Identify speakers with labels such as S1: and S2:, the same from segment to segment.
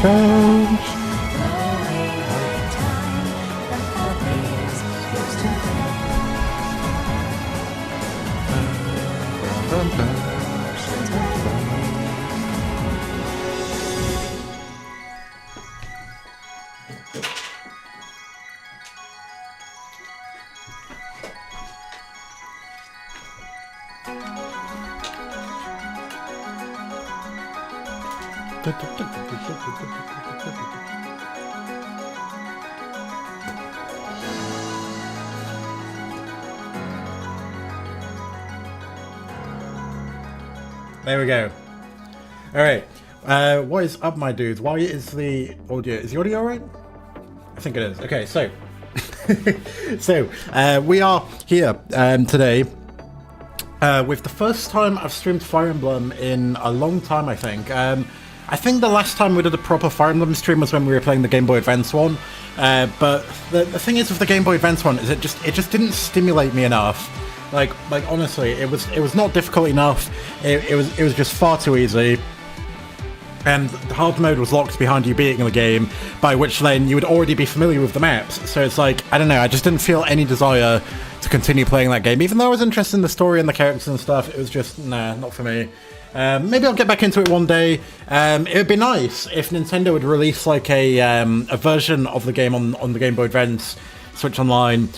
S1: Change. There we go. All right. What is up, my dudes? Why is the audio? Is the audio all right? I think it is. Okay, so we are here today with the first time I've streamed Fire Emblem in a long time. I think the last time we did a proper Fire Emblem stream was when we were playing the Game Boy Advance one. But the thing is with the Game Boy Advance one is it just didn't stimulate me enough. Like honestly, it was not difficult enough. It was just far too easy. And the hard mode was locked behind you beating the game, by which then you would already be familiar with the maps. So it's like, I don't know, I just didn't feel any desire to continue playing that game. Even though I was interested in the story and the characters and stuff, it was just, nah, not for me. Maybe I'll get back into it one day. It would be nice if Nintendo would release like a version of the game on the Game Boy Advance Switch Online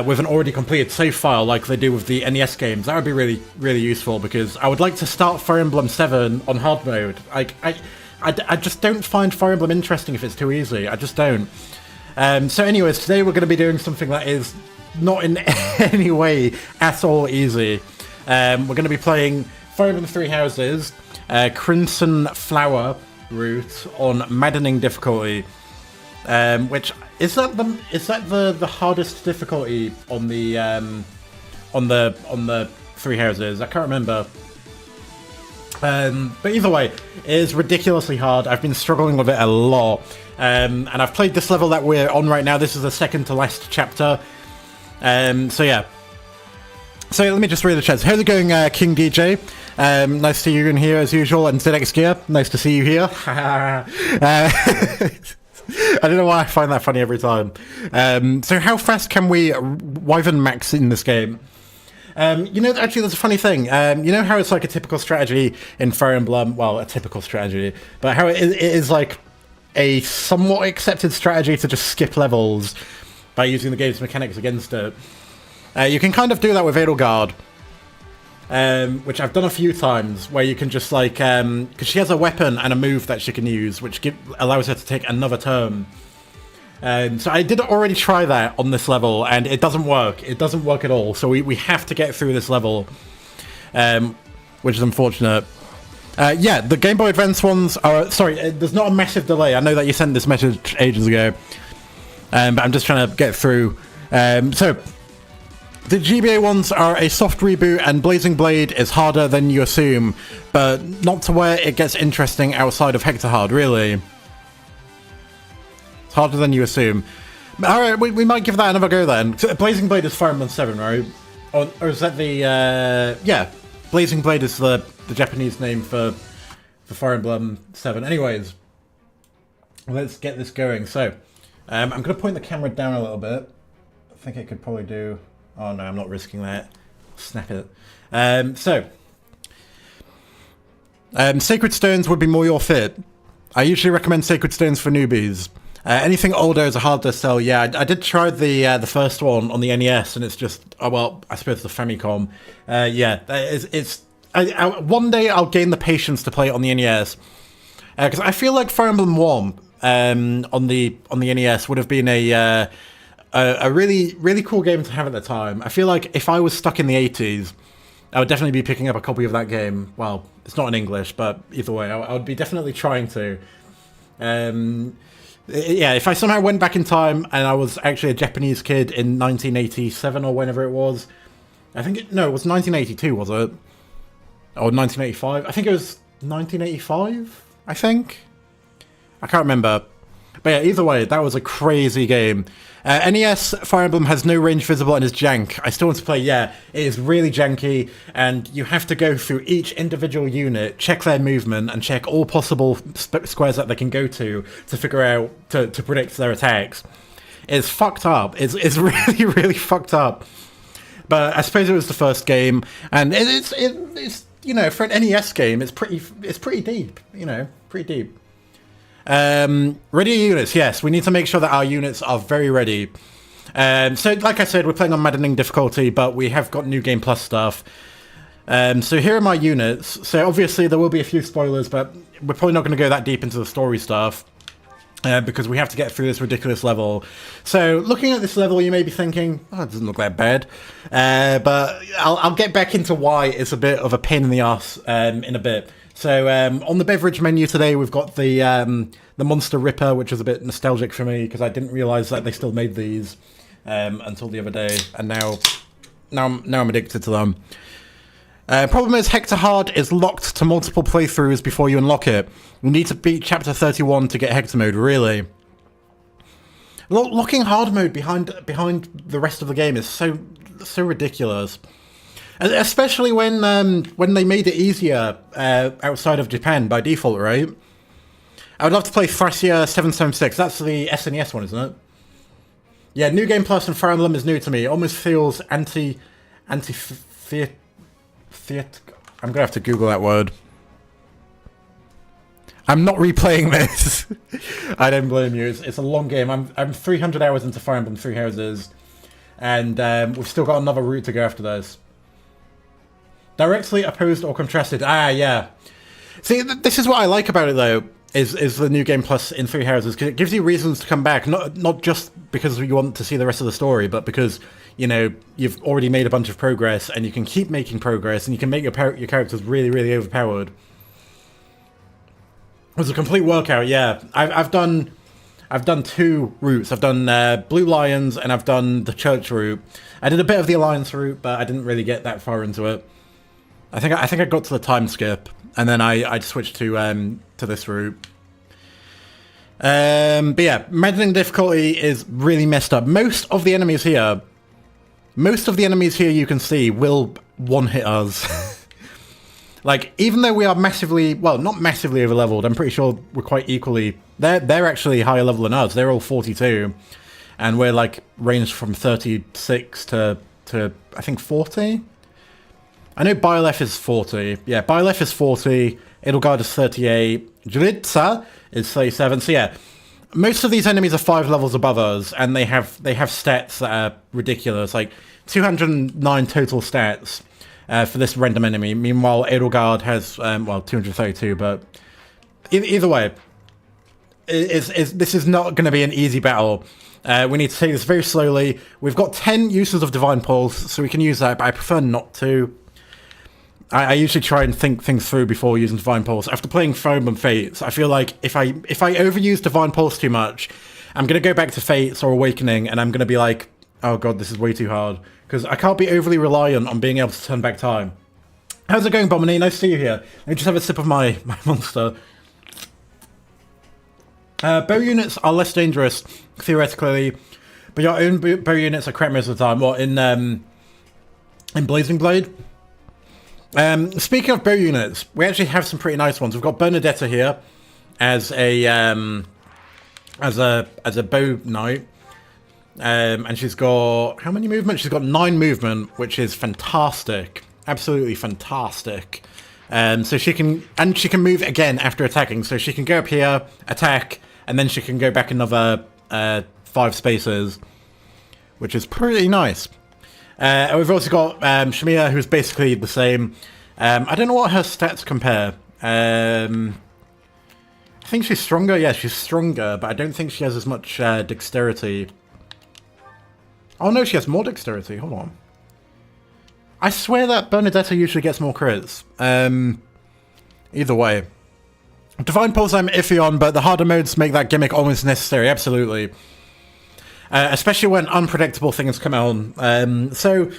S1: with an already completed save file like they do with the NES games. That would be really, really useful, because I would like to start Fire Emblem 7 on hard mode. I just don't find Fire Emblem interesting if it's too easy. I just don't. So anyways, today we're going to be doing something that is not in any way at all easy. We're going to be playing Fire Emblem Three Houses, Crimson Flower route on maddening difficulty. Which is that the hardest difficulty on the Three Houses? I can't remember. But either way, it is ridiculously hard. I've been struggling with it a lot, and I've played this level that we're on right now. This is the second to last chapter. So yeah. So let me just read the chat. How's it going, King DJ? Nice to see you in here as usual, and ZX Gear. Nice to see you here. I don't know why I find that funny every time. So how fast can we Wyvern max in this game? You know, actually, there's a funny thing. You know how it's like a typical strategy in Fire Emblem? Well, a typical strategy, but how it is like a somewhat accepted strategy to just skip levels by using the game's mechanics against it. You can kind of do that with Edelgard, which I've done a few times, where you can just like, because she has a weapon and a move that she can use, which allows her to take another turn. So I did already try that on this level, and it doesn't work. It doesn't work at all. So we have to get through this level, which is unfortunate. Yeah, the Game Boy Advance ones are... Sorry, there's not a massive delay. I know that you sent this message ages ago, but I'm just trying to get through. So... The GBA ones are a soft reboot, and Blazing Blade is harder than you assume, but not to where it gets interesting outside of Hector Hard, really. It's harder than you assume. Alright, we might give that another go then. So Blazing Blade is Fire Emblem 7, right? Or is that the... yeah, Blazing Blade is the Japanese name for Fire Emblem 7. Anyways, let's get this going. So, I'm going to point the camera down a little bit. I think it could probably do... Oh no, I'm not risking that. Snap it. Sacred Stones would be more your fit. I usually recommend Sacred Stones for newbies. Anything older is a harder sell. Yeah, I did try the first one on the NES, and it's just... Oh, well, I suppose the Famicom. Yeah, one day I'll gain the patience to play it on the NES. Because I feel like Fire Emblem 1 on the NES would have been a really, really cool game to have at the time. I feel like if I was stuck in the 80s, I would definitely be picking up a copy of that game. Well, it's not in English, but either way, I would be definitely trying to. Yeah, if I somehow went back in time and I was actually a Japanese kid in 1987 or whenever it was. I think it was 1982, was it? Or 1985? I think it was 1985, I think? I can't remember. But yeah, either way, that was a crazy game. NES Fire Emblem has no range visible and is jank. I still want to play, yeah. It is really janky, and you have to go through each individual unit, check their movement, and check all possible squares that they can go to figure out, to predict their attacks. It's fucked up. It's really, really fucked up. But I suppose it was the first game, and it's you know, for an NES game, it's pretty deep, you know, pretty deep. Ready units, yes. We need to make sure that our units are very ready. So, like I said, we're playing on maddening difficulty, but we have got New Game Plus stuff. So here are my units. So obviously there will be a few spoilers, but we're probably not going to go that deep into the story stuff. Because we have to get through this ridiculous level. So, looking at this level, you may be thinking, oh, it doesn't look that bad. But I'll get back into why it's a bit of a pain in the arse in a bit. So, on the beverage menu today, we've got the Monster Ripper, which is a bit nostalgic for me, because I didn't realise that they still made these until the other day. And now I'm addicted to them. Problem is, Hector Hard is locked to multiple playthroughs before you unlock it. You need to beat Chapter 31 to get Hector mode, really. Locking hard mode behind the rest of the game is so ridiculous. Especially when they made it easier outside of Japan by default, right? I would love to play Thracia 776. That's the SNES one, isn't it? Yeah, New Game Plus and Fire Emblem is new to me. It almost feels anti-theat. I'm gonna have to Google that word. I'm not replaying this. I don't blame you. It's a long game. I'm 300 hours into Fire Emblem Three Houses, and we've still got another route to go after this. Directly opposed or contrasted. Ah, yeah. See, this is what I like about it, though, is the New Game Plus in Three Houses, because it gives you reasons to come back, not just because you want to see the rest of the story, but because, you know, you've already made a bunch of progress, and you can keep making progress, and you can make your characters really, really overpowered. It was a complete workout, yeah. I've done 2 routes. I've done Blue Lions, and I've done the Church route. I did a bit of the Alliance route, but I didn't really get that far into it. I think I got to the time skip, and then I switched to this route. But yeah, maddening difficulty is really messed up. Most of the enemies here you can see will one-hit us. Like, even though we are massively, well, not massively over-leveled, I'm pretty sure we're quite equally, they're actually higher level than us. They're all 42, and we're like ranged from 36 to I think 40. I know Byleth is 40. Yeah, Byleth is 40. Edelgard is 38. Julitza is 37. So yeah, most of these enemies are 5 levels above us, and they have stats that are ridiculous, like 209 total stats for this random enemy. Meanwhile, Edelgard has 232. But either way, this is not going to be an easy battle. We need to take this very slowly. We've got 10 uses of Divine Pulse, so we can use that, but I prefer not to. I usually try and think things through before using Divine Pulse. After playing Fire Emblem Fates, I feel like if I overuse Divine Pulse too much, I'm going to go back to Fates or Awakening, and I'm going to be like, oh god, this is way too hard. Because I can't be overly reliant on being able to turn back time. How's it going, Bomini? Nice to see you here. Let me just have a sip of my monster. Bow units are less dangerous, theoretically, but your own bow units are crap most of the time. What, in Blazing Blade? Speaking of bow units, we actually have some pretty nice ones. We've got Bernadetta here as a bow knight, and she's got how many movement? She's got 9 movement, which is fantastic, absolutely fantastic. So she can move again after attacking. So she can go up here, attack, and then she can go back another 5 spaces, which is pretty nice. We've also got Shamia, who's basically the same. I don't know what her stats compare. I think she's stronger. Yeah, she's stronger, but I don't think she has as much dexterity. Oh no, she has more dexterity. Hold on. I swear that Bernadetta usually gets more crits. Either way. Divine Pulse I'm iffy on, but the harder modes make that gimmick almost necessary. Absolutely. Especially when unpredictable things come on. So,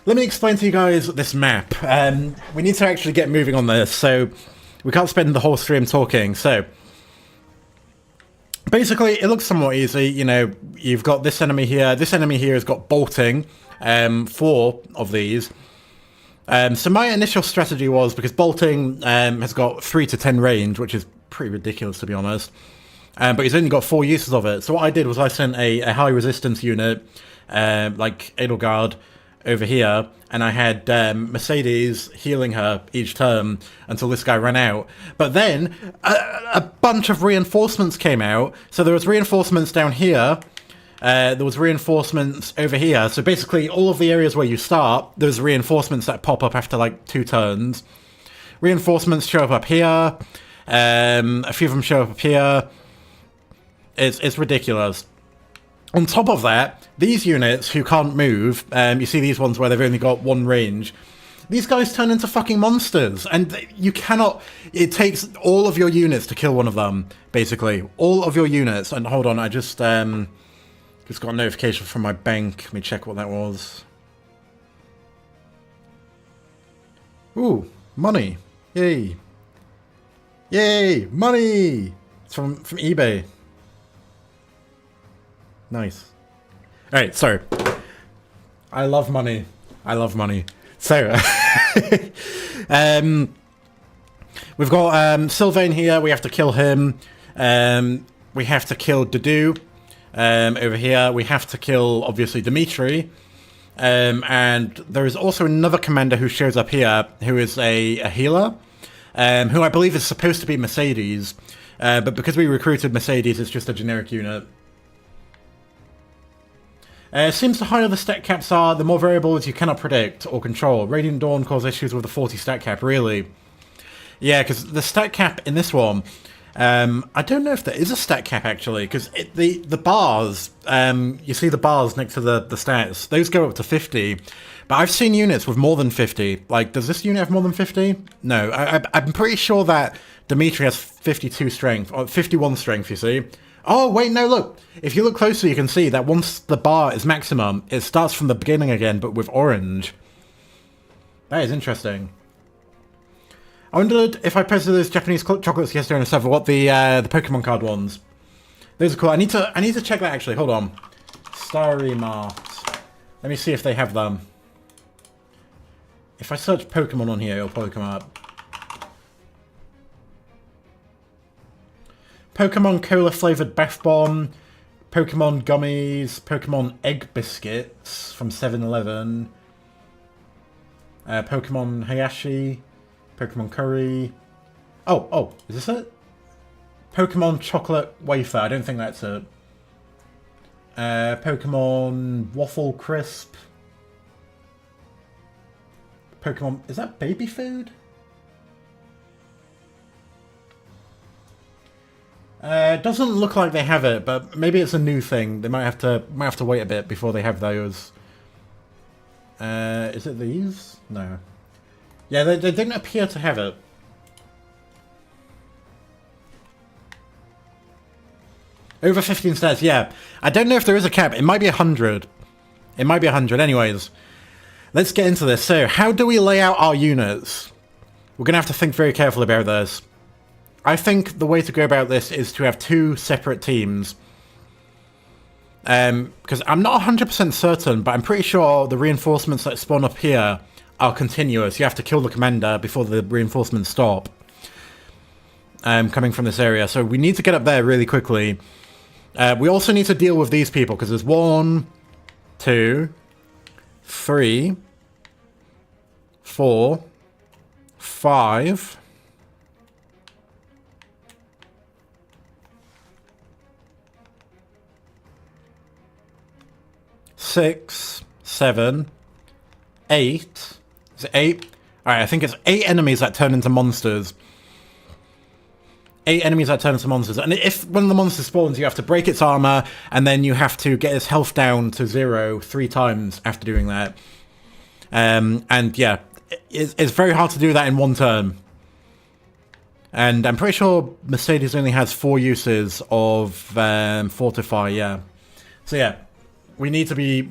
S1: let me explain to you guys this map. We need to actually get moving on this, so we can't spend the whole stream talking. So, Basically, it looks somewhat easy. You know, you've got this enemy here. This enemy here has got bolting, 4 of these. So my initial strategy was, because bolting has got 3 to 10 range, which is pretty ridiculous to be honest. But he's only got 4 uses of it. So what I did was I sent a high resistance unit, like Edelgard, over here, and I had Mercedes healing her each turn until this guy ran out. But then a bunch of reinforcements came out. So there was reinforcements down here. There was reinforcements over here. So basically all of the areas where you start, there's reinforcements that pop up after like 2 turns. Reinforcements show up here. A few of them show up here. It's ridiculous. On top of that, these units who can't move, you see these ones where they've only got 1 range, these guys turn into fucking monsters, and you cannot, it takes all of your units to kill one of them, basically. All of your units, and hold on, I just got a notification from my bank, let me check what that was. Ooh, money, yay. Yay, money! It's from eBay. Nice. Alright, so I love money. I love money. So we've got Sylvain here, we have to kill him. We have to kill Dudu over here. We have to kill obviously Dimitri. And there is also another commander who shows up here who is a healer. Who I believe is supposed to be Mercedes. But because we recruited Mercedes, it's just a generic unit. Seems the higher the stat caps are, the more variables you cannot predict or control. Radiant Dawn caused issues with the 40 stat cap, really. Yeah, because the stat cap in this one, I don't know if there is a stat cap actually, because the bars, you see the bars next to the stats, those go up to 50. But I've seen units with more than 50. Like, does this unit have more than 50? No, I'm pretty sure that Dimitri has 52 strength, or 51 strength, you see. Oh, wait, no, look. If you look closer, you can see that once the bar is maximum, it starts from the beginning again, but with orange. That is interesting. I wondered if I posted those Japanese chocolates yesterday on a server, what the Pokemon card ones. Those are cool. I need to check that, actually. Hold on. Starry Mart. Let me see if they have them. If I search Pokemon on here, it'll probably come up. Pokemon Cola Flavoured Bath Bomb, Pokemon Gummies, Pokemon Egg Biscuits from 7-Eleven, Pokemon Hayashi, Pokemon Curry. Oh, is this it? Pokemon Chocolate Wafer, I don't think that's it. Pokemon Waffle Crisp. Pokemon, is that baby food? Doesn't look like they have it, but maybe it's a new thing. They might have to wait a bit before they have those. Is it these? No. Yeah, they didn't appear to have it. Over 15 stats, yeah. I don't know if there is a cap. It might be 100. It might be 100. Anyways, let's get into this. So, how do we lay out our units? We're going to have to think very carefully about this. I think the way to go about this is to have 2 separate teams. Because I'm not 100% certain, but I'm pretty sure the reinforcements that spawn up here are continuous. You have to kill the commander before the reinforcements stop. Coming from this area. So we need to get up there really quickly. We also need to deal with these people, because there's 1, 2, 3, 4, 5... 6, 7, 8. Is it 8? Alright, I think it's 8 enemies that turn into monsters. 8 enemies that turn into monsters. And if one of the monsters spawns, you have to break its armor, and then you have to get its health down to 0 3 times after doing that. And yeah, it's very hard to do that in 1 turn. And I'm pretty sure Mercedes only has 4 uses of Fortify, yeah. So yeah. We need to be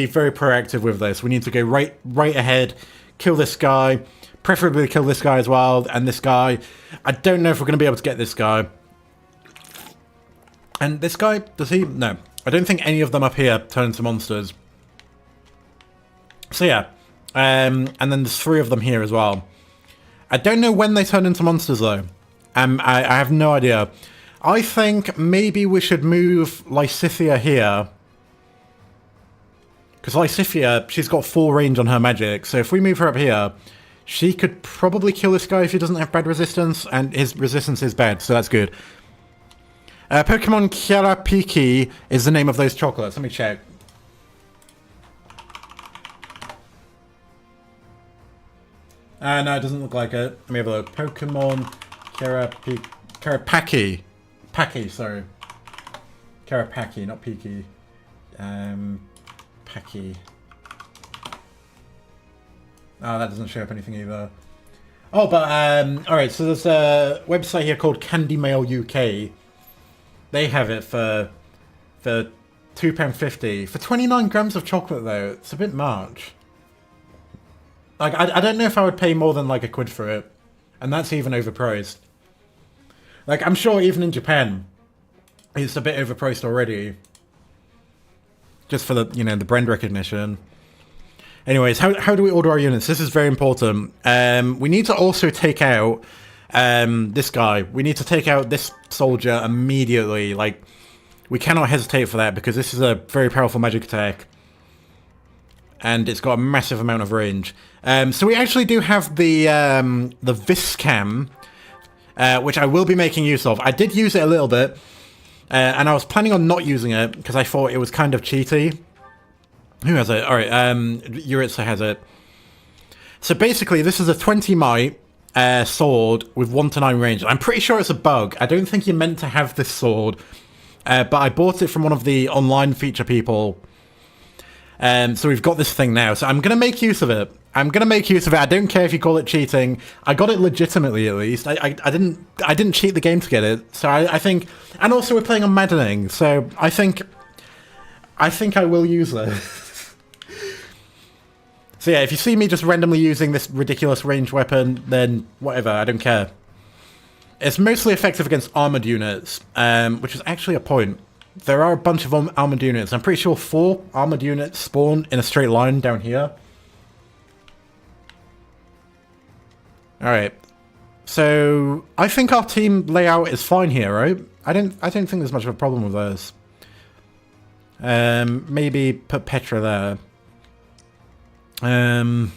S1: very proactive with this. We need to go right ahead, kill this guy, preferably kill this guy as well, and this guy. I don't know if we're going to be able to get this guy. And this guy, does he? No. I don't think any of them up here turn into monsters. So yeah. And then there's 3 of them here as well. I don't know when they turn into monsters though. I have no idea. I think maybe we should move Lysithea here. Because Lysithea, she's got full range on her magic. So if we move her up here, she could probably kill this guy if he doesn't have bad resistance. And his resistance is bad, so that's good. Pokemon Kiarapiki is the name of those chocolates. Let me check. No, it doesn't look like it. Let me have a look. Pokemon Kiarapaki. Paki, sorry. Kiarapaki, not Piki. Paki. Oh, that doesn't show up anything either. Oh, but, alright, so there's a website here called Candy Mail UK. They have it for £2.50. For 29 grams of chocolate, though, it's a bit much. Like, I don't know if I would pay more than, like, £1 for it. And that's even overpriced. Like, I'm sure even in Japan, it's a bit overpriced already. Just for the, you know, the brand recognition. Anyways, how do we order our units? This is very important. We need to also take out this guy. We need to take out this soldier immediately. Like, we cannot hesitate for that because this is a very powerful magic attack. And it's got a massive amount of range. So we actually do have the Viscam, which I will be making use of. I did use it a little bit. And I was planning on not using it because I thought it was kind of cheaty. Who has it? Alright, Yuritsa has it. So basically, this is a 20 might sword with 1 to 9 range. I'm pretty sure it's a bug. I don't think you're meant to have this sword. But I bought it from one of the online feature people. So we've got this thing now. So I'm going to make use of it. I don't care if you call it cheating. I got it legitimately, at least. I didn't cheat the game to get it. So I think... And also we're playing on Maddening. So I think I will use it. So yeah, if you see me just randomly using this ridiculous ranged weapon, then whatever, I don't care. It's mostly effective against armored units, which is actually a point. There are a bunch of armored units. I'm pretty sure 4 armored units spawn in a straight line down here. Alright. So I think our team layout is fine here, right? I don't think there's much of a problem with this. Maybe put Petra there. You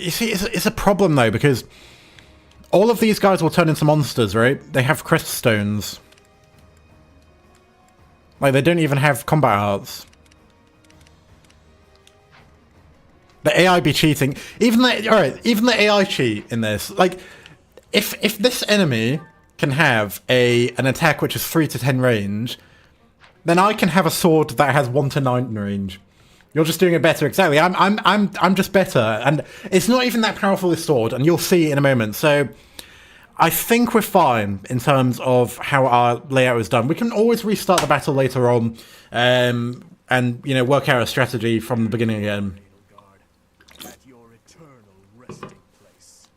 S1: see, it's a problem though, because all of these guys will turn into monsters, right? They have crest stones. Like, they don't even have combat arts. The AI be cheating. Even the AI cheat in this. Like, if this enemy can have an attack which is 3 to 10 range, then I can have a sword that has 1 to 9 range. You're just doing it better, exactly. I'm just better, and it's not even that powerful, this sword, and you'll see in a moment. So I think we're fine in terms of how our layout is done. We can always restart the battle later on, and you know, work out a strategy from the beginning again.
S2: At your eternal resting place,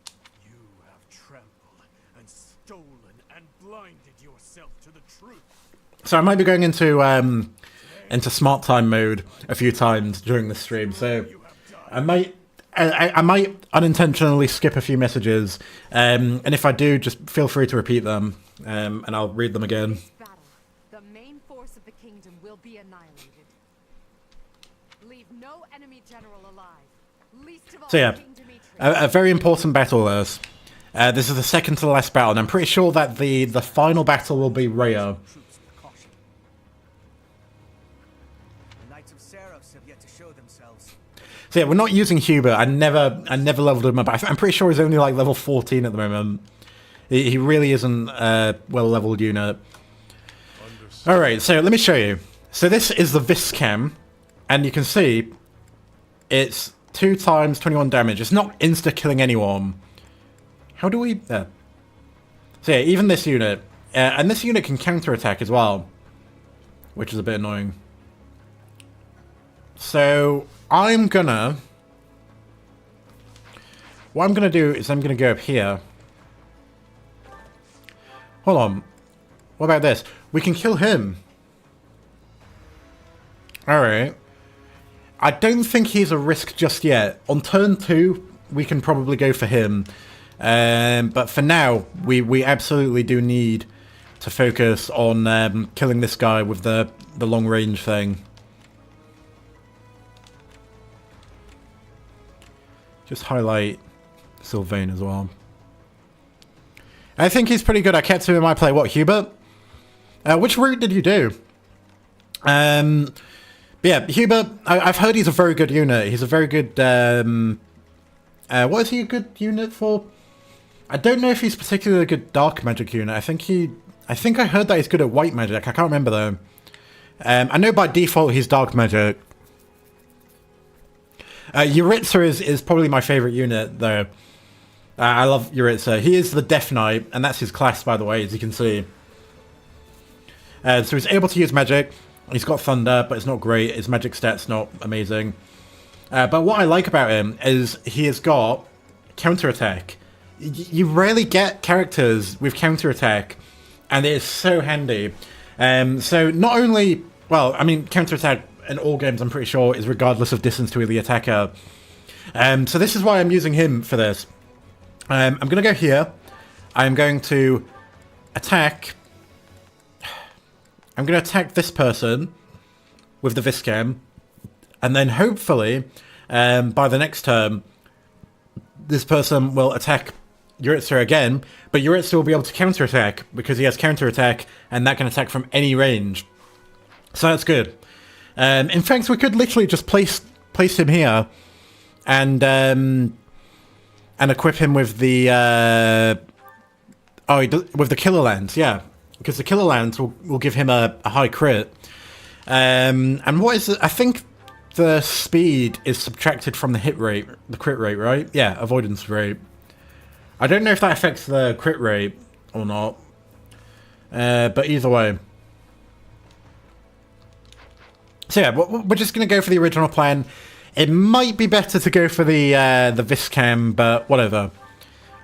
S2: you have trampled and stolen and blinded yourself to the truth.
S1: So I might be going into smart time mode a few times during the stream, so I might unintentionally skip a few messages, and if I do, just feel free to repeat them, and I'll read them again.
S3: Battle. The main force of the kingdom will be annihilated. Leave no enemy general alive. Least of all,
S1: So yeah,
S3: King Dimitri.
S1: a very important battle this. This is the second to the last battle, and I'm pretty sure that the final battle will be Rhea. So yeah, we're not using Hubert. I never leveled him up. I'm pretty sure he's only like level 14 at the moment. He really isn't a well-leveled unit. Alright, so let me show you. So this is the Viscam, and you can see it's 2 times 21 damage. It's not insta-killing anyone. How do we... So yeah, even this unit. And this unit can counter-attack as well, which is a bit annoying. So I'm gonna... What I'm gonna do is I'm gonna go up here. Hold on. What about this? We can kill him. Alright. I don't think he's a risk just yet. On turn 2, we can probably go for him. But for now, we absolutely do need to focus on killing this guy with the long range thing. Just highlight Sylvain as well. I think he's pretty good. I kept him in my play. What, Hubert? Which route did you do? But yeah, Hubert, I've heard he's a very good unit. He's a very good... what is he a good unit for? I don't know if he's particularly a good dark magic unit. I think I heard that he's good at white magic. I can't remember though. I know by default he's dark magic. Yuritsa is probably my favorite unit though. I love Yuritsa. He is the Death Knight, and that's his class, by the way, as you can see. So he's able to use magic. He's got thunder, but it's not great. His magic stat's not amazing. But what I like about him is he has got counterattack. You rarely get characters with counterattack, and it is so handy. So not only... Well, I mean, counterattack in all games, I'm pretty sure, is regardless of distance to the attacker. So this is why I'm using him for this. I'm going to go here. I'm going to attack... I'm going to attack this person with the Viscam, and then hopefully, by the next turn, this person will attack Yuritsa again, but Yuritsa will be able to counterattack because he has counterattack, and that can attack from any range. So that's good. In fact, we could literally just place him here, and equip him with the with the Killer Lance, yeah. Because the Killer Lance will give him a high crit. And what is it? I think the speed is subtracted from the hit rate, the crit rate, right? Yeah, avoidance rate. I don't know if that affects the crit rate or not. But either way. So yeah, we're just going to go for the original plan. It might be better to go for the Viscam, but whatever.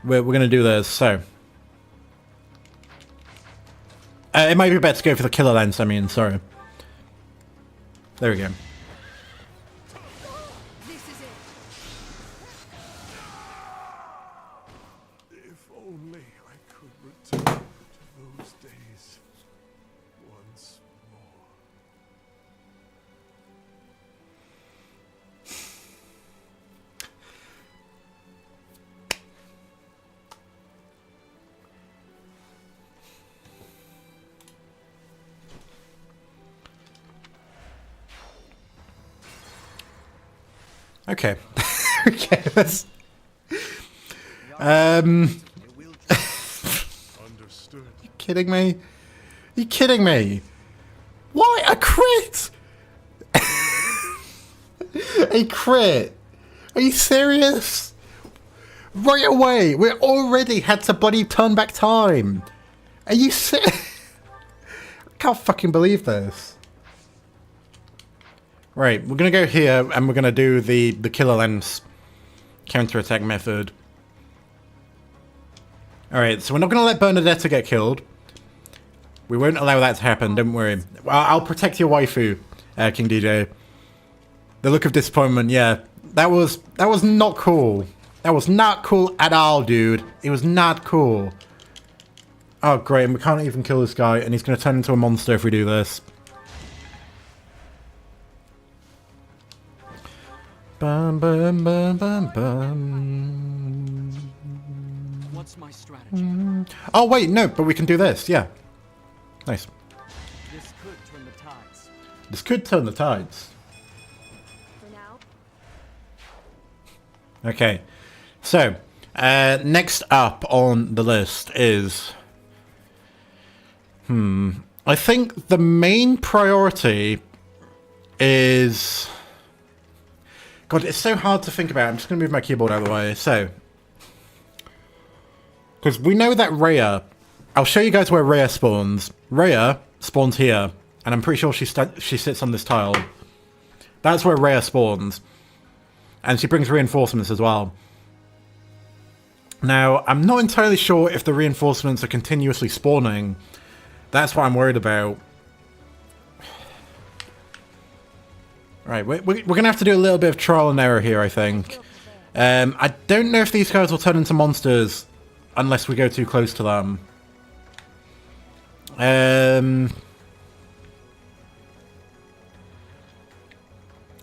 S1: We're going to do this, so... it might be better to go for the Killer Lance, I mean, sorry. There we go.
S3: This is it.
S2: If only I could return to those days once more.
S1: Okay. Okay, let's...
S2: Understood.
S1: You kidding me? You kidding me? Why? A crit? A crit? Are you serious? Right away! We already had to bloody turn back time! Are you serious? I can't fucking believe this. Right, we're gonna go here and we're gonna do the Killer Lance counterattack method. Alright, so we're not gonna let Bernadetta get killed. We won't allow that to happen, don't worry. I'll protect your waifu, King DJ. The look of disappointment, yeah. That was not cool. That was not cool at all, dude. It was not cool. Oh great, and we can't even kill this guy, and he's gonna turn into a monster if we do this. Bum, bum, bum, bum, bum.
S4: What's my strategy?
S1: Oh wait, no, but we can do this, yeah. Nice.
S4: This could turn the tides.
S1: This could turn the tides.
S3: For now.
S1: Okay, so, next up on the list is... I think the main priority is... God, it's so hard to think about. I'm just going to move my keyboard out of the way. So, because we know that Rhea... I'll show you guys where Rhea spawns. Rhea spawns here, and I'm pretty sure she sits on this tile. That's where Rhea spawns. And she brings reinforcements as well. Now, I'm not entirely sure if the reinforcements are continuously spawning, That's what I'm worried about. Right, we're going to have to do a little bit of trial and error here, I think. I don't know if these guys will turn into monsters unless we go too close to them. I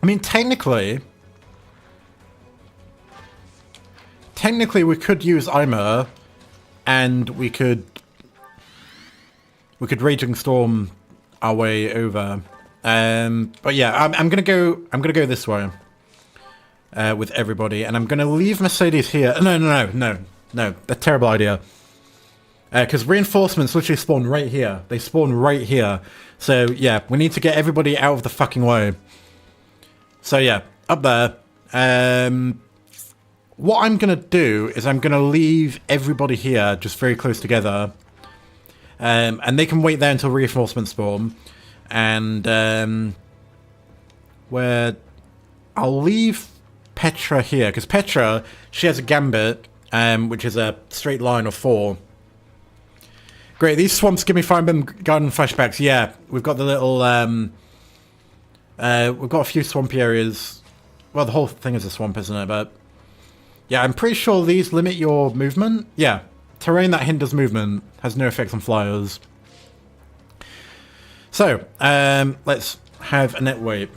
S1: mean, technically we could use Aimer, and we could Raging Storm our way over. But yeah, I'm gonna go this way with everybody, and I'm gonna leave Mercedes here. No, that's a terrible idea. Because reinforcements literally spawn right here. They spawn right here. So yeah, we need to get everybody out of the fucking way. So yeah, up there. What I'm gonna do is I'm gonna leave everybody here, just very close together. And they can wait there until reinforcements spawn. And where I'll leave Petra here, because Petra, she has a gambit, which is a straight line of 4. Great, these swamps give me Fire Emblem Garden flashbacks. Yeah, we've got the little we've got a few swampy areas. Well, the whole thing is a swamp, isn't it? But yeah, I'm pretty sure these limit your movement. Yeah, terrain that hinders movement has no effect on flyers. So, let's have a net weight.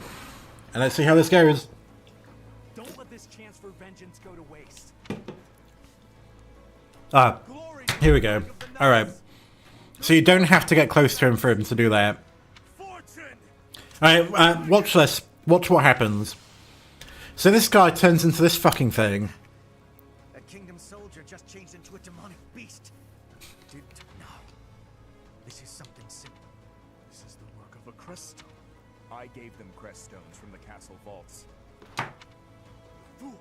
S1: And let's see how this goes.
S4: Don't let this chance for vengeance go to waste.
S1: Ah, here we go. Alright. So you don't have to get close to him for him to do that. Alright, watch this. Watch what happens. So this guy turns into this fucking thing.
S5: A kingdom soldier just changed into a demonic beast. No. This is something simple.
S2: This is the work of a crest stone.
S6: I gave them crest stones from the castle vaults.
S2: Fool!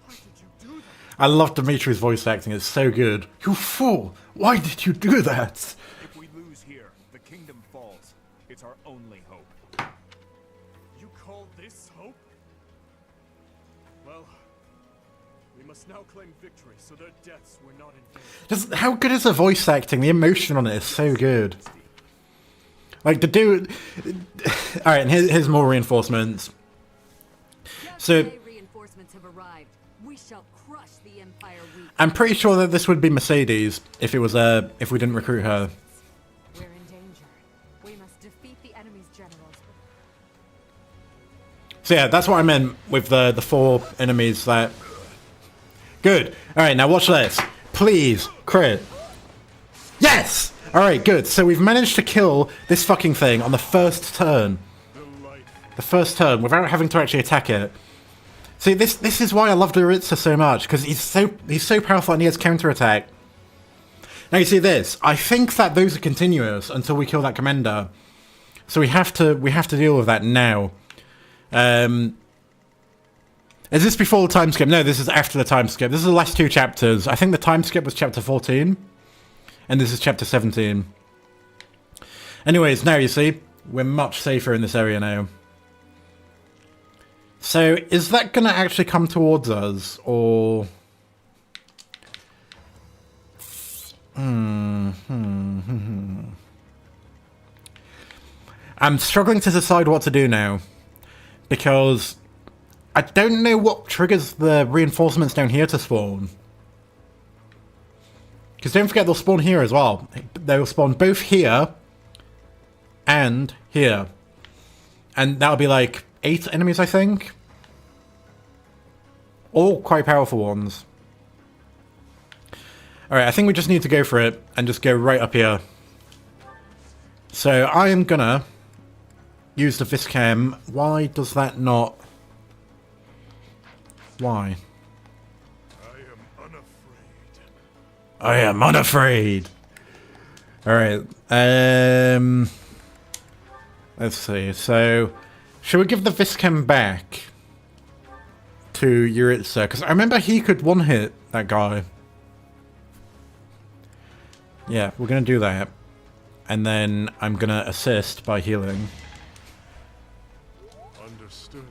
S2: Why did you do that?
S1: I love Dimitri's voice acting, it's so good. You fool! Why did you do that?
S6: If we lose here, the kingdom falls. It's our only hope.
S2: You call this hope? Well, we must now claim victory so their deaths were not in vain.
S1: Just, how good is the voice acting? The emotion on it is so good. Like, the dude... Alright, and here's more reinforcements. So...
S3: reinforcements have arrived. We shall crush the Empire weak.
S1: I'm pretty sure that this would be Mercedes if it was if we didn't recruit her.
S3: We're in danger. We must defeat the enemy's generals.
S1: So yeah, that's what I meant with the 4 enemies that... Good. Alright, now watch this. Please, crit. Yes! Alright, good. So we've managed to kill this fucking thing on the first turn. The first turn, without having to actually attack it. See, this is why I love Duritsa so much, because he's so powerful and he has counterattack. Now you see this. I think that those are continuous until we kill that commander. So we have to deal with that now. Is this before the time skip? No, this is after the time skip. This is the last 2 chapters. I think the time skip was chapter 14. And this is chapter 17. Anyways, now you see, we're much safer in this area now. So, is that going to actually come towards us, or... I'm struggling to decide what to do now, because I don't know what triggers the reinforcements down here to spawn. Because don't forget, they'll spawn here as well. They'll spawn both here and here. And that'll be like 8 enemies, I think. All quite powerful ones. Alright, I think we just need to go for it and just go right up here. So I am gonna use the Viscam. Why does that not... Why? I am unafraid. Alright, let's see, so... Should we give the Viscam back to Yuritsa? Because I remember he could one-hit that guy. Yeah, we're going to do that. And then I'm going to assist by healing.
S2: Understood.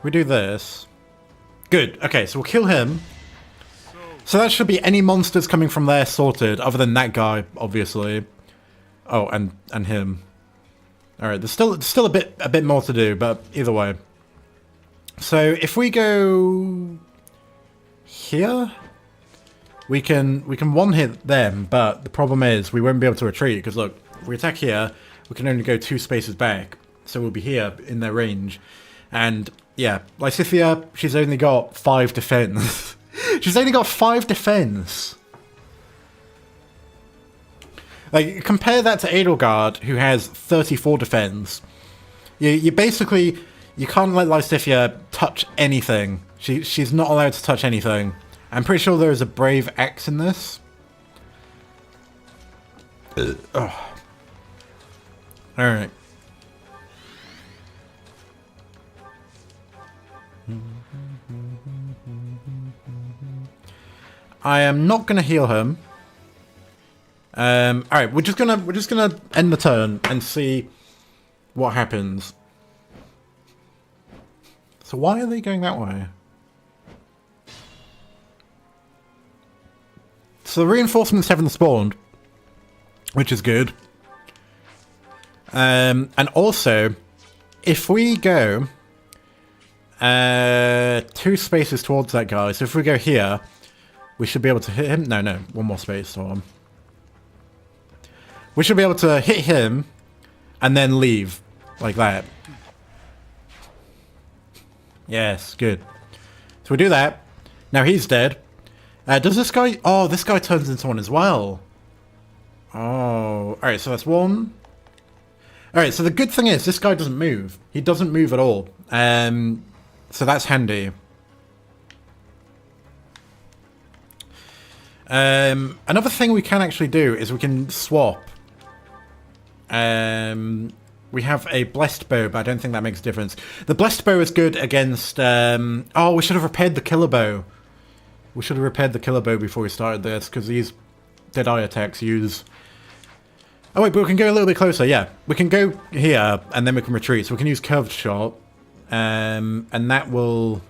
S1: We do this. Good, okay, so we'll kill him. So that should be any monsters coming from there sorted, other than that guy, obviously. Oh, and him. All right, there's still a bit more to do, but either way. So if we go here, we can one hit them, but the problem is we won't be able to retreat because look, if we attack here, we can only go 2 spaces back, so we'll be here in their range, and yeah, Lysithea, she's only got 5 defense. She's only got 5 defense. Like, compare that to Edelgard, who has 34 defense. You basically, you can't let Lysithea touch anything. She's not allowed to touch anything. I'm pretty sure there is a brave axe in this. Oh. Alright. I am not gonna heal him. Alright, we're just gonna end the turn and see what happens. So why are they going that way? So the reinforcements haven't spawned, which is good. And also, if we go 2 spaces towards that guy, so if we go here, we should be able to hit him. No, 1 more space. Hold on. We should be able to hit him and then leave like that. Yes, good. So we do that. Now he's dead. Does this guy... Oh, this guy turns into one as well. Oh. Alright, so that's 1. Alright, so the good thing is this guy doesn't move. He doesn't move at all. So that's handy. Another thing we can actually do is we can swap. We have a blessed bow, but I don't think that makes a difference. The blessed bow is good against... oh, we should have repaired the killer bow. We should have repaired the killer bow before we started this, because these Deadeye attacks use... Oh wait, but we can go a little bit closer, yeah. We can go here, and then we can retreat. So we can use curved shot. And that will...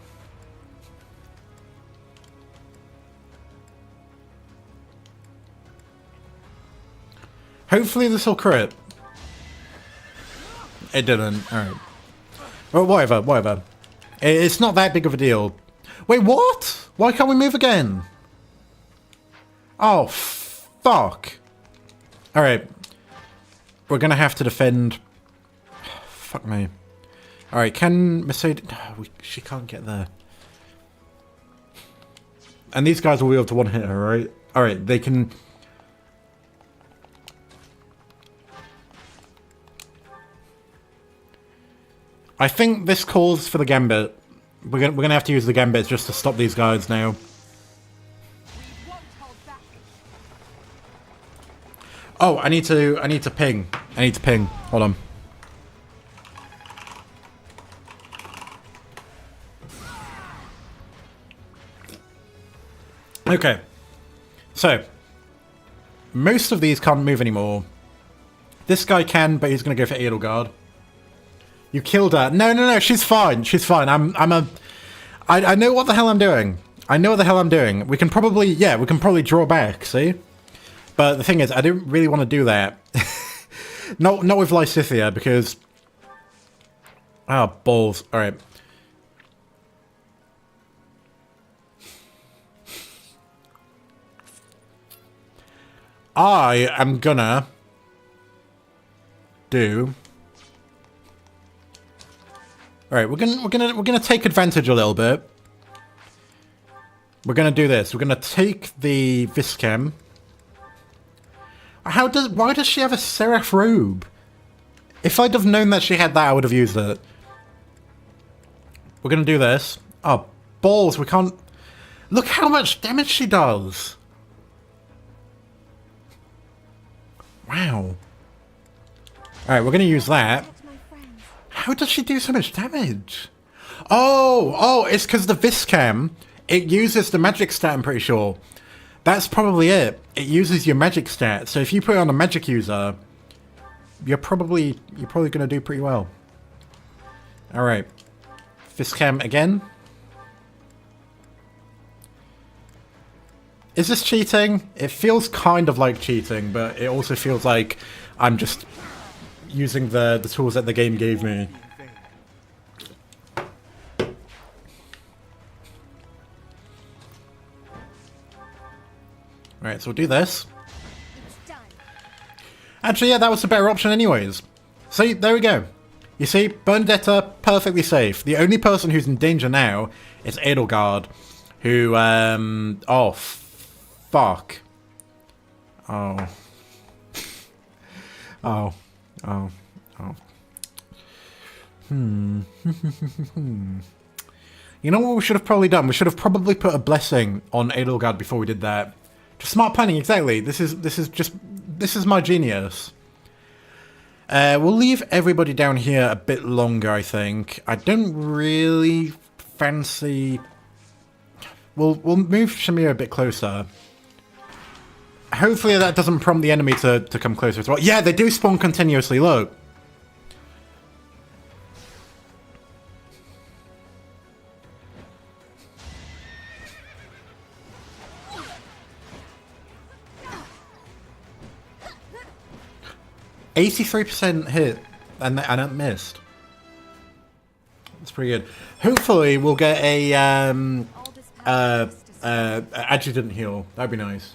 S1: Hopefully this will crit. It didn't. Alright. Well, whatever. It's not that big of a deal. Wait, what? Why can't we move again? Oh, fuck. Alright. We're gonna have to defend... Fuck me. Alright, can Mercedes... Oh, she can't get there. And these guys will be able to one-hit her, right? Alright, they can... I think this calls for the Gambit. We're gonna have to use the Gambit just to stop these guys now. Oh, I need to ping. I need to ping. Hold on. Okay. So, most of these can't move anymore. This guy can, but he's gonna go for Edelgard. You killed her. No, she's fine. She's fine. I know what the hell I'm doing. I know what the hell I'm doing. We can probably, yeah, we can probably draw back, see? But the thing is, I don't really want to do that. not with Lysithea, because... Ah, oh, balls. Alright. I am gonna... do... Alright, we're gonna take advantage a little bit. We're gonna do this. We're gonna take the Viscam. Why does she have a Seraph robe? If I'd have known that she had that, I would have used it. We're gonna do this. Oh, balls, we can't... Look how much damage she does! Wow. Alright, we're gonna use that. How does she do so much damage? Oh, it's because the Viscam, it uses the magic stat, I'm pretty sure. That's probably it. It uses your magic stat. So if you put it on a magic user, you're probably going to do pretty well. Alright. Viscam again. Is this cheating? It feels kind of like cheating, but it also feels like I'm just using the tools that the game gave me. Alright, so we'll do this. Actually, yeah, that was a better option anyways. See, there we go. You see, Bernadetta, perfectly safe. The only person who's in danger now is Edelgard, who, oh, fuck. Oh. Oh. Oh. Oh. You know what we should have probably done? We should have probably put a blessing on Edelgard before we did that. Just smart planning, exactly. This is my genius. We'll leave everybody down here a bit longer, I think. I don't really fancy... We'll move Shamir a bit closer. Hopefully that doesn't prompt the enemy to come closer as well. Yeah, they do spawn continuously, look. %83% hit, and it missed. That's pretty good. Hopefully we'll get a adjutant heal. That'd be nice.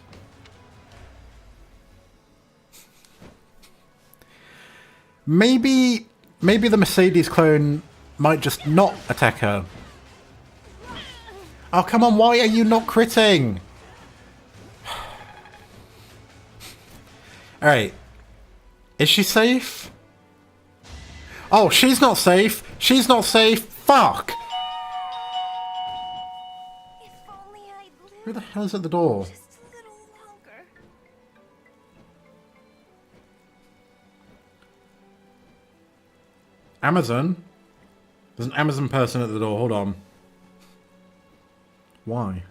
S1: Maybe the Mercedes clone might just not attack her. Oh, come on, why are you not critting? Alright. Is she safe? Oh, she's not safe. She's not safe. Fuck!
S7: If only I'd lived
S1: Who the hell is at the door?
S7: just a little longer.
S1: Amazon? There's an Amazon person at the door. Hold on. Why?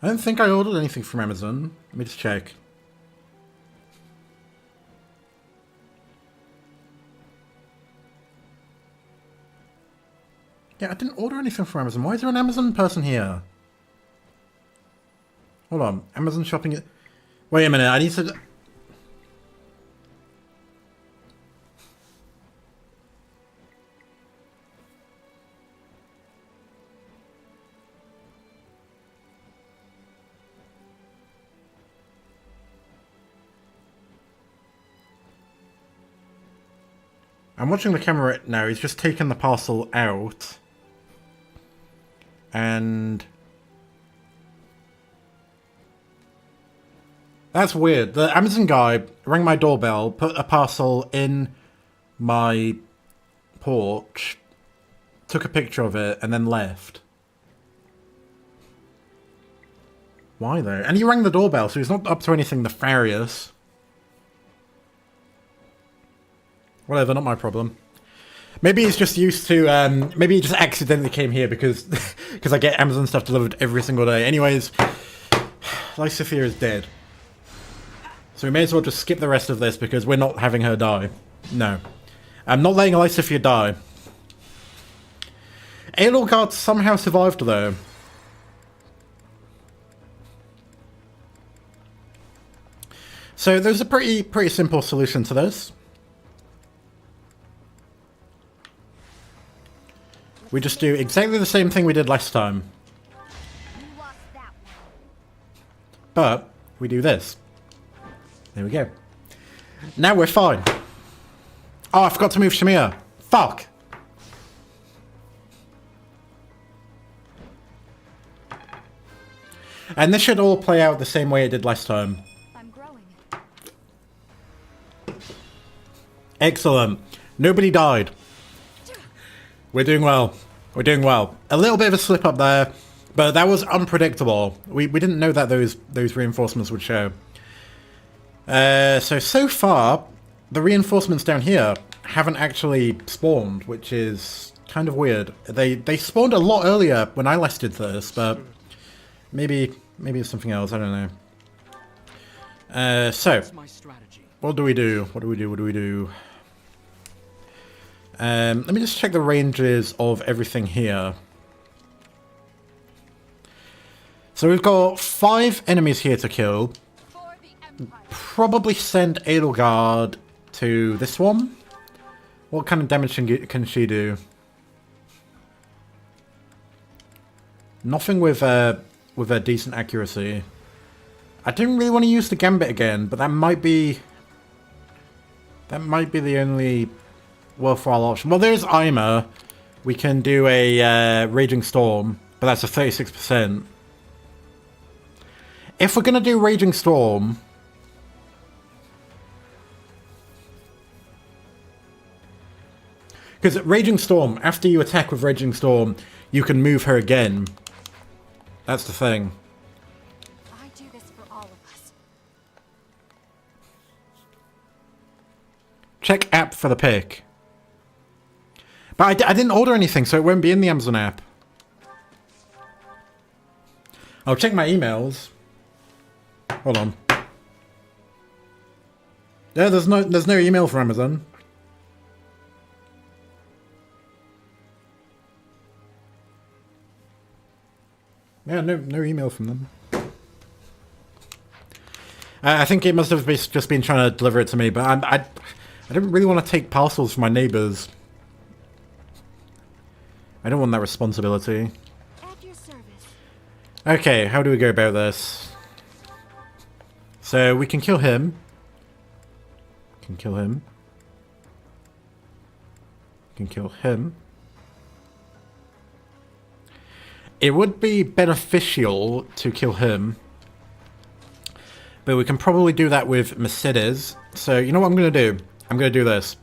S1: I don't think I ordered anything from Amazon. Let me just check. Yeah, I didn't order anything from Amazon. Why is there an Amazon person here? Hold on. Amazon shopping... Wait a minute, I need to... I'm watching the camera right now. He's just taken the parcel out. And... That's weird. The Amazon guy rang my doorbell, put a parcel in my porch, took a picture of it, and then left. Why though? And he rang the doorbell, so he's not up to anything nefarious. Whatever, not my problem. Maybe he's just used to, maybe he just accidentally came here because I get Amazon stuff delivered every single day. Anyways, Lysithea is dead. So we may as well just skip the rest of this because we're not having her die. No. I'm not letting Lysithea die. Edelgard somehow survived though. So there's a pretty simple solution to this. We just do exactly the same thing we did last time.
S7: You lost that one.
S1: But we do this. There we go. Now we're fine. Oh, I forgot to move Shamir. Fuck. And this should all play out the same way it did last time.
S7: I'm growing.
S1: Excellent. Nobody died. We're doing well. We're doing well. A little bit of a slip up there, but that was unpredictable. We didn't know that those reinforcements would show. So far, the reinforcements down here haven't actually spawned, which is kind of weird. They spawned a lot earlier when I last did this, but maybe it's something else. I don't know. So what do we do? What do we do? Let me just check the ranges of everything here. So we've got 5 enemies here to kill.
S3: For the Empire.
S1: Probably send Edelgard to this one. What kind of damage can she do? Nothing with a decent accuracy. I didn't really want to use the Gambit again, but that might be the only worthwhile option. Well, there's Ima. We can do a Raging Storm, but that's a 36%. If we're gonna do Raging Storm, because Raging Storm, after you attack with Raging Storm, you can move her again. That's the thing.
S7: I do this for all of us.
S1: Check app for the pick. But I didn't order anything, so it won't be in the Amazon app. I'll check my emails. Hold on. Yeah, there's no email from Amazon. Yeah, no email from them. I think it must have just been trying to deliver it to me, but I don't really want to take parcels from my neighbours. I don't want that responsibility.
S7: At your service.
S1: Okay, how do we go about this? So we can kill him. Can kill him. Can kill him. It would be beneficial to kill him, but we can probably do that with Mercedes. So you know what I'm going to do? I'm going to do this.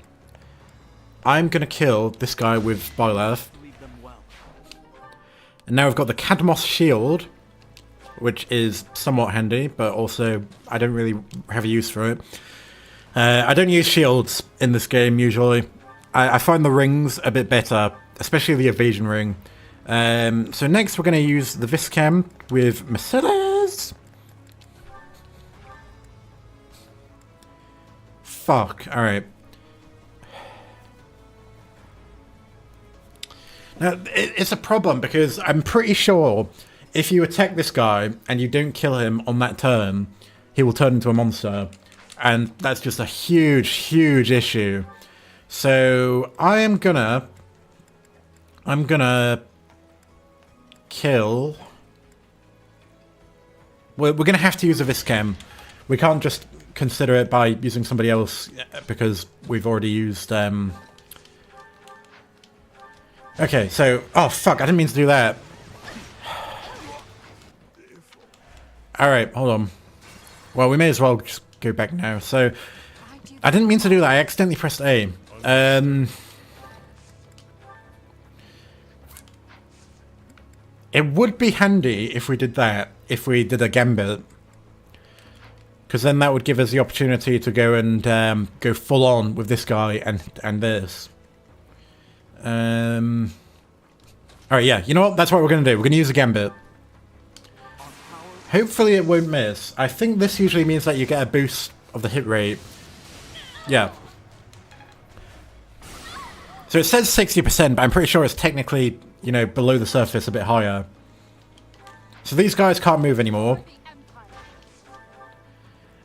S1: I'm going to kill this guy with Byleth.
S4: Leave them well.
S1: And now we've got the Cadmos shield, which is somewhat handy, but also I don't really have a use for it. I don't use shields in this game usually. I find the rings a bit better, especially the evasion ring. So next we're going to use the Viscam with Mercedes. Fuck, alright. Now, it's a problem because I'm pretty sure if you attack this guy and you don't kill him on that turn, he will turn into a monster. And that's just a huge, huge issue. So I'm gonna kill. We're gonna have to use a Viscam. We can't just consider it by using somebody else because we've already used. Okay, so oh fuck! I didn't mean to do that. All right, hold on. Well, we may as well just go back now. So I didn't mean to do that. I accidentally pressed A. It would be handy if we did that, if we did a Gambit. Because then that would give us the opportunity to go and go full on with this guy and this. Alright, yeah, you know what? That's what we're going to do. We're going to use a Gambit. Hopefully it won't miss. I think this usually means that you get a boost of the hit rate. Yeah. So it says 60%, but I'm pretty sure it's technically, you know, below the surface a bit higher. So these guys can't move anymore.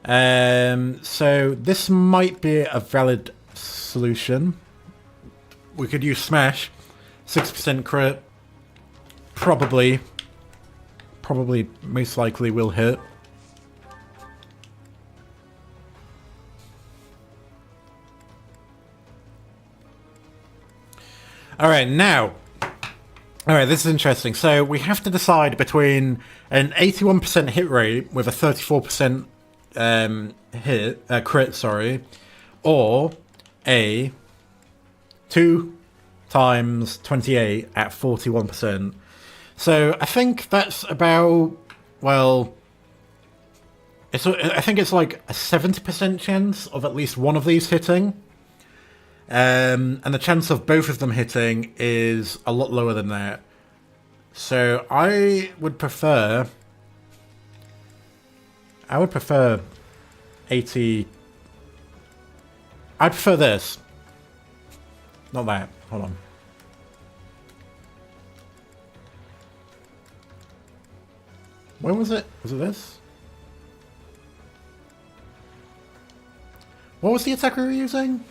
S1: So this might be a valid solution. We could use Smash. 6% crit. Probably most likely will hit. Alright, now. Alright, this is interesting. So we have to decide between an 81% hit rate with a 34% crit, sorry, or a 2 times 28 at 41%. So I think that's about, well, I think it's like a 70% chance of at least one of these hitting. And the chance of both of them hitting is a lot lower than that. So I would prefer 80. I'd prefer this. Not that. Hold on. When was it? Was it this? What was the attack we were using?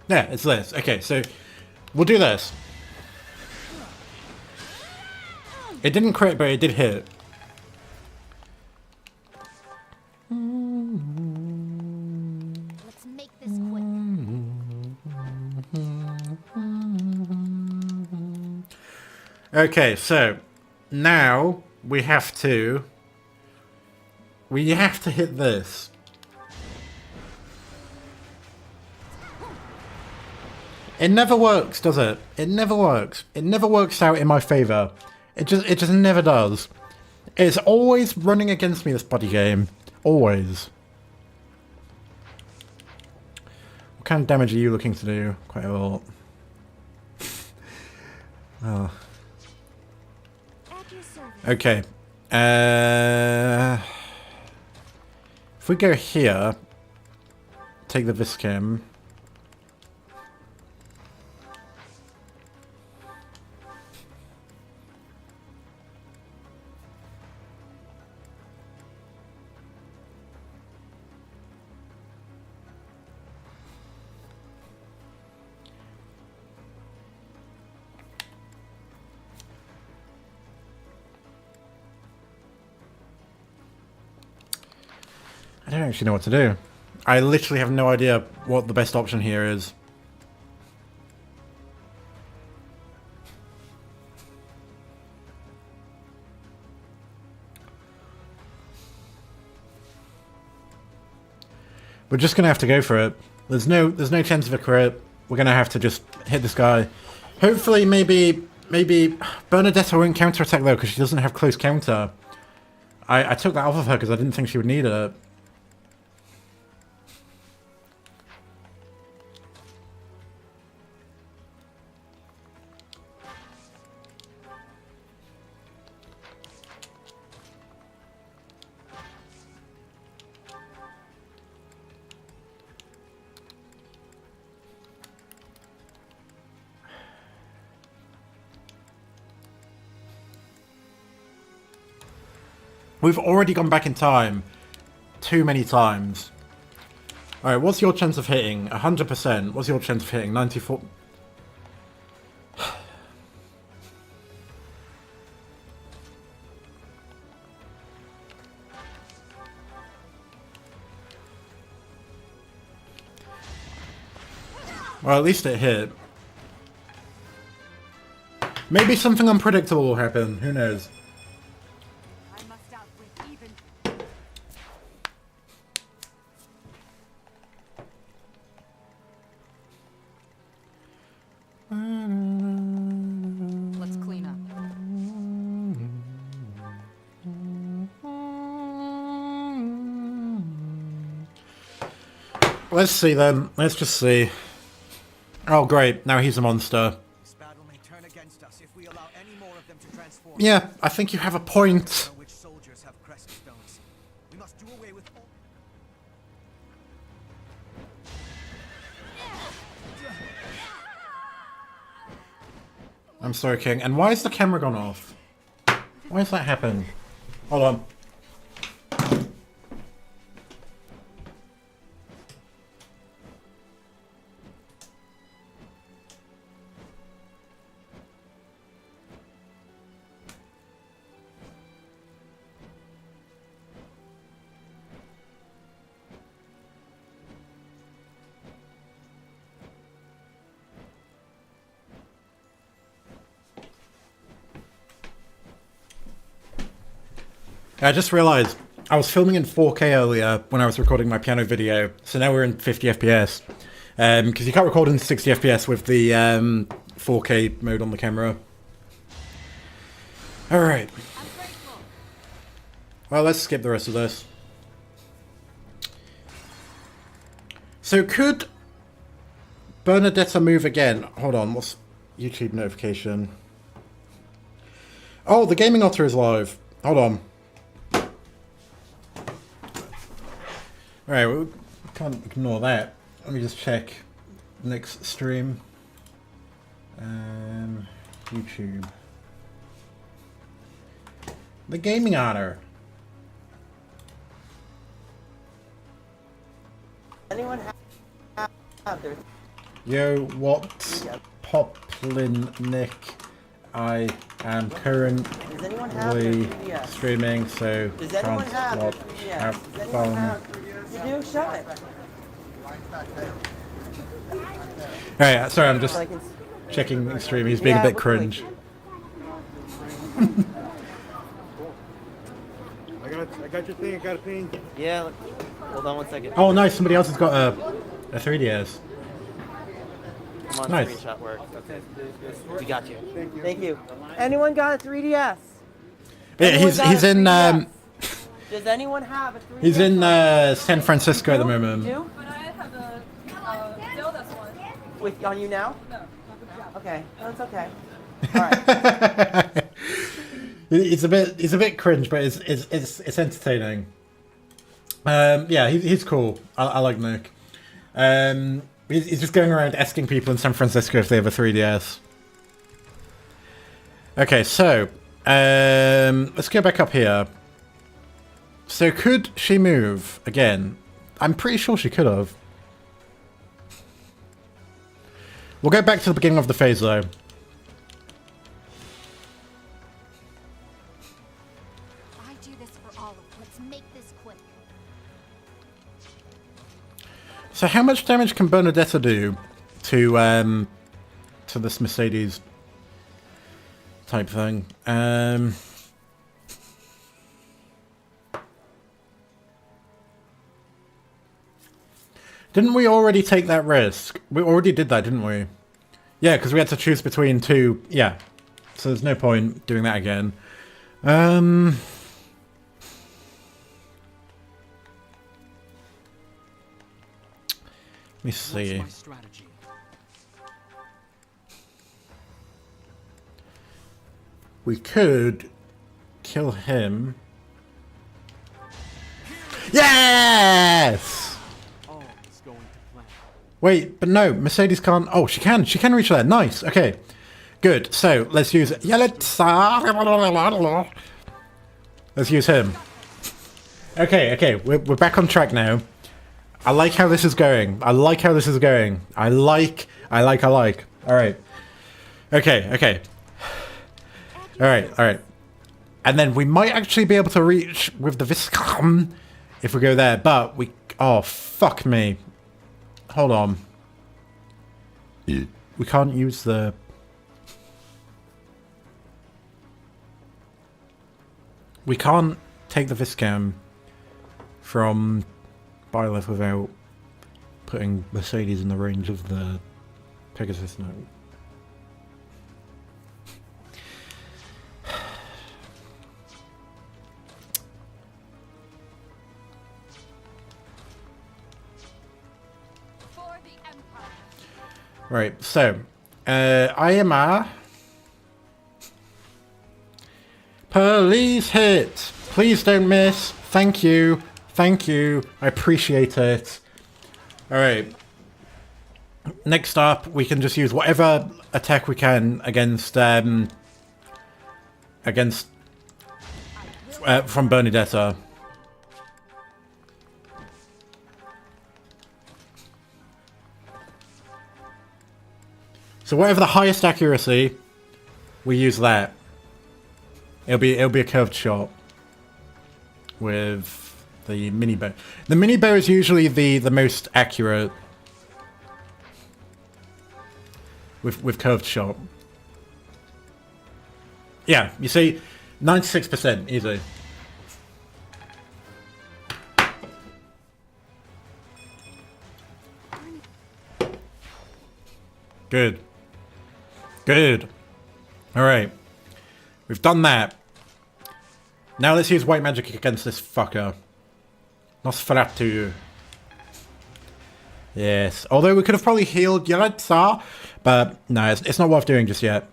S1: Yeah, it's this. Okay, so we'll do this. It didn't crit, but it did hit.
S7: Let's make this quick.
S1: Okay, so now we have to hit this. It never works, does it? It never works. It never works out in my favor. It just never does. It's always running against me, this bloody game. Always. What kind of damage are you looking to do? Quite a lot. Oh.
S7: At your service.
S1: Okay. If we go here, take the Viscam. I don't actually know what to do. I literally have no idea what the best option here is. We're just gonna have to go for it. There's no chance of a crit. We're gonna have to just hit this guy. Hopefully, maybe Bernadetta won't counterattack though, because she doesn't have close counter. I took that off of her because I didn't think she would need it. We've already gone back in time too many times. Alright, what's your chance of hitting? 100%. What's your chance of hitting? 94. Well, at least it hit. Maybe something unpredictable will happen. Who knows?
S3: I must outwit even. Let's clean up.
S1: Let's see then. Let's just see. Oh, great. Now he's a monster.
S5: This battle may turn against us if we allow any more of them to transform.
S1: Yeah, I think you have a point.
S5: Which soldiers have crest stones. We must do away with all.
S1: I'm sorry, King. And why is the camera gone off? Why has that happened? Hold on. I just realized I was filming in 4K earlier when I was recording my piano video, so now we're in 50 FPS. Because you can't record in 60 FPS with the 4K mode on the camera. Alright. Well, let's skip the rest of this. So could Bernadetta move again? Hold on, what's YouTube notification? Oh, the gaming otter is live. Hold on. Alright, we can't ignore that. Let me just check next stream. YouTube. The Gaming Honor.
S8: Anyone have their...
S1: Yo, what's poplin, Nick? I am
S8: Does anyone have their
S1: currently
S8: 3DS?
S1: streaming, so
S8: Does anyone
S1: can't
S8: have their
S1: watch.
S8: 3DS?
S1: Have
S8: Does anyone
S1: fun.
S8: have... You do? Show it.
S1: Alright, sorry, I'm just
S8: So I can...
S1: checking the stream. He's being
S8: Yeah,
S1: a bit
S8: look
S1: cringe.
S9: I got your thing. I got a ping.
S8: Yeah, look. Hold on 1 second.
S1: Oh, nice. Somebody else has got a 3DS.
S8: Come on,
S1: nice.
S8: screenshot works. We got you. Thank you. Anyone got a 3DS?
S1: Yeah,
S8: Anyone
S1: he's
S8: got a
S1: in
S8: 3DS? Does anyone have a 3DS?
S1: he's in San Francisco at the moment.
S8: You do?
S10: But I have a Zelda's one.
S8: With on you now?
S10: No.
S8: Okay, that's okay. All right.
S1: It's a bit cringe, but it's entertaining. Yeah, he's cool. I like Nick. He's just going around asking people in San Francisco if they have a 3DS. Okay, so let's go back up here. So could she move again? I'm pretty sure she could have. We'll go back to the beginning of the phase though.
S7: I do this for all of them. Let's make this quick.
S1: So how much damage can Bernadetta do to this Mercedes type thing? Didn't we already take that risk? We already did that, didn't we? Yeah, because we had to choose between two. Yeah. So there's no point doing that again. Let me see. We could kill him. Yes!
S2: All is going to plan.
S1: Wait, but no, Mercedes can't. Oh, she can. She can reach there. Nice. Okay. Good. So let's use it. Yeah, let's use him. Okay. We're back on track now. I like how this is going. I like. All right. Okay. All right. And then we might actually be able to reach with the Viscom if we go there, but we... Oh, fuck me. Hold on. We can't use the... We can't take the Viscam from Byleth without putting Mercedes in the range of the Pegasus note. Right, so, IMR. Police hit! Please don't miss. Thank you. I appreciate it. Alright. Next up, we can just use whatever attack we can against, from Bernadetta. So whatever the highest accuracy, we use that. It'll be a curved shot with the mini bow. The mini bow is usually the most accurate with curved shot. Yeah, you see, 96% easy. Good. Alright. We've done that. Now let's use white magic against this fucker. Nosferatu. Yes. Although we could have probably healed Yelitsa, but no, it's not worth doing just yet.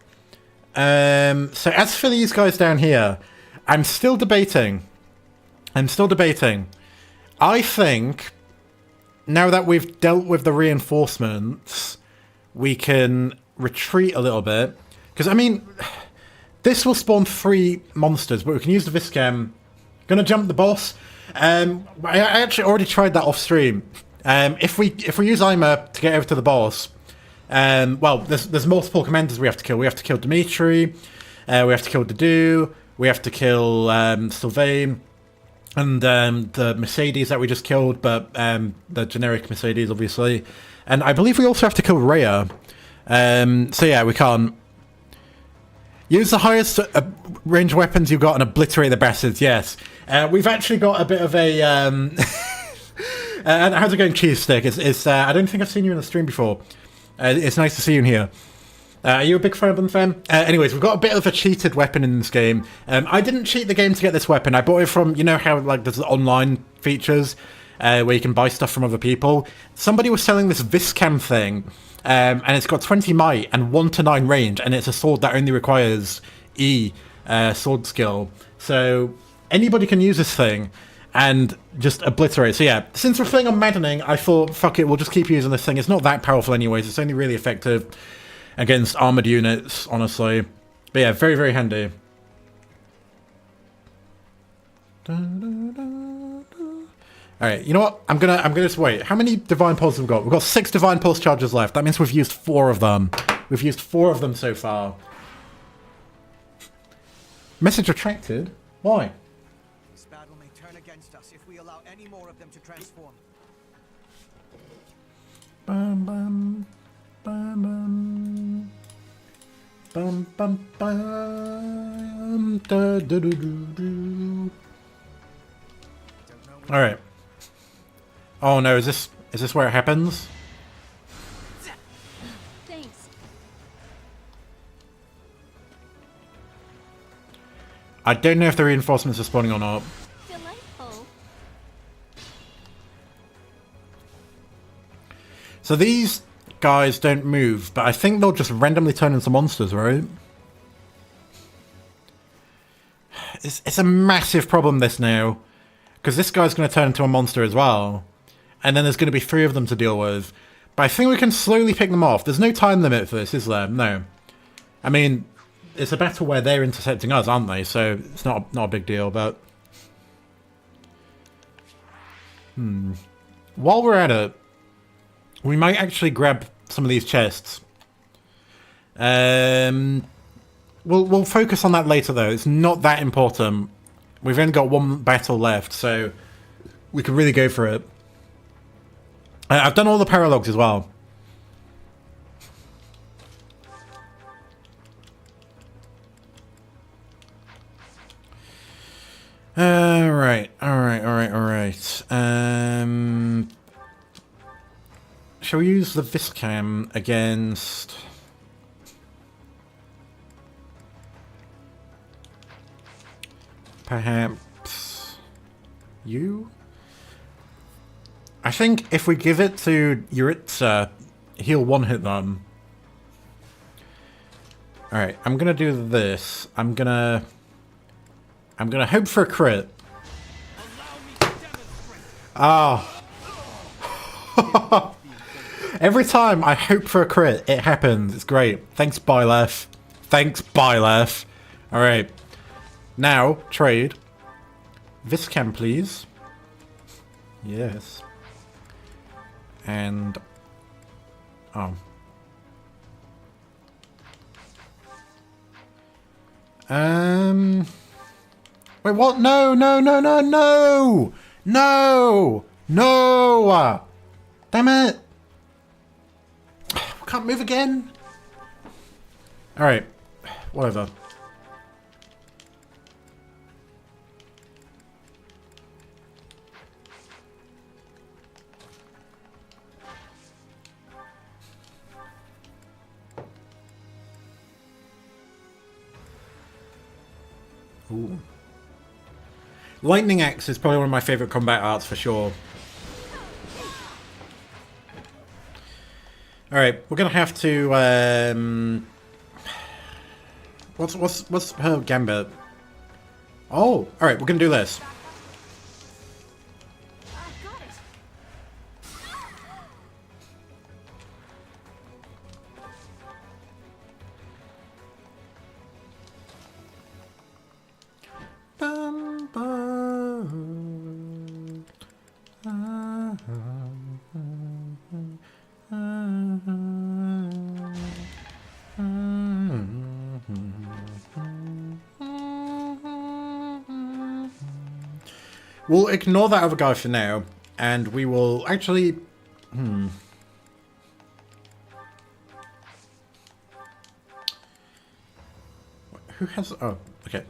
S1: So as for these guys down here, I'm still debating. I think, now that we've dealt with the reinforcements, we can retreat a little bit, Because, I mean, this will spawn 3 monsters, but we can use the Viscam. Gonna jump the boss. I actually already tried that off stream. If we use Ima to get over to the boss, well, there's multiple commanders we have to kill. We have to kill Dimitri, we have to kill Dedu, we have to kill Sylvain, and the Mercedes that we just killed, but the generic Mercedes, obviously. And I believe we also have to kill Rhea. So yeah, we can't. Use the highest range weapons you've got and obliterate the bastards, yes. We've actually got a bit of a... how's it going, Cheese Stick? I don't think I've seen you in the stream before. It's nice to see you in here. Are you a big Fire Emblem fan? Anyways, we've got a bit of a cheated weapon in this game. I didn't cheat the game to get this weapon. I bought it from, you know how like there's online features where you can buy stuff from other people? Somebody was selling this Viscam thing, and it's got 20 might and 1 to 9 range, and it's a sword that only requires E sword skill. So anybody can use this thing and just obliterate. So yeah, since we're playing on Maddening, I thought, fuck it, we'll just keep using this thing. It's not that powerful anyways. It's only really effective against armored units, honestly. But yeah, very, very handy. Alright, you know what? I'm gonna just wait. How many Divine Pulse have we got? We've got 6 Divine Pulse charges left. That means we've used 4 of them. We've used 4 of them so far. Message retracted? Why?
S5: This battle may turn against us if we allow any more of them to transform.
S1: Bum bum bum bum bum bum bum da, da, da, da, da. All right. Oh no, is this where it happens?
S7: Thanks.
S1: I don't know if the reinforcements are spawning or not.
S7: Delightful.
S1: So these guys don't move, but I think they'll just randomly turn into monsters, right? It's a massive problem, this now. Because this guy's going to turn into a monster as well. And then there's going to be 3 of them to deal with. But I think we can slowly pick them off. There's no time limit for this, is there? No. I mean, it's a battle where they're intercepting us, aren't they? So it's not a big deal, but... While we're at it, we might actually grab some of these chests. We'll focus on that later, though. It's not that important. We've only got 1 battle left, so we can really go for it. I've done all the paralogs as well. Alright. Shall we use the Viscam against... perhaps... you? I think if we give it to Yuritsa, he'll one-hit them. Alright, I'm gonna do this. I'm gonna hope for a crit. Ah. Every time I hope for a crit, it happens. It's great. Thanks, Byleth. Thanks, Byleth. Alright. Now, trade. Viscam, please. Yes. And... oh. Wait, what? No! No! Damn it! We can't move again? Alright. Whatever. Ooh. Lightning Axe is probably one of my favourite combat arts for sure. Alright, we're gonna have to what's her gambit? Oh, alright, we're gonna do this. We'll ignore that other guy for now, and we will actually... Who has... Oh, okay.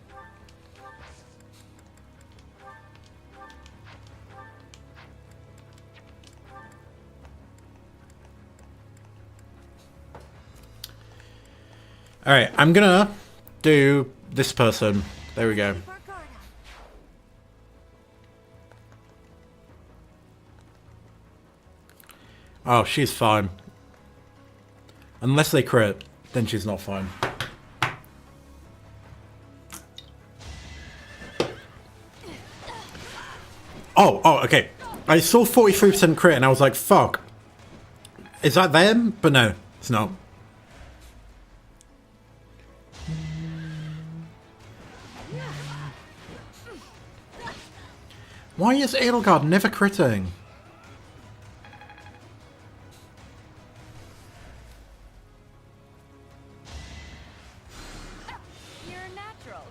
S1: Alright, I'm gonna do this person. There we go. Oh, she's fine. Unless they crit, then she's not fine. Oh, okay. I saw 43% crit and I was like, fuck. Is that them? But no, it's not. Why is Edelgard never critting?
S3: You're a natural.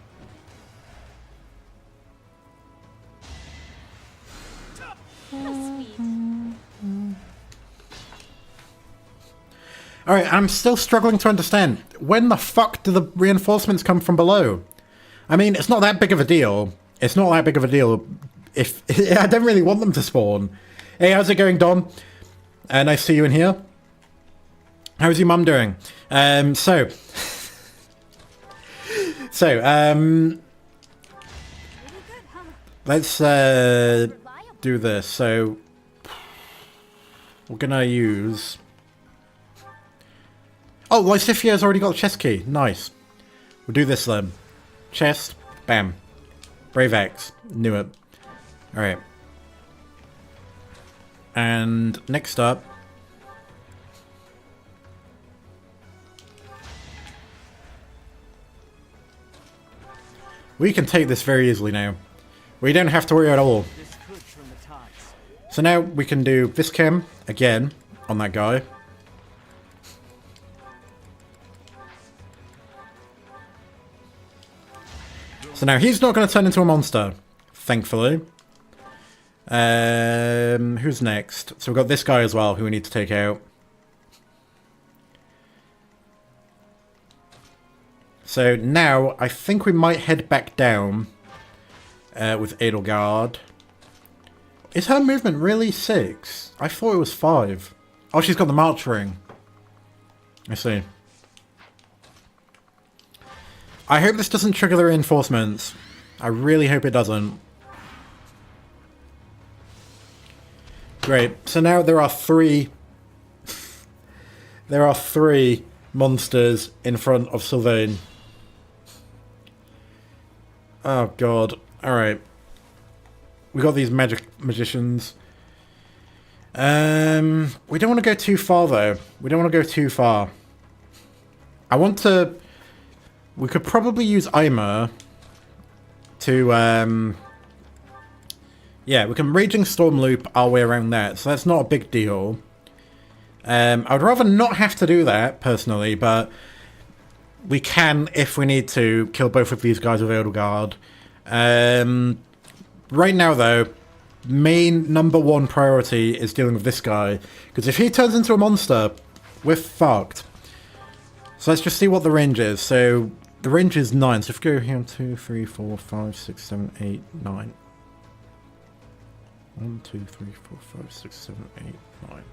S1: Alright, I'm still struggling to understand. When the fuck do the reinforcements come from below? I mean, it's not that big of a deal. It's not that big of a deal. If I don't really want them to spawn. Hey, how's it going, Don? Nice to see you in here. How's your mum doing? So, let's do this. So, we're gonna use... Oh, Lysifia's already got a chest key. Nice. We'll do this then. Chest. Bam. Brave X. Knew it. Alright. And next up... we can take this very easily now. We don't have to worry at all. So now we can do Viscam again on that guy. So now he's not going to turn into a monster, thankfully. Who's next? So we've got this guy as well who we need to take out. So now I think we might head back down with Edelgard. Is her movement really 6? I thought it was 5. Oh, she's got the March Ring. I see. I hope this doesn't trigger the reinforcements. I really hope it doesn't. Great. So now there are 3... there are 3 monsters in front of Sylvain. Oh god. Alright. We got these magicians. We don't want to go too far though. We don't want to go too far. I want to... we could probably use Aimer to, yeah, we can Raging Storm loop our way around that, so that's not a big deal. I would rather not have to do that, personally, but we can, if we need to, kill both of these guys with Edelgard. Right now, though, main number 1 priority is dealing with this guy, because if he turns into a monster, we're fucked. So let's just see what the range is. So the range is 9. So if we go here, 2, 3, 4, 5, 6, 7, 8, 9. 1, 2, 3, 4, 5, 6, 7, 8, 9.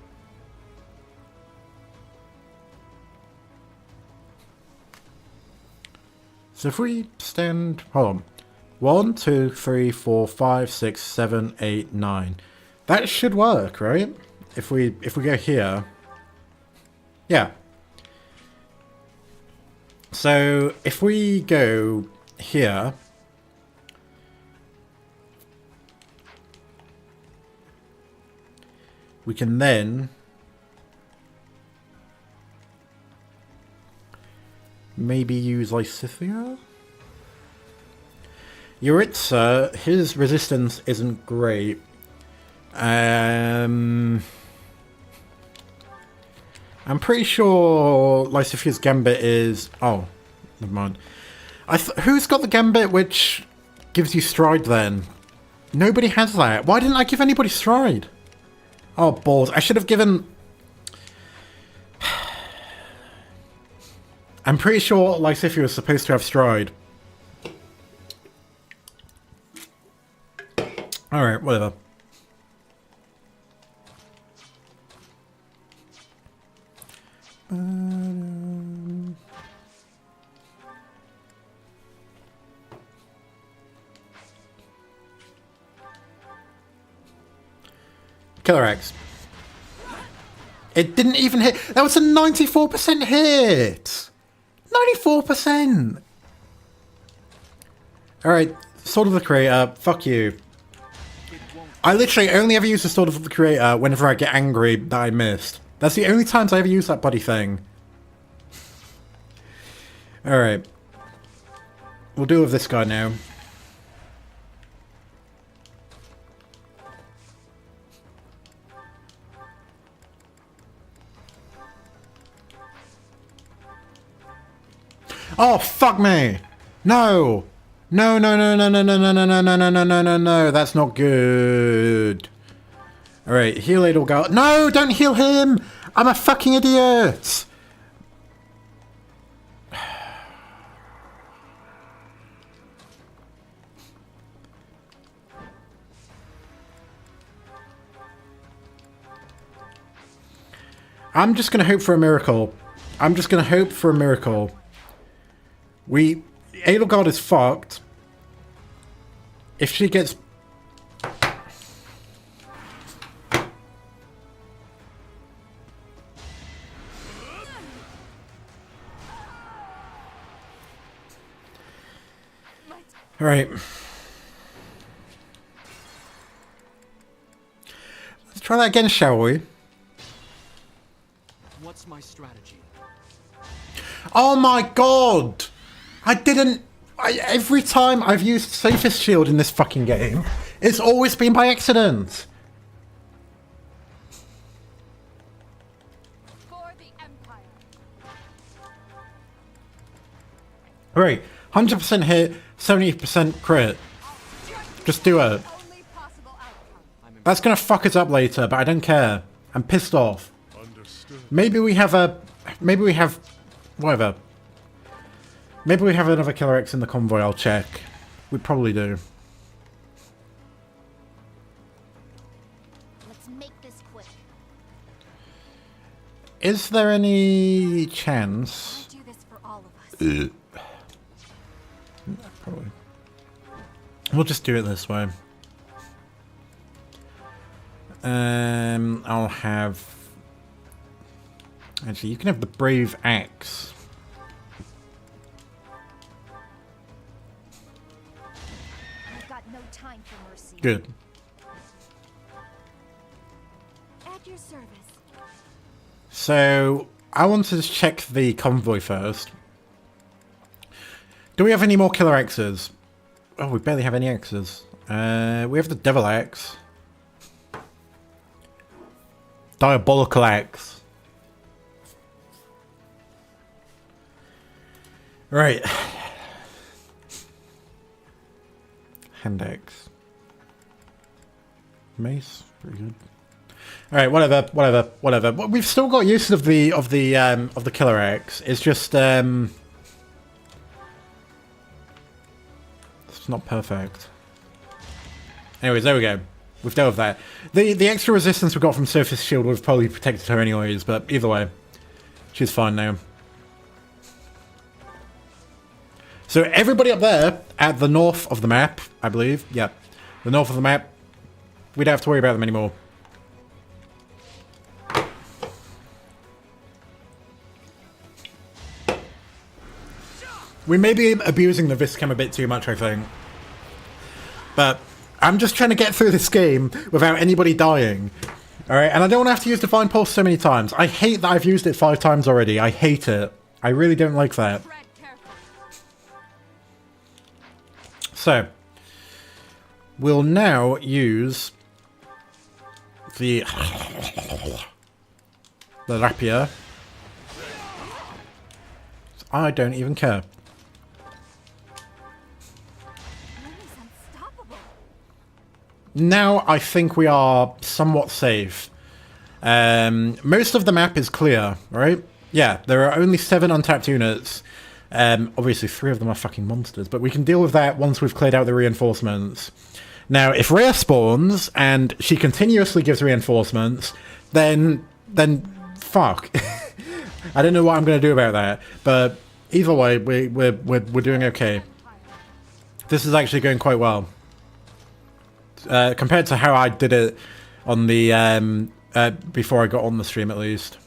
S1: So if we stand, hold on. 1, 2, 3, 4, 5, 6, 7, 8, 9. That should work, right? If we go here. Yeah. So if we go here, we can then maybe use Lysithia? Yuritsa, his resistance isn't great. I'm pretty sure Lysithia's Gambit is... oh, never mind. Who's got the Gambit which gives you Stride then? Nobody has that. Why didn't I give anybody stride? Oh, balls. I should have given... I'm pretty sure Lysithia was supposed to have stride. Alright, whatever. Killer X. It didn't even hit. That was a 94% hit. 94%. Alright, Sword of the Creator. Fuck you. I literally only ever use the Sword of the Creator whenever I get angry that I missed. That's the only times I ever use that bloody thing. Alright. We'll deal with this guy now. Oh, fuck me! No! No, no, no, no, no, no, no, no, no, no, no, no, no, no, no, that's not good. Alright, heal Edelgard. No, don't heal him! I'm a fucking idiot! I'm just gonna hope for a miracle. I'm just gonna hope for a miracle. Edelgard is fucked. If she gets... Alright. Let's try that again, shall we?
S4: What's my strategy?
S1: Oh my god! I didn't... every time I've used Safest Shield in this fucking game, it's always been by accident.
S3: For the Empire.
S1: Right, 100% hit, 70% crit. Just do it.
S3: Only possible outcome.
S1: That's gonna fuck us up later, but I don't care. I'm pissed off.
S2: Understood.
S1: Maybe we have a... Maybe we have... Whatever. Maybe we have another Killer X in the convoy, I'll check. We probably do.
S7: Let's make this quick.
S1: Is there any chance...
S7: I do this for all of us.
S1: Probably. We'll just do it this way. I'll have... Actually, you can have the Brave Axe.
S7: I've got no time for mercy.
S1: Good.
S7: At your service.
S1: So, I want to just check the convoy first. Do we have any more Killer X's? Oh, we barely have any X's. We have the Devil Axe. Diabolical Axe. Right. Hand Axe. Mace, pretty good. All right, whatever. We've still got use of the Killer Axe. It's just it's not perfect. Anyways, there we go. We've dealt with that. The extra resistance we got from Surface Shield would have probably protected her anyways, but either way, she's fine now. So everybody up there at the north of the map, I believe, yeah, the north of the map, we don't have to worry about them anymore. We may be abusing the Viscam a bit too much, I think. But I'm just trying to get through this game without anybody dying. Alright, and I don't want to have to use Divine Pulse so many times. I hate that I've used it 5 times already. I hate it. I really don't like that. So, we'll now use the rapier. I don't even care. now I think we are somewhat safe. Most of the map is clear, right? Yeah, there are only 7 untapped units. Obviously 3 of them are fucking monsters, but we can deal with that once we've cleared out the reinforcements. Now, if Rhea spawns and she continuously gives reinforcements, then fuck. I don't know what I'm going to do about that, but either way, we're doing okay. This is actually going quite well. Compared to how I did it on the before I got on the stream, at least.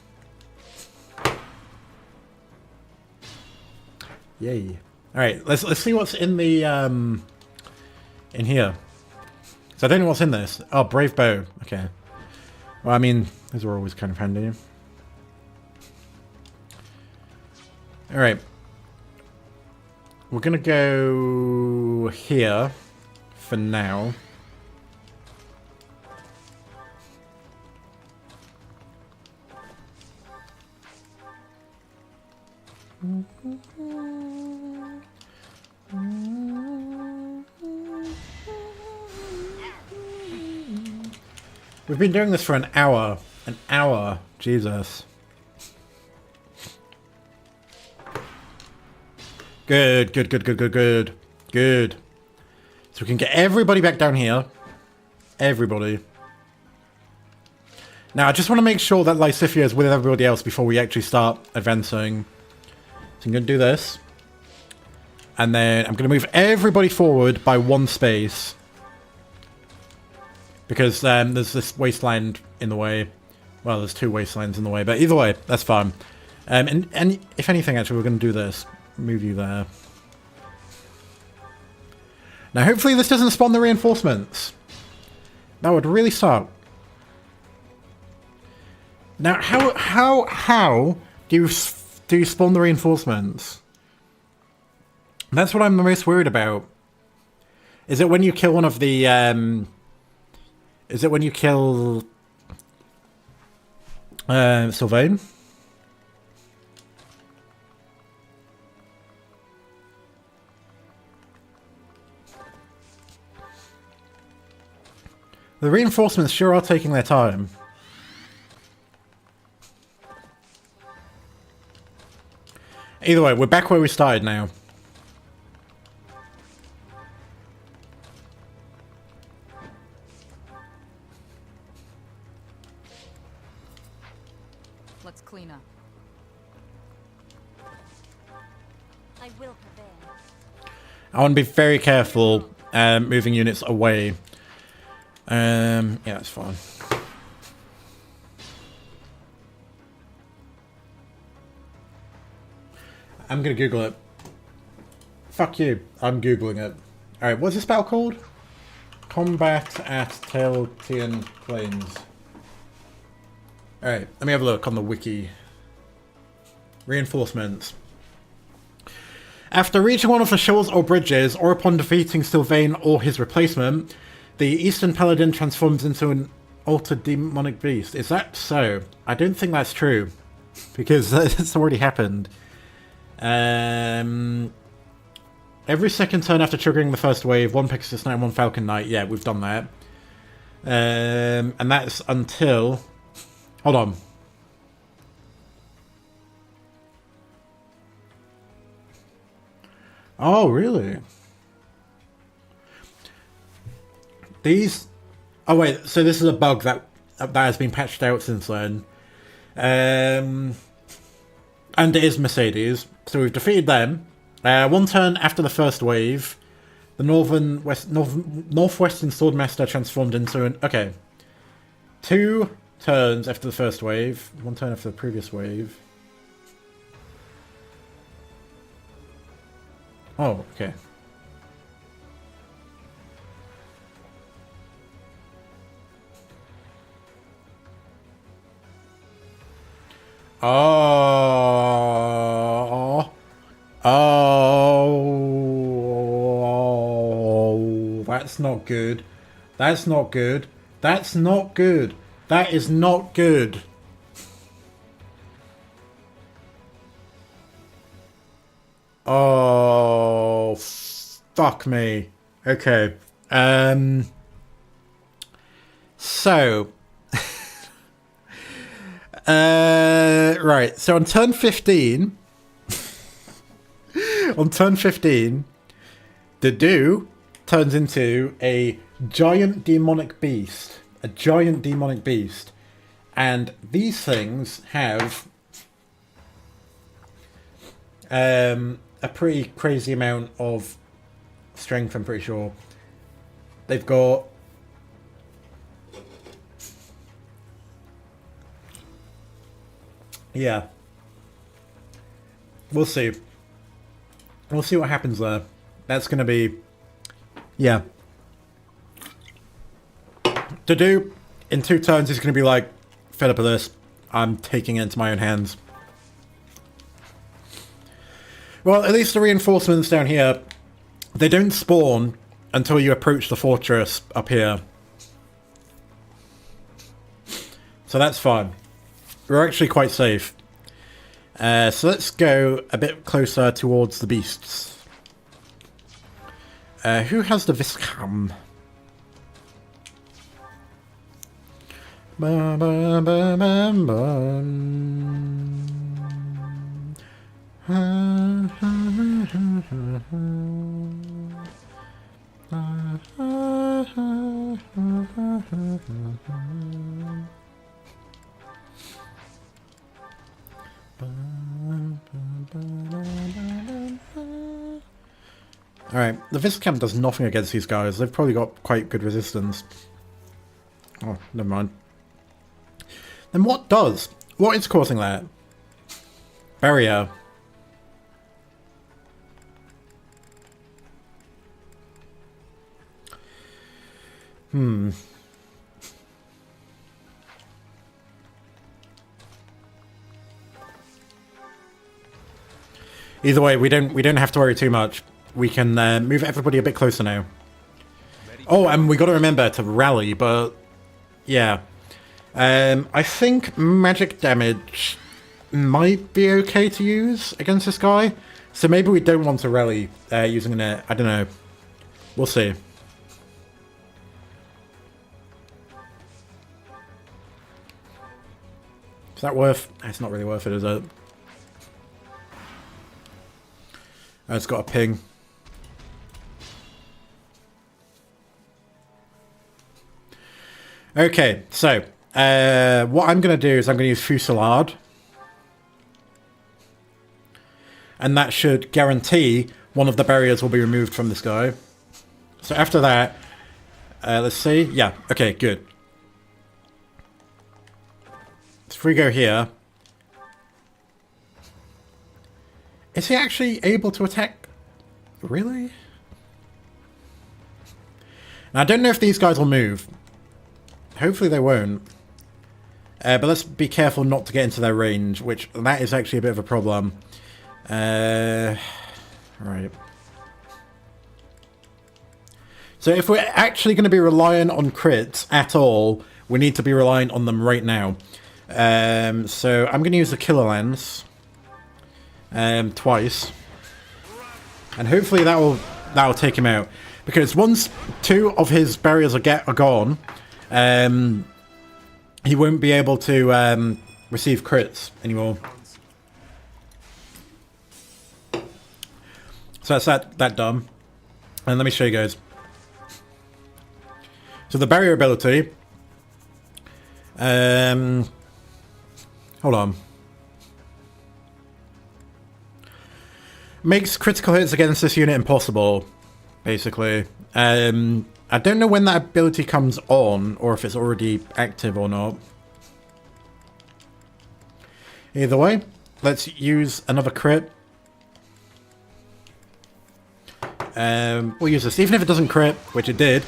S1: Yay! All right, let's see what's in the in here. So I don't know what's in this. Oh, brave bow. Okay. Well, I mean, those are always kind of handy. All right. We're gonna go here for now. We've been doing this for an hour. An hour. Jesus. Good. Good. So we can get everybody back down here. Everybody. Now, I just want to make sure that Lysithia is with everybody else before we actually start advancing. So I'm going to do this. And then I'm going to move everybody forward by 1 space. Because there's this wasteland in the way. Well, there's 2 wastelands in the way, but either way, that's fine. And if anything, actually, we're going to do this. Move you there. Now, hopefully this doesn't spawn the reinforcements. That would really suck. Now, how do you spawn the reinforcements? That's what I'm the most worried about. Is it when you kill one of the is it when you kill Sylvain? The reinforcements sure are taking their time. Either way, we're back where we started now.
S3: Let's clean up.
S7: I will prevail.
S1: I want to be very careful moving units away. Yeah, that's fine. I'm gonna Google it. Fuck you. I'm Googling it. Alright, what's this battle called? Combat at Tailtean Plains. Alright, let me have a look on the wiki. Reinforcements. After reaching one of the shores or bridges, or upon defeating Sylvain or his replacement, the Eastern Paladin transforms into an altered demonic beast. Is that so? I don't think that's true. Because that's already happened. Every second turn after triggering the first wave, 1 Pegasus Knight and 1 Falcon Knight. Yeah, we've done that. And that's until... Hold on. Oh, really? These... Oh, wait. So this is a bug that has been patched out since then. And it is Mercedes. So we've defeated them. 1 turn after the first wave, the Northwestern Swordmaster transformed into an... Okay. 2 turns after the first wave. 1 turn after the previous wave. Oh, okay. Oh. Oh. That's not good. That's not good. That's not good. That is not good. Oh, fuck me. Okay. So, right. So on turn 15, the do turns into a giant demonic beast. And these things have a pretty crazy amount of strength, I'm pretty sure. They've got... Yeah. We'll see. We'll see what happens there. That's going to be... Yeah. To do in 2 turns is going to be like, fed up with this. I'm taking it into my own hands. Well, at least the reinforcements down here, they don't spawn until you approach the fortress up here. So that's fine. We're actually quite safe. So let's go a bit closer towards the beasts. Who has the Viscam? Ba, ba, ba, ba, ba. Alright, the Viscam does nothing against these guys. They've probably got quite good resistance. Oh, never mind. Then what does? What is causing that? Barrier. Either way, we don't have to worry too much. We can move everybody a bit closer now. Oh, and we got to remember to rally, but yeah. I think magic damage might be okay to use against this guy. So maybe we don't want to rally using it. I don't know. We'll see. Is that worth... It's not really worth it, is it? Oh, it's got a ping. Okay, so what I'm going to do is I'm going to use Fusillade. And that should guarantee one of the barriers will be removed from this guy. So after that, let's see. Yeah, okay, good. So if we go here... Is he actually able to attack? Really? Now, I don't know if these guys will move. Hopefully they won't. But let's be careful not to get into their range, which that is actually a bit of a problem. Right. So if we're actually going to be reliant on crits at all, we need to be reliant on them right now. So I'm going to use the Killer Lens. Twice. And hopefully that will take him out. Because once 2 of his barriers are gone, he won't be able to receive crits anymore. So that's that done. And let me show you guys. So the barrier ability. Hold on. Makes critical hits against this unit impossible, basically. I don't know when that ability comes on, or if it's already active or not. Either way, let's use another crit. We'll use this. Even if it doesn't crit, which it did,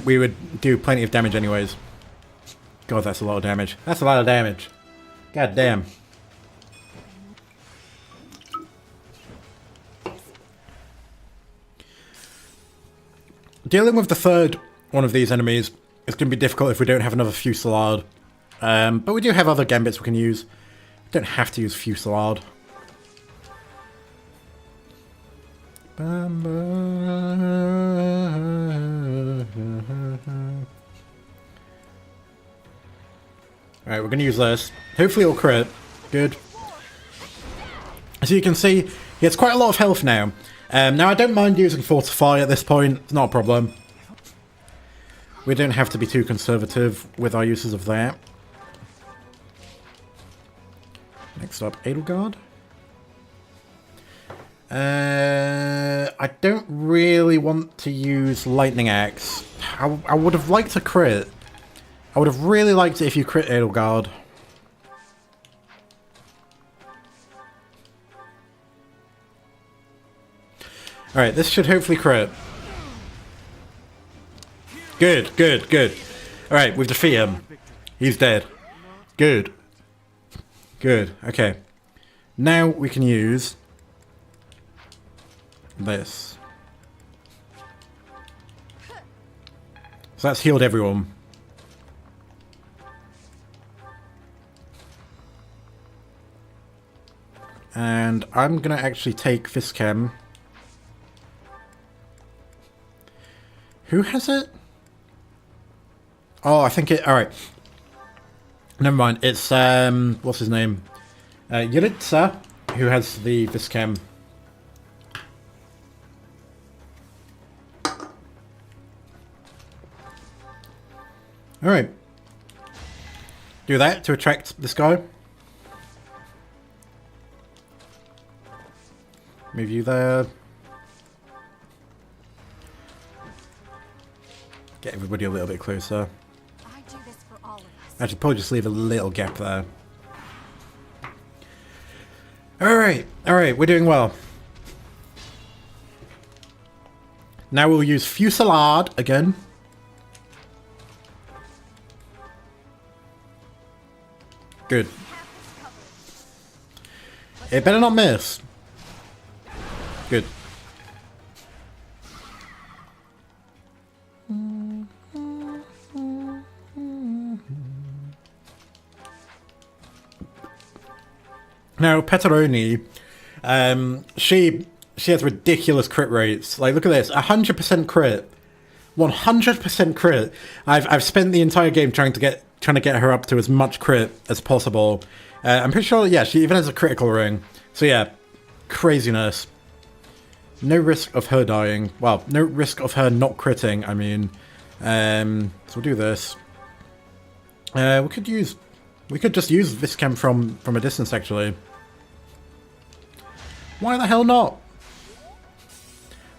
S1: we would do plenty of damage anyways. God, that's a lot of damage. That's a lot of damage. God damn. Dealing with the third one of these enemies is going to be difficult if we don't have another Fusillade. But we do have other gambits we can use. We don't have to use Fusillade. Alright, we're going to use this. Hopefully it'll crit. Good. As you can see, he gets quite a lot of health now. Now, I don't mind using Fortify at this point. It's not a problem. We don't have to be too conservative with our uses of that. Next up, Edelgard. I don't really want to use Lightning Axe. I would have liked to crit. I would have really liked it if you crit Edelgard. Alright, this should hopefully crit. Good, good, good. Alright, we've defeated him. He's dead. Good. Good, okay. Now we can use this. So that's healed everyone. And I'm gonna actually take Fischem. Who has it? Oh, I think it... Alright. Never mind. It's, what's his name? Yelitsa, who has the Fischem. Alright. Do that to attract this guy. Move you there. Get everybody a little bit closer.
S7: I do this for all of us.
S1: I should probably just leave a little gap there. Alright, alright, we're doing well. Now we'll use Fusillade again. Good. It better not miss. Good. Now, Petteroni, she has ridiculous crit rates. Like, look at this, 100% crit, 100% crit. I've spent the entire game trying to get her up to as much crit as possible. I'm pretty sure, yeah, she even has a critical ring. So yeah, craziness. No risk of her dying. Well, no risk of her not critting. I mean, so we'll do this. We could just use Viscam from a distance actually. Why the hell not?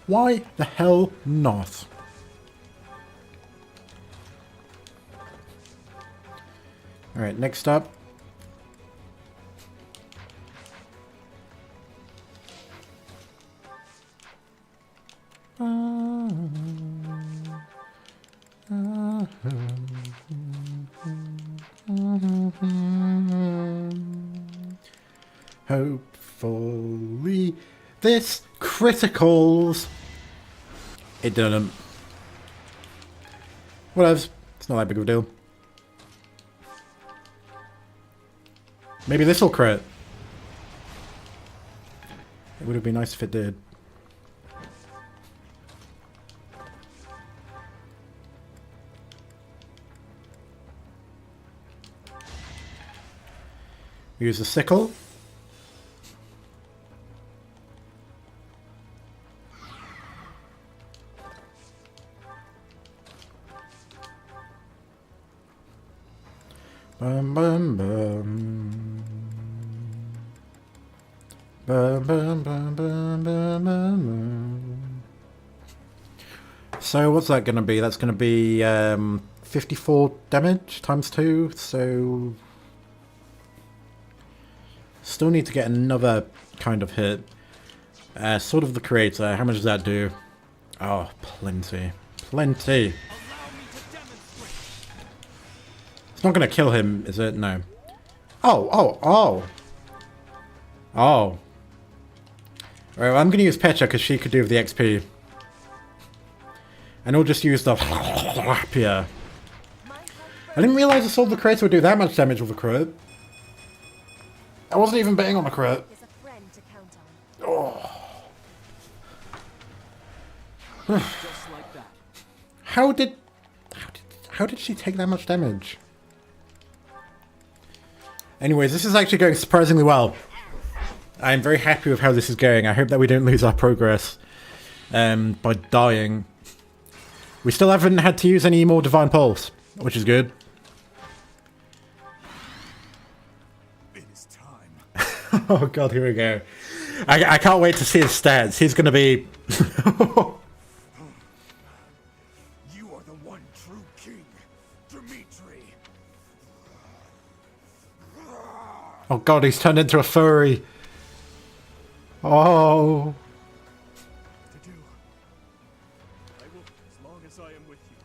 S1: Why the hell not? Alright, next up. Hopefully this criticals. It didn't. Whatever. It's not that big of a deal. Maybe this will crit. It would have been nice if it did. Use the sickle. Bum bum bum. Bum bum bum bum bum bum. So what's that going to be? That's going to be 54 damage times 2. So still need to get another kind of hit. Sword of the Creator. How much does that do? Oh, plenty, plenty. It's not going to kill him, is it? No. Oh, oh, oh. Oh. Alright, well, I'm going to use Petra because she could do with the XP. And we'll just use the Rapier. I didn't realise the Sword of the Creator would do that much damage with a crit. I wasn't even betting on a crit. Oh. How did she take that much damage? Anyways, this is actually going surprisingly well. I'm very happy with how this is going. I hope that we don't lose our progress by dying. We still haven't had to use any more Divine Pulse, which is good.
S6: It is time.
S1: Oh god, here we go. I can't wait to see his stats. He's going to be...
S2: You are the one true king, Dimitri.
S1: Oh god, he's turned into a furry. Oh.
S2: To do. I will, as long as I am with you.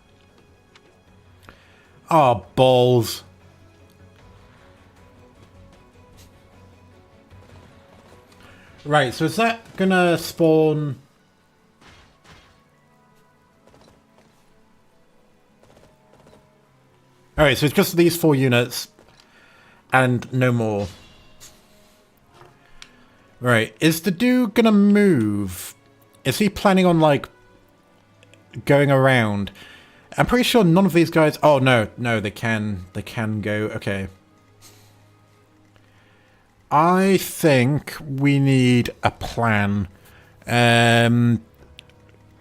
S1: Oh, balls. Right, so is that gonna spawn... Alright, so it's just these 4 units and no more. Right, is the dude gonna move? Is he planning on, like, going around? I'm pretty sure none of these guys... Oh, no, they can go. Okay. I think we need a plan.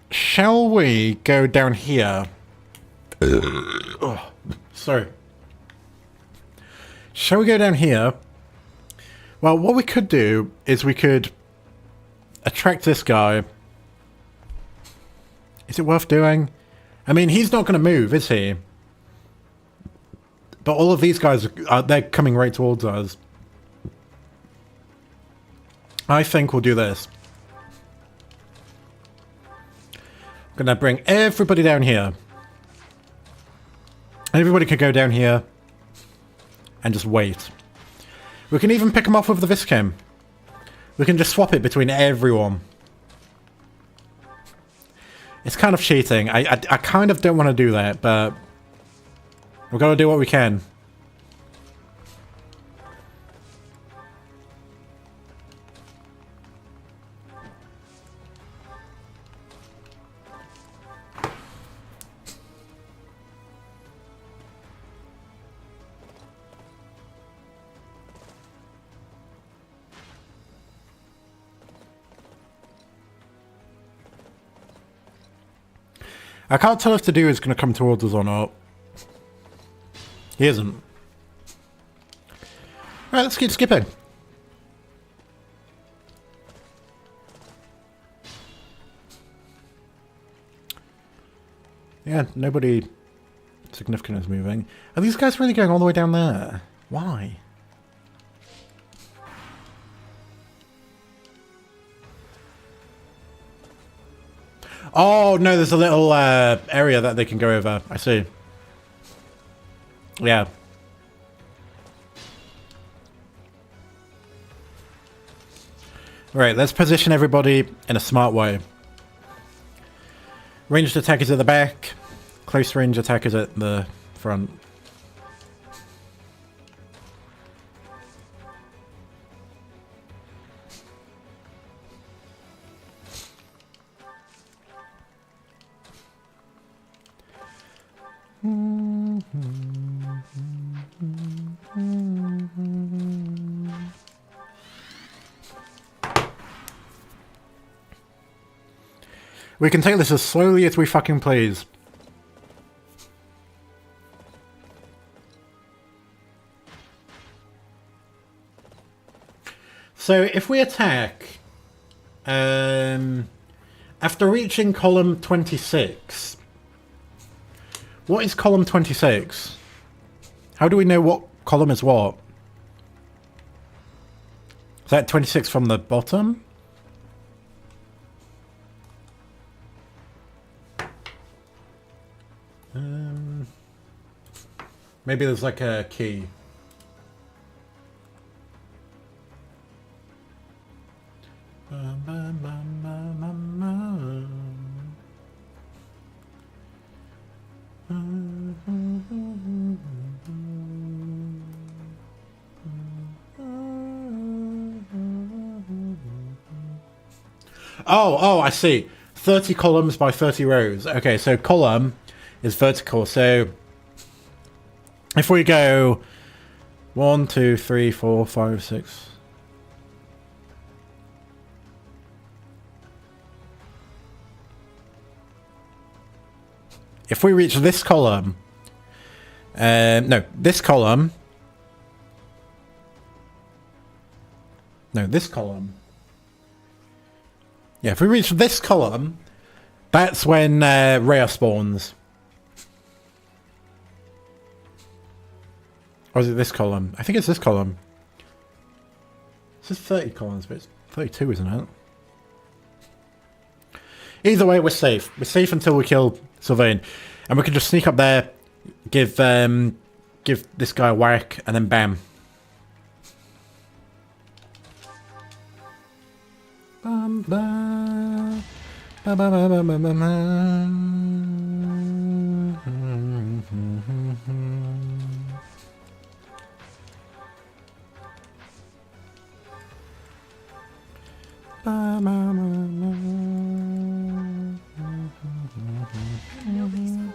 S1: Shall we go down here? Oh, sorry. Shall we go down here? Well, what we could do is we could attract this guy. Is it worth doing? I mean, he's not going to move, is he? But all of these guys, they're coming right towards us. I think we'll do this. I'm going to bring everybody down here. Everybody could go down here and just wait. We can even pick them off with the Viscam. We can just swap it between everyone. It's kind of cheating. I kind of don't want to do that, but we've got to do what we can. I can't tell if the dude is going to come towards us or not. He isn't. Alright, let's keep skipping. Yeah, nobody significant is moving. Are these guys really going all the way down there? Why? Oh, no, there's a little area that they can go over. I see. Yeah. Right, let's position everybody in a smart way. Ranged attackers at the back. Close range attackers at the front. We can take this as slowly as we fucking please. So if we attack after reaching column 26, what is column 26? How do we know what column is what? Is that 26 from the bottom? Maybe there's like a key. Oh, I see. 30 columns by 30 rows. Okay, so column is vertical. So if we go 1, 2, 3, 4, 5, 6. If we reach this column, no, this column. No, this column. Yeah, if we reach this column, that's when Rhea spawns. Or is it this column? I think it's this column. This is 30 columns, but it's 32, isn't it? Either way, we're safe. We're safe until we kill Sylvain. And we can just sneak up there, give this guy a whack, and then bam. Bum, ba, ba, ba, ba, ba, ba, ba, ba.
S3: Nobody's fool.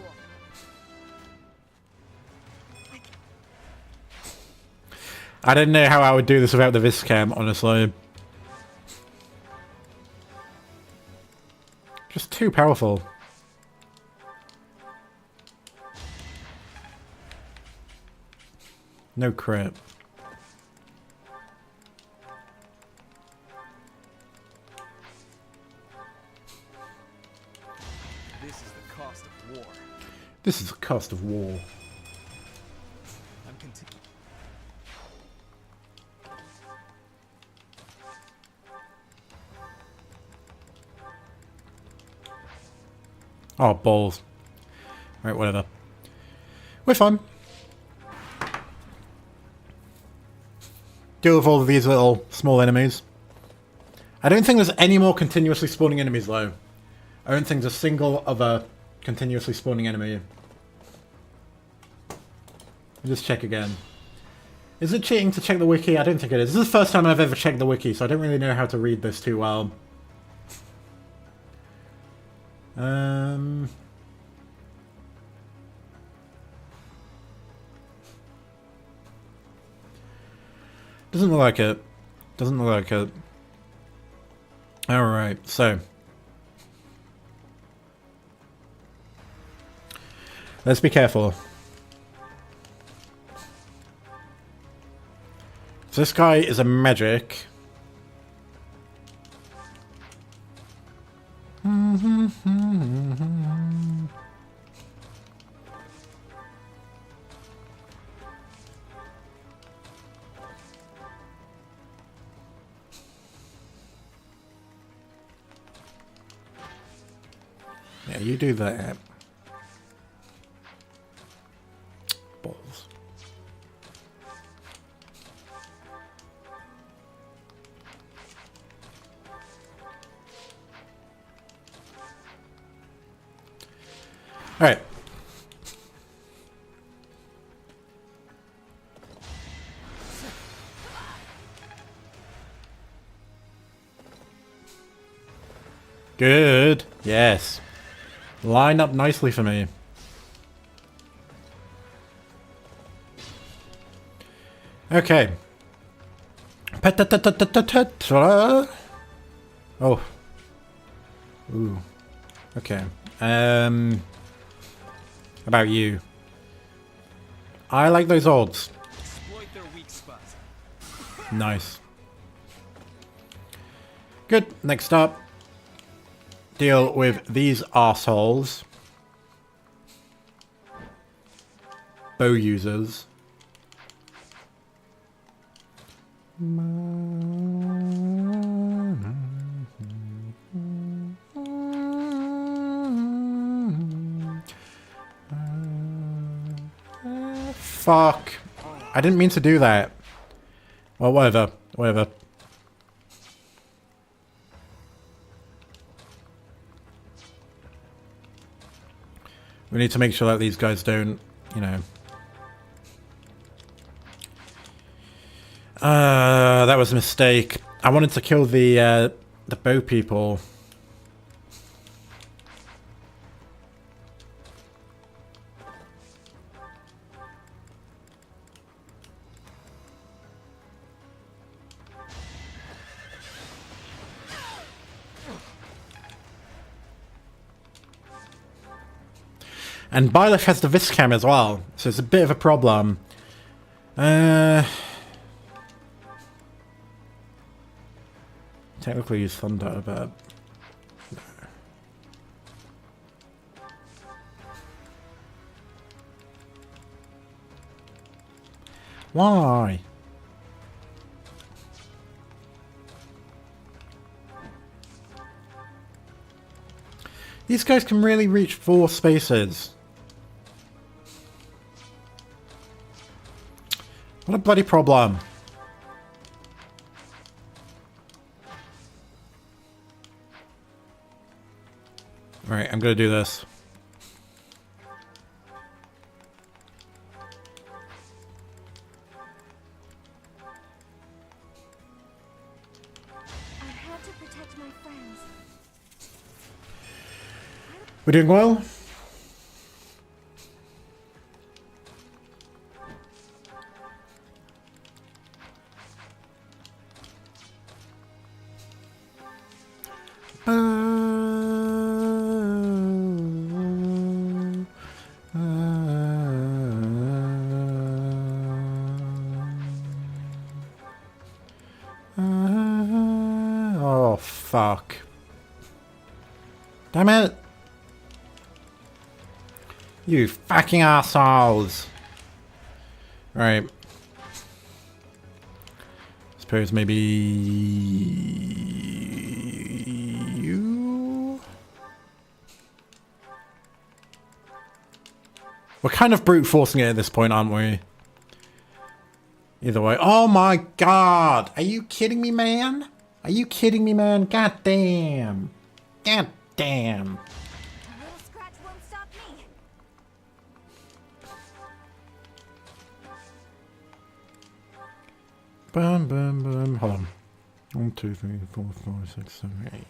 S1: I didn't know how I would do this without the Viscam, honestly. Just too powerful. No crit.
S6: This is the cost of war.
S1: This is the cost of war.
S6: I'm continuing.
S1: Oh, balls. Right, whatever. We're fine. Deal with all of these little small enemies. I don't think there's any more continuously spawning enemies, though. I don't think there's a single other continuously spawning enemy. Just check again. Is it cheating to check the wiki? I don't think it is. This is the first time I've ever checked the wiki, so I don't really know how to read this too well. Doesn't look like it. Doesn't look like it. Alright, so. Let's be careful. So this guy is a magic. Yeah, you do that. Balls. All right. Good. Yes. Line up nicely for me. Okay. Oh. Ooh. Okay. About you. I like those odds.
S6: Exploit their weak spots.
S1: Nice. Good. Next up. Deal with these arseholes. Bow users. Fuck. I didn't mean to do that. Well, whatever. Whatever. We need to make sure that these guys don't, you know. That was a mistake. I wanted to kill the bow people. And Byleth has the Viscam as well, so it's a bit of a problem. Technically use Thunder, but... Why? These guys can really reach 4 spaces. What a bloody problem. Alright, I'm gonna do this.
S7: I had to protect my friends.
S1: We're doing well. Oh, fuck. Damn it. You fucking assholes. Right. Suppose maybe you. We're kind of brute forcing it at this point, aren't we? Either way. Oh my god! Are you kidding me, man? Are you kidding me, man? God damn. God damn.
S7: A little scratch won't stop me.
S1: Boom, boom, boom. Hold on. 1, 2, 3, 4, 5, 6, 7, 8.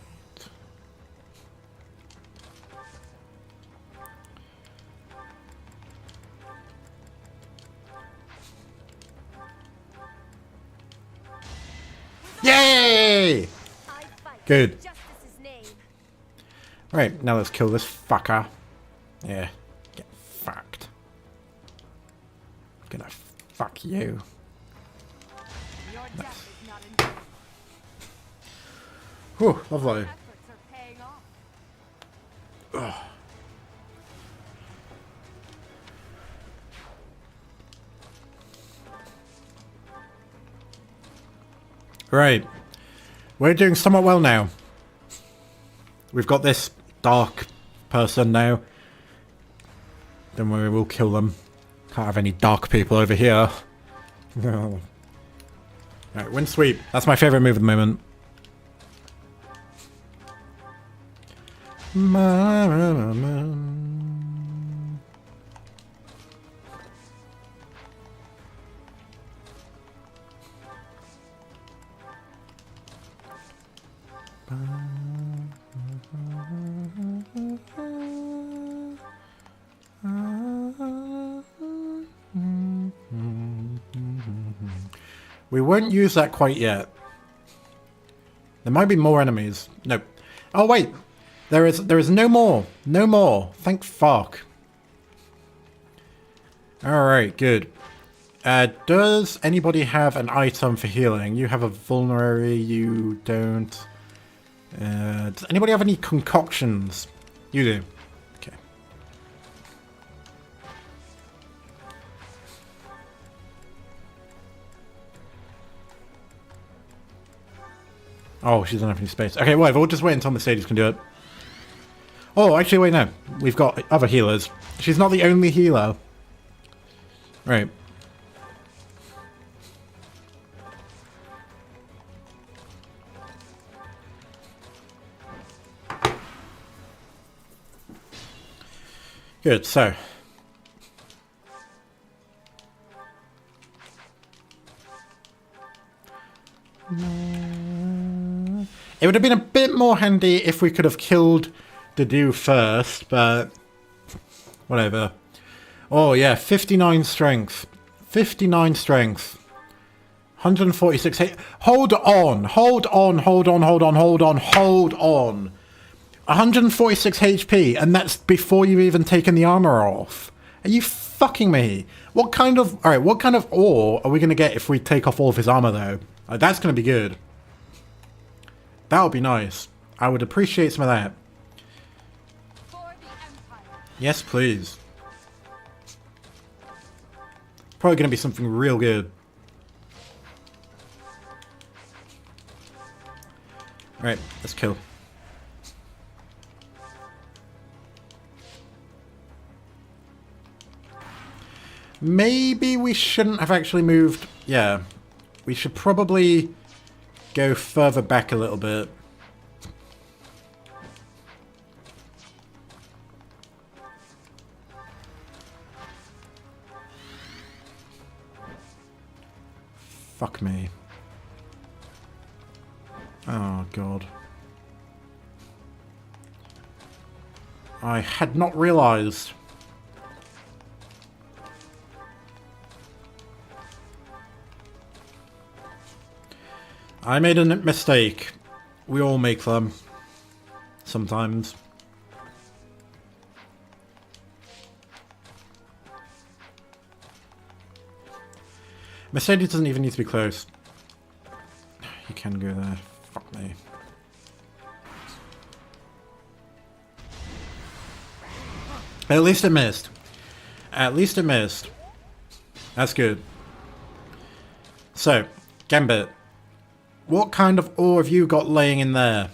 S1: Yay! Good. Right, now let's kill this fucker. Yeah. Get fucked. Gonna fuck you. Nice. Whew, lovely. Ugh. Right. We're doing somewhat well now. We've got this dark person now. Don't worry, we'll kill them. Can't have any dark people over here. No. Alright, wind sweep. That's my favourite move at the moment. We won't use that quite yet. There might be more enemies. No. Oh wait, there is no more. No more. Thank fuck. All right, good. Does anybody have an item for healing? You have a vulnerary. You don't. Does anybody have any concoctions? You do. Okay. Oh, she doesn't have any space. Okay, whatever. We'll just wait until Mercedes can do it. Oh, actually, wait, no. We've got other healers. She's not the only healer. Right. Good, so. It would have been a bit more handy if we could have killed the dude first, but whatever. Oh yeah, 59 strength. 59 strength. 146 hit. Hold on. Hold on, hold on, hold on, hold on, hold on. 146 HP, and that's before you've even taken the armor off. Are you fucking me? What kind of ore are we gonna get if we take off all of his armor though? That's gonna be good. That would be nice. I would appreciate some of that. Yes, please. Probably gonna be something real good. Right, let's kill. Maybe we shouldn't have actually moved. Yeah, we should probably go further back a little bit. Fuck me. Oh god. I had not realized. I made a mistake. We all make them. Sometimes. Mercedes doesn't even need to be close. You can go there. Fuck me. At least it missed. At least it missed. That's good. So, Gambit. What kind of ore have you got laying in there?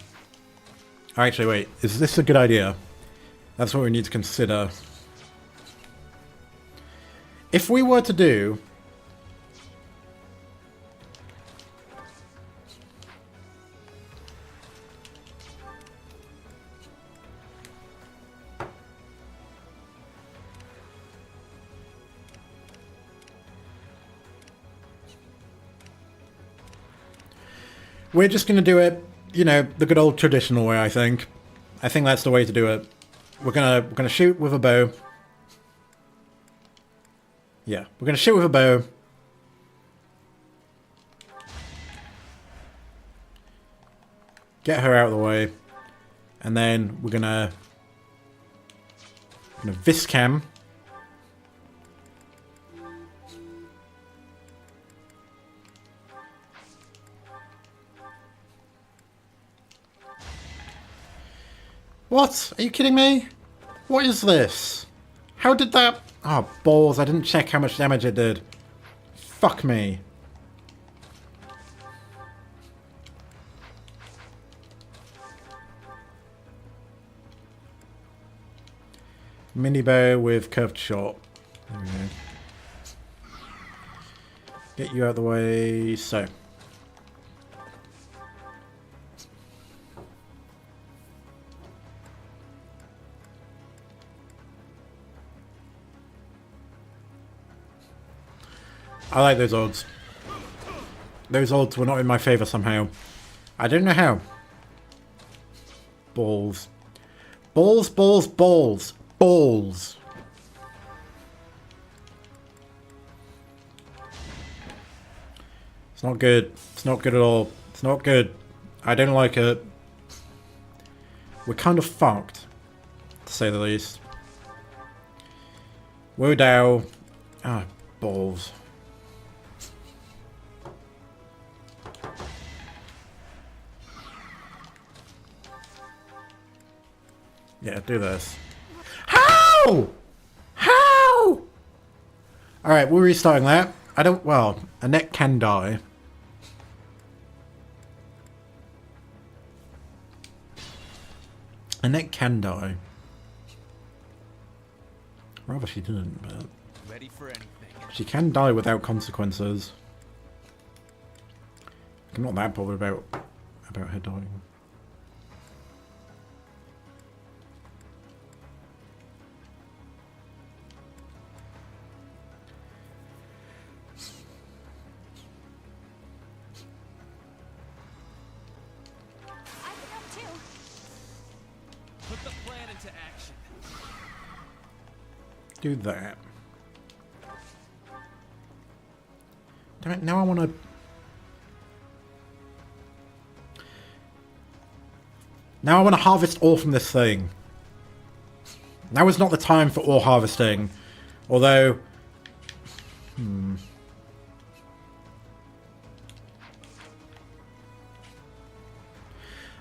S1: Actually, wait. Is this a good idea? That's what we need to consider. If we were to do... We're just going to do it, you know, the good old traditional way, I think. I think that's the way to do it. We're gonna shoot with a bow. Yeah, we're going to shoot with a bow. Get her out of the way. And then we're going to Viscam. What? Are you kidding me? What is this? How did that... Oh, balls. I didn't check how much damage it did. Fuck me. Mini bow with curved shot. There we go. Get you out of the way. So. I like those odds. Those odds were not in my favour somehow. I don't know how. Balls. Balls, balls, balls. Balls. It's not good. It's not good at all. It's not good. I don't like it. We're kind of fucked, to say the least. Wu Dao. Ah, balls. Yeah, do this. How? How? Alright, we're restarting that. I don't... Well, Annette can die. Annette can die. Rather she didn't, but...
S6: Ready for anything.
S1: She can die without consequences. I'm not that bothered about her dying.
S2: Put the plan into action.
S1: Do that. Damn it, now I want to... Now I want to harvest ore from this thing. Now is not the time for ore harvesting. Although...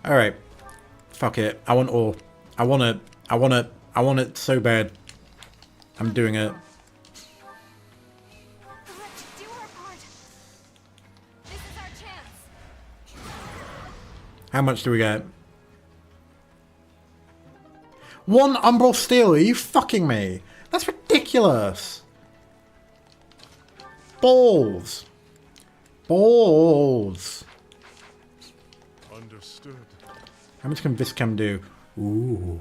S1: Alright. Fuck it. I want ore. I want it. I want it. I want it so bad. I'm doing it.
S7: Let's do our part. This is our chance.
S1: How much do we get? 1 umbral steel? Are you fucking me? That's ridiculous. Balls. Balls.
S2: Understood.
S1: How much can Viscam do? Ooh.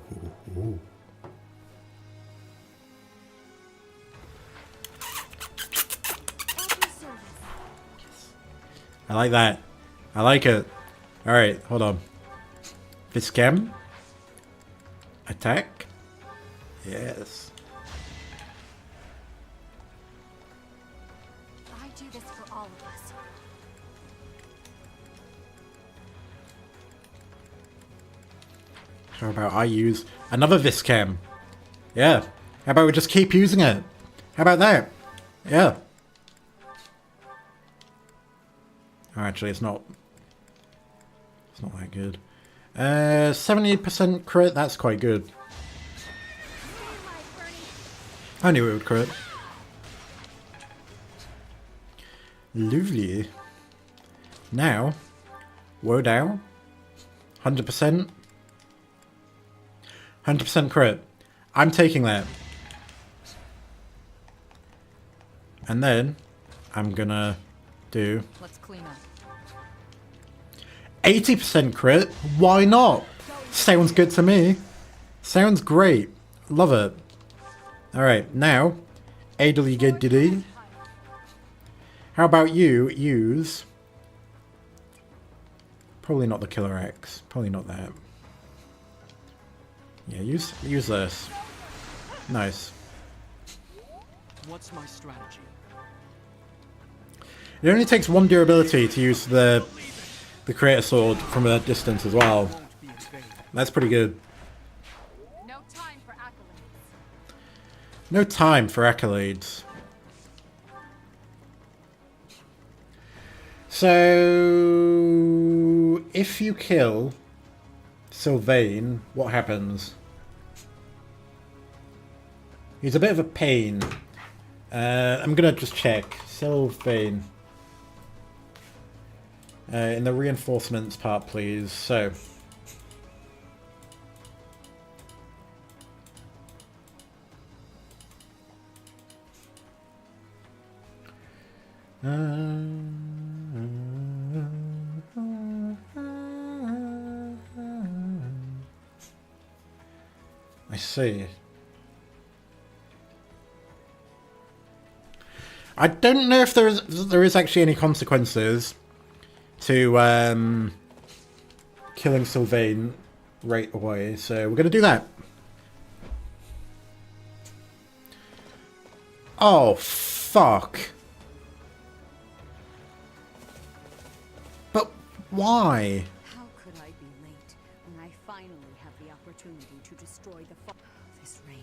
S1: I like that. I like it. Alright, hold on. Viscam. Attack. Yes.
S7: I do this for all of us.
S1: How about I use another Viscam? Yeah. How about we just keep using it? How about that? Yeah. Oh, actually, it's not. It's not that good. 70% crit. That's quite good. I knew it would crit. Lovely. Now, woe down. 100%. 100% crit. I'm taking that. And then I'm gonna do
S3: Let's clean up.
S1: 80% crit. Why not? Sounds good to me. Sounds great. Love it. Alright, now AWGD. How about you use probably not the Killer X. Probably not that. Yeah, use this. Nice.
S4: What's my strategy?
S1: It only takes 1 durability to use the Creator Sword from a distance as well. That's pretty good.
S3: No time for accolades.
S1: No time for accolades. So, if you kill Sylvain, what happens? He's a bit of a pain. I'm gonna just check. Sylvain. In the reinforcements part, please. So. I see. I don't know if there is actually any consequences to killing Sylvain right away, so we're gonna do that. Oh fuck! But why?
S3: How could I be late when I finally have the opportunity to destroy the this rain?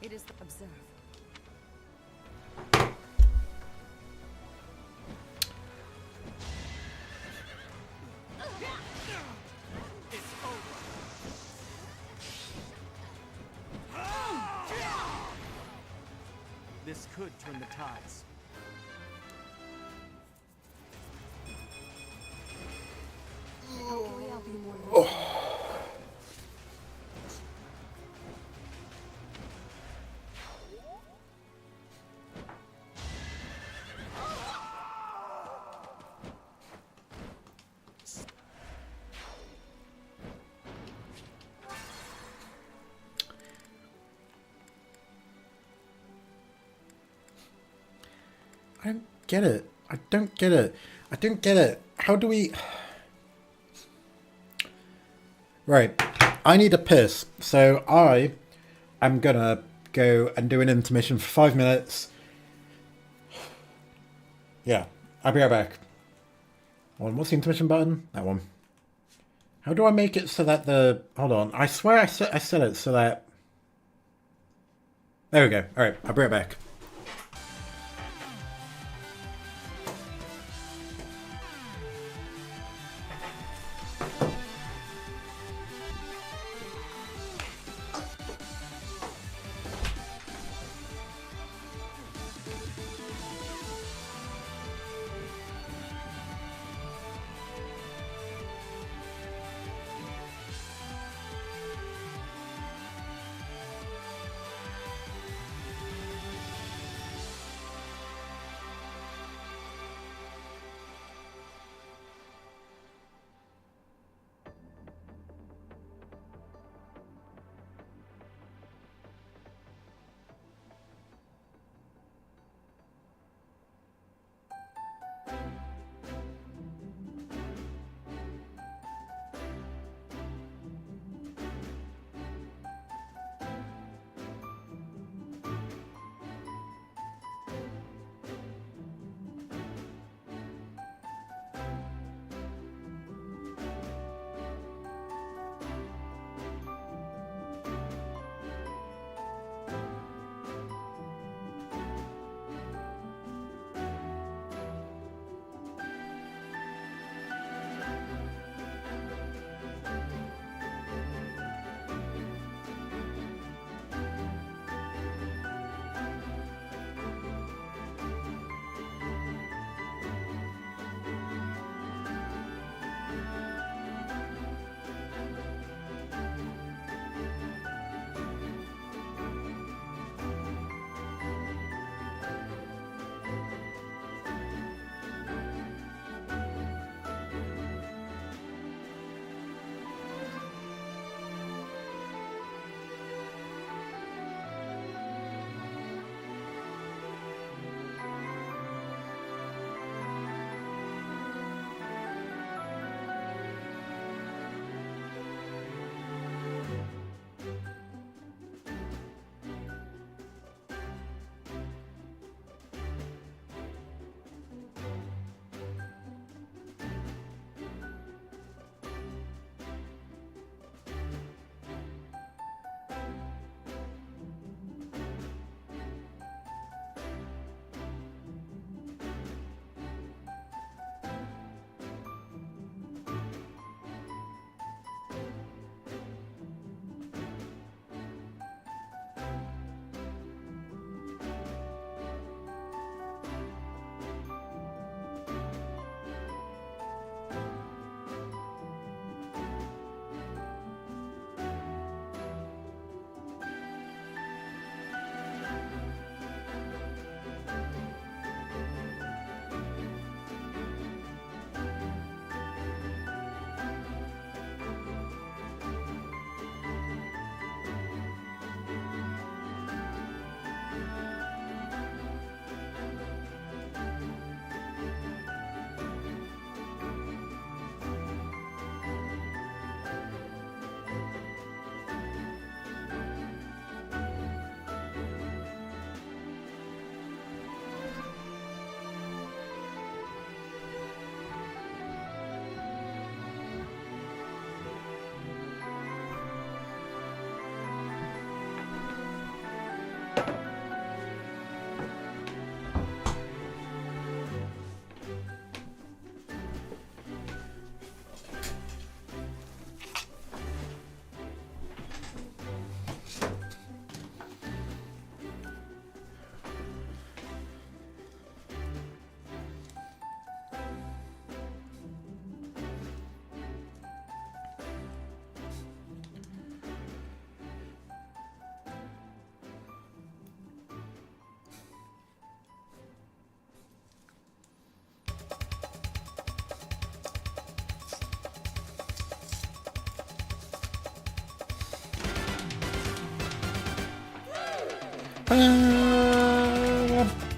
S3: It is the observe.
S4: This could turn the tides.
S3: Hopefully I'll be more
S1: I don't get it. I don't get it. I don't get it. How do we... Right. I need a piss. So I am gonna go and do an intermission for 5 minutes. Yeah. I'll be right back. What's the intermission button? That one. How do I make it so that the... Hold on. I swear I set it so that... There we go. Alright, I'll bring it back.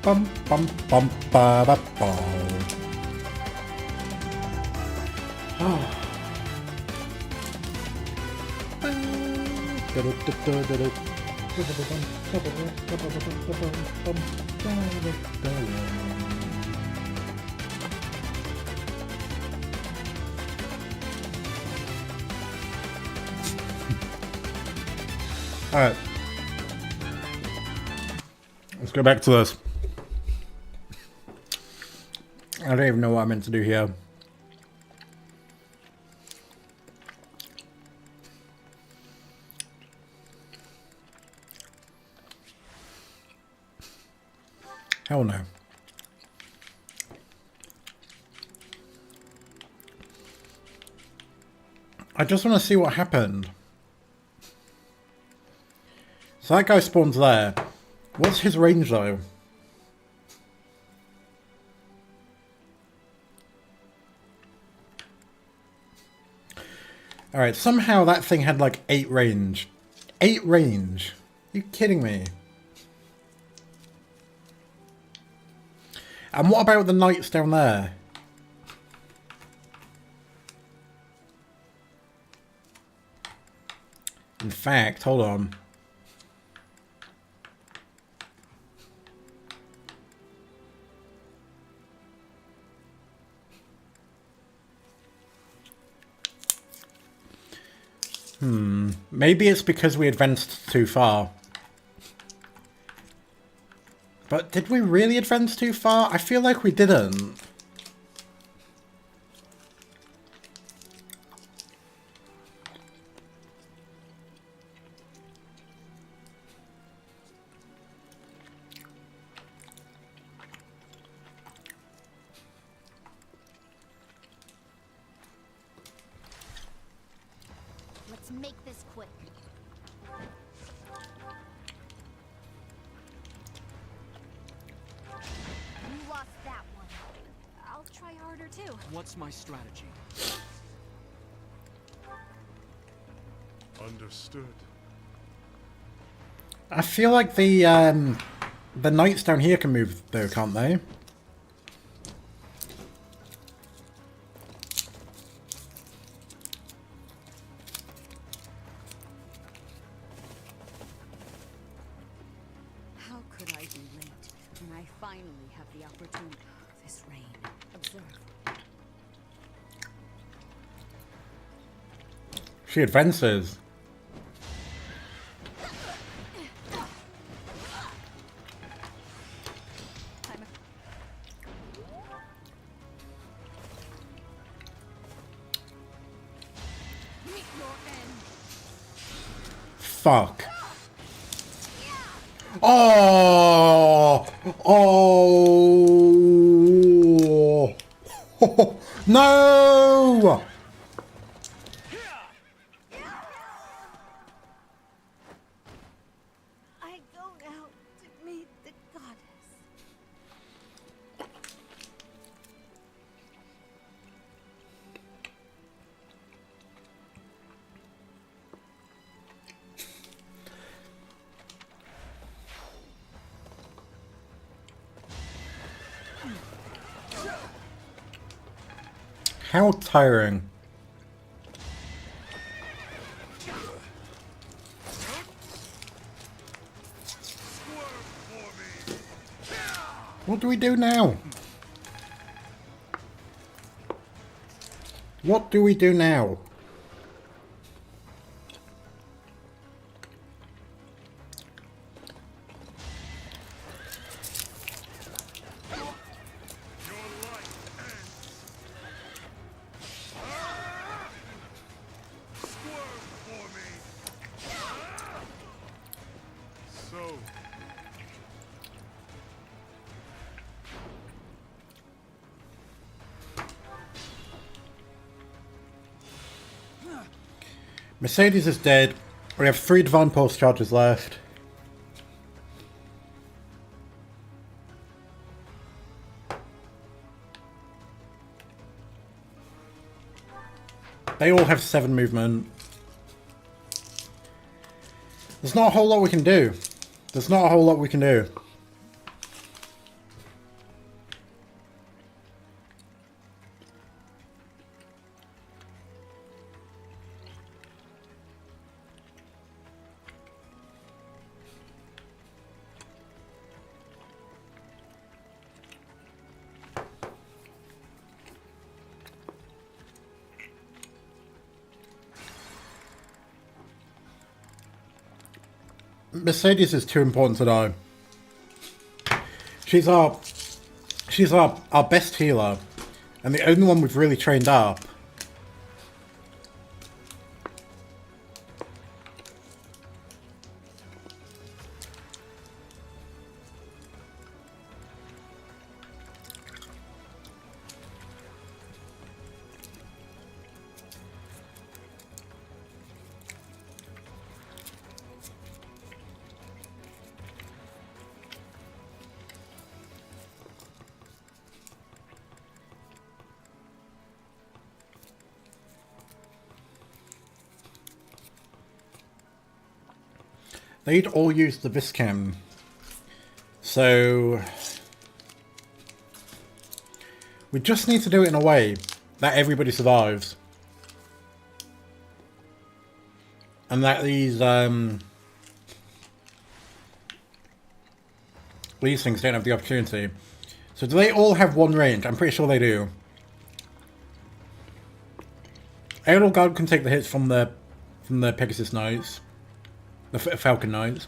S1: Bum, bum, bum, ba, ba, ba. Alright. Let's go back to this. I don't even know what I meant to do here. Hell no. I just want to see what happened. So that guy spawns there. What's his range though? Alright, somehow that thing had like 8 range. 8 range? Are you kidding me? And what about the knights down there? In fact, hold on. Maybe it's because we advanced too far. But did we really advance too far? I feel like we didn't.
S7: Let's make this quick. You lost that one. I'll try harder too.
S4: What's my strategy?
S2: Understood.
S1: I feel like the knights down here can move though, can't they?
S3: How could I be late when I finally have the opportunity? This rain. Observe.
S1: She advances. Fuck. Oh! Oh! No!
S7: I go now to meet the goddess.
S1: How tiring. What do we do now? What do we do now? Mercedes is dead. We have 3 Divine Pulse charges left. They all have 7 movement. There's not a whole lot we can do. There's not a whole lot we can do. Mercedes is too important to know. She's our best healer, and the only one we've really trained up. They'd all use the Viscam, so we just need to do it in a way that everybody survives, and that these things don't have the opportunity. So do they all have one range? I'm pretty sure they do. Edelgard can take the hits from the Pegasus Knights. The Falcon Knights.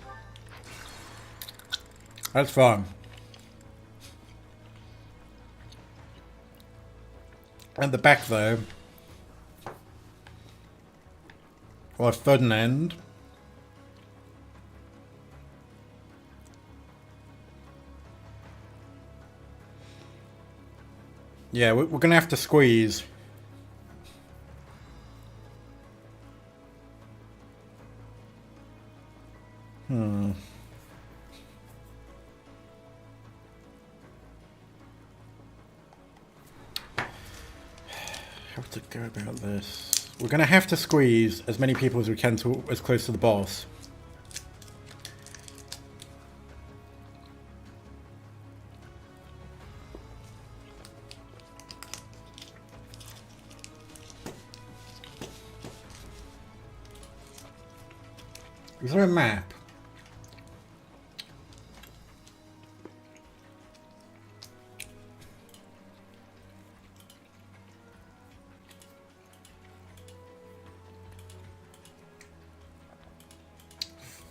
S1: That's fine. At the back though, we'll have Ferdinand. Yeah, we're gonna have to squeeze. How to go about this? We're gonna have to squeeze as many people as we can to as close to the boss. Is there a map?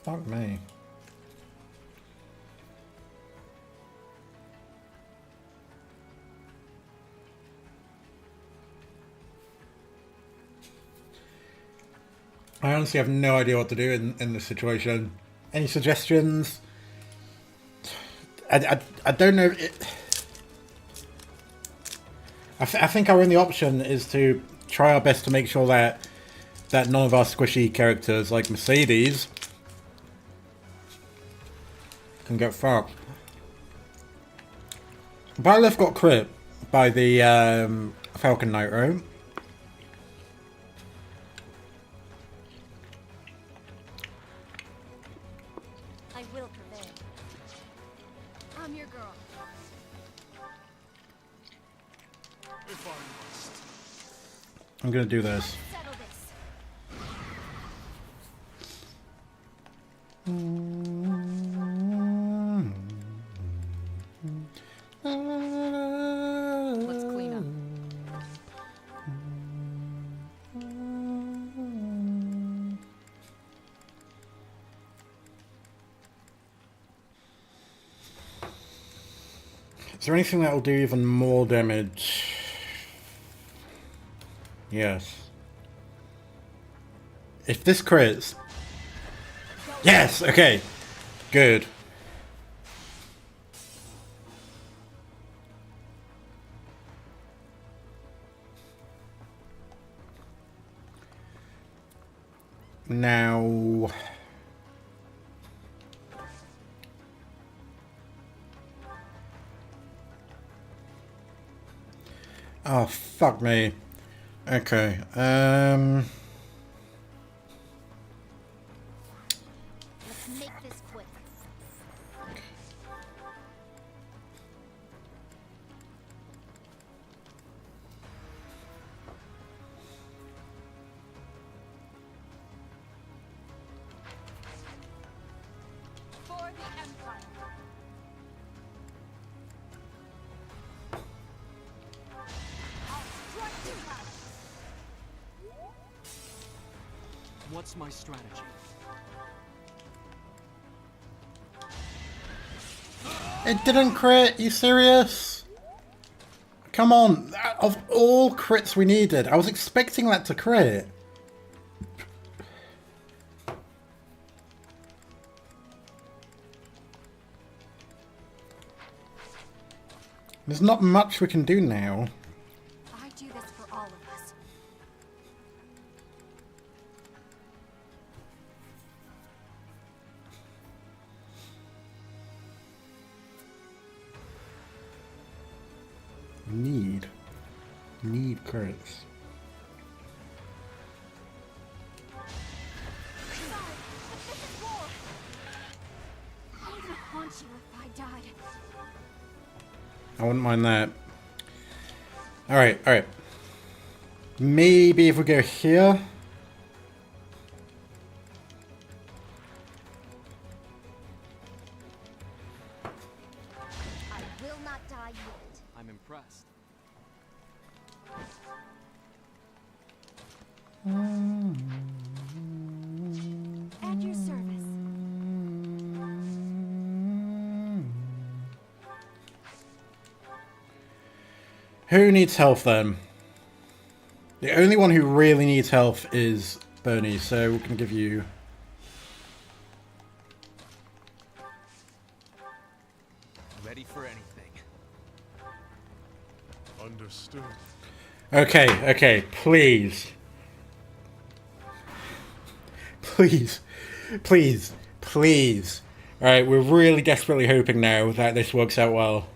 S1: Fuck me. I honestly have no idea what to do in this situation. Any suggestions? I don't know. I think our only option is to try our best to make sure that none of our squishy characters like Mercedes can get fucked. Byleth got crit by the Falcon Knight, right?
S7: I will prevail. I'm your girl.
S2: If I must.
S1: I'm gonna do this.
S7: Settle this.
S3: Let's clean up.
S1: Is there anything that will do even more damage? Yes. If this crits... Yes! Okay. Good. Now... Oh, fuck me. Okay,
S7: Let's make this quick. For the Empire. I'll strike you out.
S4: What's my strategy?
S1: It didn't crit. You serious? Come on. Of all crits we needed, I was expecting that to crit. There's not much we can do now.
S7: I do this for all of us.
S1: Need crits.
S7: Sorry, but this is war. I would haunt you if I died.
S1: I wouldn't mind that. Alright, alright. Maybe if we go here.
S7: I will not die yet.
S4: I'm impressed.
S7: At your service.
S1: Who needs health then? The only one who really needs health is Bernie, so we're going to give you...
S4: Ready for anything.
S2: Understood.
S1: Okay, okay, please. Please. Please. Please. Alright, we're really desperately hoping now that this works out well.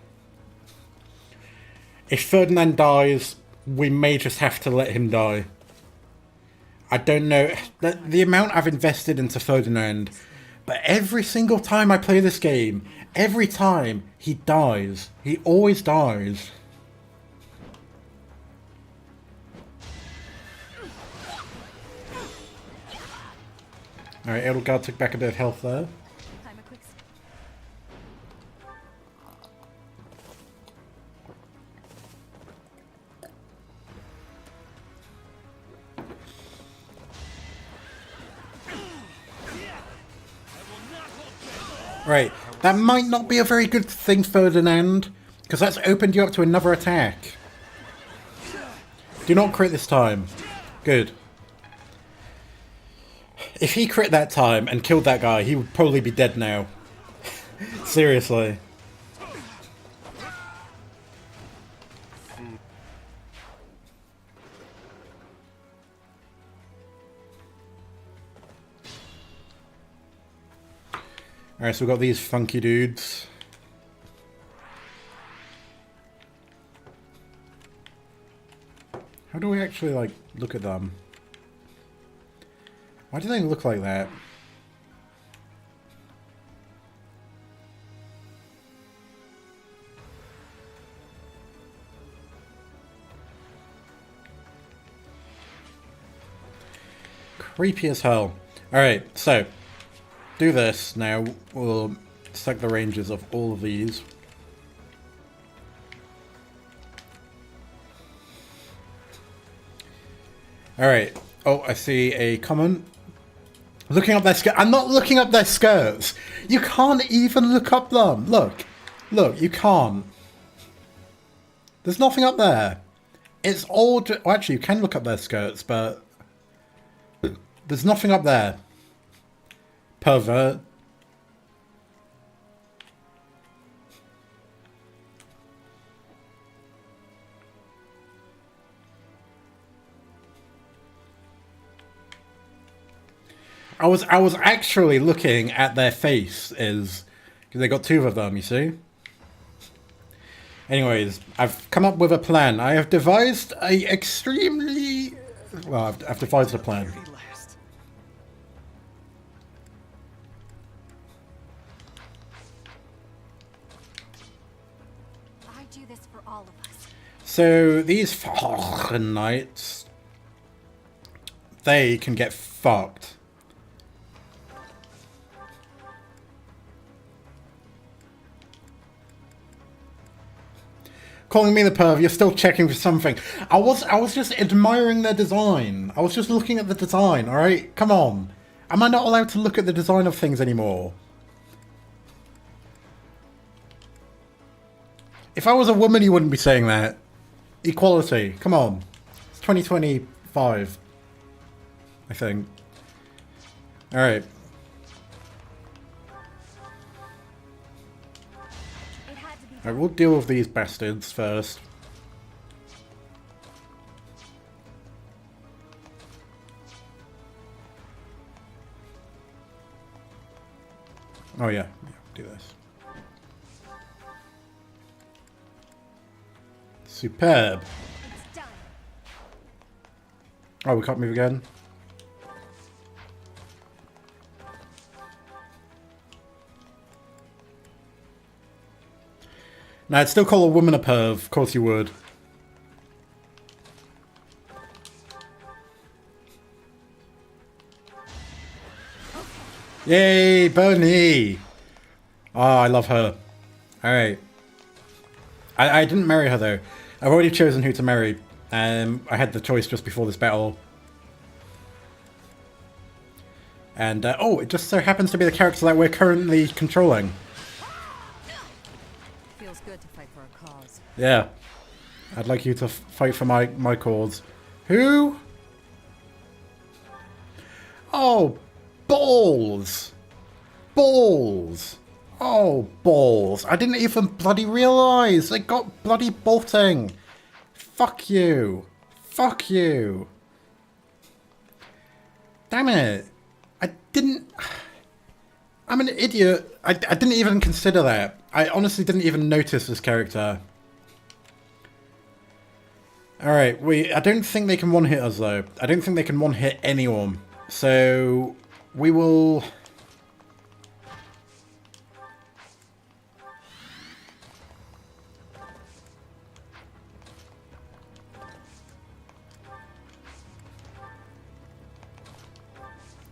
S1: If Ferdinand dies, we may just have to let him die. I don't know the amount I've invested into Ferdinand, but every single time I play this game, every time he dies. He always dies. Alright, Edelgard took back a bit of health there.
S7: I'm a quick.
S1: Right, that might not be a very good thing, Ferdinand, because that's opened you up to another attack. Do not crit this time. Good. If he crit that time and killed that guy, he would probably be dead now. Seriously. Alright, so we've got these funky dudes. How do we actually, like, look at them? Why do they look like that? Creepy as hell. Alright, so do this now. We'll select the ranges of all of these. Alright. Oh, I see a comment. Looking up their skirt. I'm not looking up their skirts. You can't even look up them. Look. Look, you can't. There's nothing up there. It's all... Well, actually, you can look up their skirts, but... There's nothing up there. Pervert. I was actually looking at their face, because they got two of them, you see. Anyways, I've come up with a plan. I have devised a extremely... Well, I've devised a plan.
S7: I do this for all of us.
S1: So, these fucking knights... They can get fucked. Calling me the perv, you're still checking for something. I was just admiring their design. I was just looking at the design, alright? Come on. Am I not allowed to look at the design of things anymore? If I was a woman, you wouldn't be saying that. Equality. Come on. It's 2025. I think. Alright. Alright, we'll deal with these bastards first. Oh yeah, do this. Superb. Oh, we can't move again. Now, I'd still call a woman a perv. Of course you would. Yay, Bernie! Oh, I love her. Alright. I didn't marry her, though. I've already chosen who to marry. I had the choice just before this battle. And, oh, it just so happens to be the character that we're currently controlling.
S3: Feels good to fight for a cause.
S1: Yeah. I'd like you to fight for my cause. Who? Oh, balls! Balls! Oh, balls. I didn't even bloody realise. They got bloody bolting. Fuck you. Fuck you. Damn it. I didn't... I'm an idiot. I didn't even consider that. I honestly didn't even notice this character. Alright, I don't think they can one-hit us, though. I don't think they can one-hit anyone. So, we will...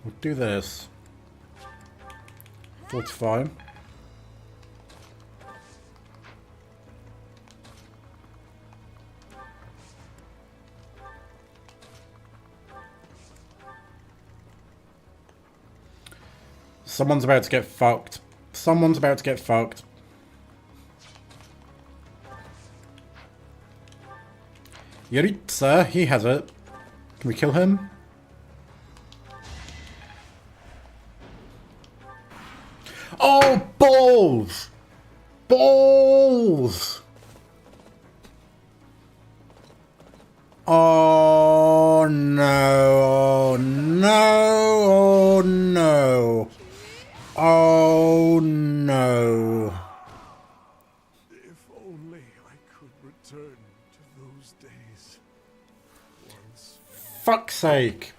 S1: We'll do this. Fortify. Someone's about to get fucked. Someone's about to get fucked. Yuritsa, he has it. Can we kill him? Oh, balls! Balls! Oh, no. Oh, no. Oh, no. Oh, no.
S2: If only I could return to those days once.
S1: Fuck's sake.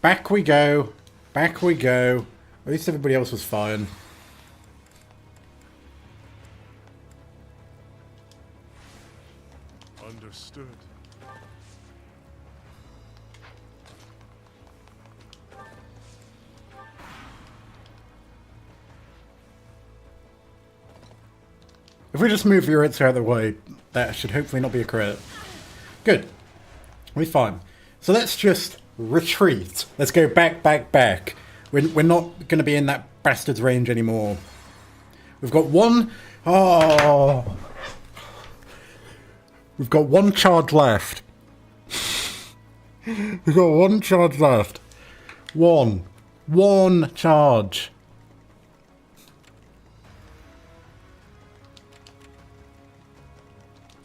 S1: Back we go. Back we go. At least everybody else was fine.
S2: Understood.
S1: If we just move Yuritsa out of the way, that should hopefully not be a crit. Good. We're fine. So let's just retreat. Let's go back, back, back. We're not going to be in that bastard's range anymore. We've got one... Oh... We've got one charge left. We've got one charge left. One charge.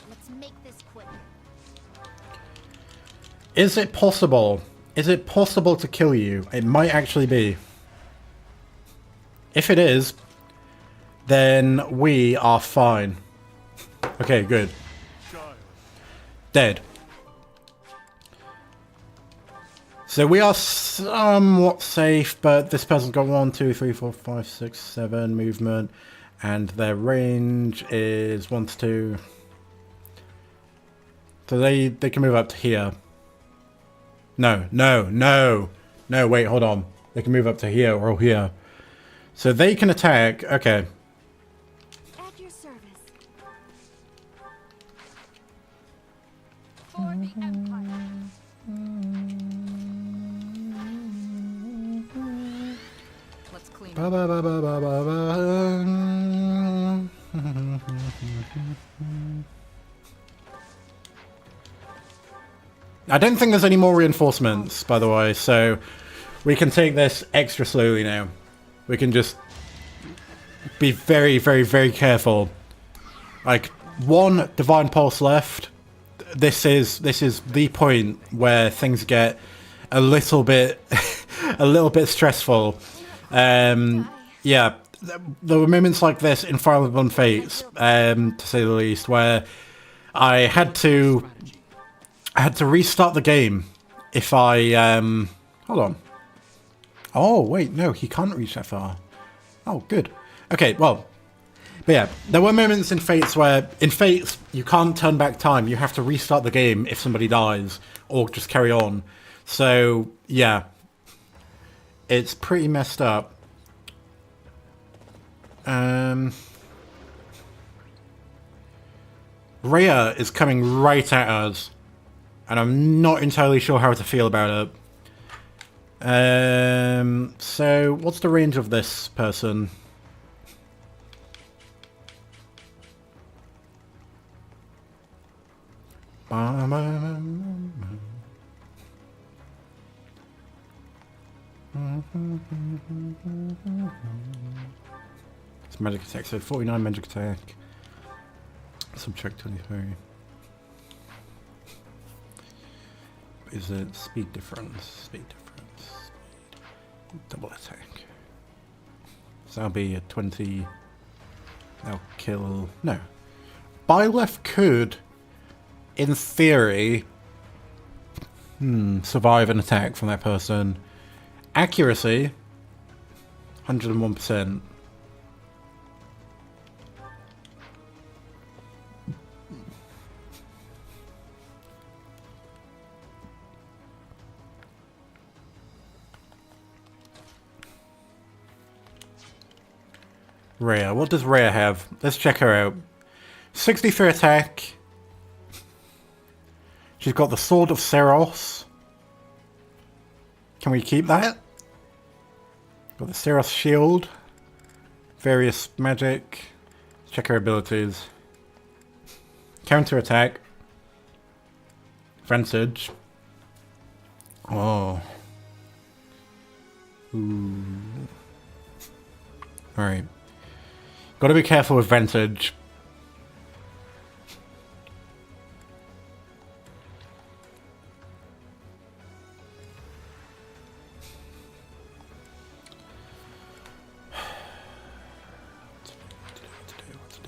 S7: Let's make this quick.
S1: Is it possible? Is it possible to kill you? It might actually be. If it is, then we are fine. Okay, good. Dead. So we are somewhat safe, but this person's got 1, 2, 3, 4, 5, 6, 7 movement, and their range is 1 to 2. So they can move up to here. No, wait, hold on. They can move up to here or here. So they can attack. Okay.
S7: At your service.
S3: For the Empire. Let's clean up.
S1: I don't think there's any more reinforcements, by the way, so we can take this extra slowly now. We can just be very, very, very careful. Like, one Divine Pulse left. This is the point where things get a little bit stressful. Yeah, there were moments like this in Fire Emblem Fates, to say the least, where I had to restart the game if I hold on. Oh wait, no, he can't reach that far. Oh, good. Okay, well, but yeah, there were moments in Fates where, in Fates, you can't turn back time. You have to restart the game if somebody dies, or just carry on. So, yeah. It's pretty messed up. Rhea is coming right at us, and I'm not entirely sure how to feel about it. So, what's the range of this person? It's magic attack, so 49 magic attack. Subtract 23. Is it speed difference? Speed difference. Speed. Double attack. So that'll be a 20. That'll kill. No. Byleth could, in theory, survive an attack from that person. Accuracy, 101%. Rhea, what does Rhea have? Let's check her out. 63 attack. She's got the Sword of Seros. Can we keep that? Got the Seros Shield. Various magic. Check her abilities. Counter attack. Vantage. Oh. Ooh. Alright. Gotta be careful with Vantage.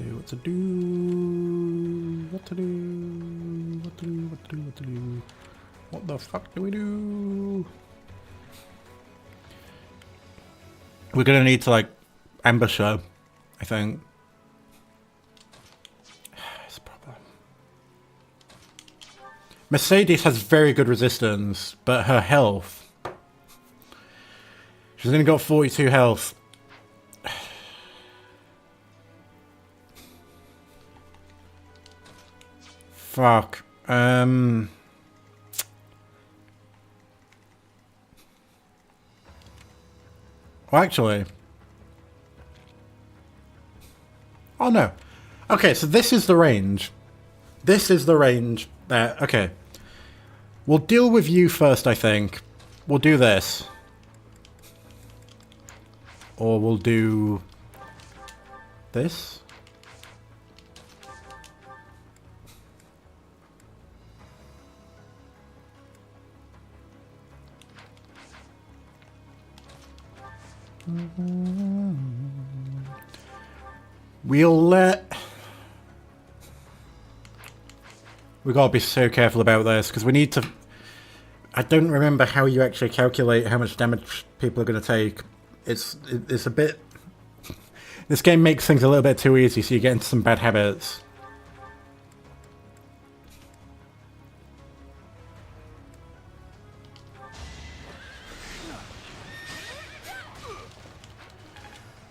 S1: What to do? What the fuck do we do? We're gonna need to, like, ambush her, I think. It's a problem. Mercedes has very good resistance, but her health... She's only got 42 health. Fuck. Well, actually... Oh, no. Okay, so this is the range. This is the range that... Okay. We'll deal with you first, I think. We'll do this. Or we'll do... this. We'll let... We gotta be so careful about this, because we need to... I don't remember how you actually calculate how much damage people are going to take. It's a bit... This game makes things a little bit too easy, so you get into some bad habits.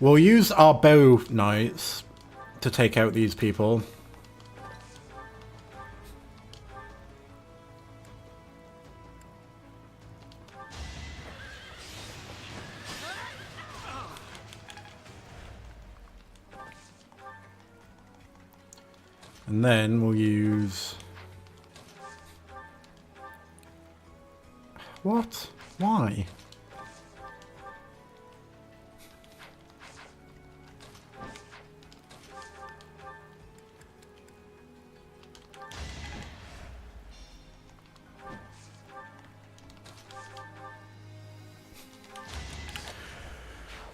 S1: We'll use our bow knights to take out these people. And then we'll use... What? Why?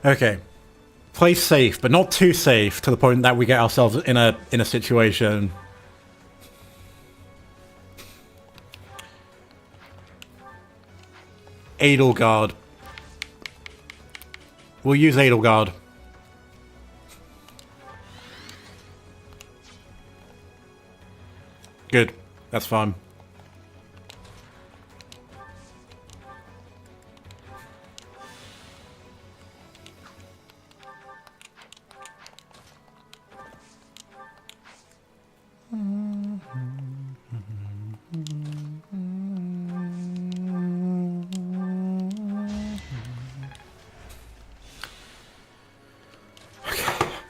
S1: Okay. Play safe, but not too safe to the point that we get ourselves in a situation. Edelgard. We'll use Edelgard. Good. That's fine.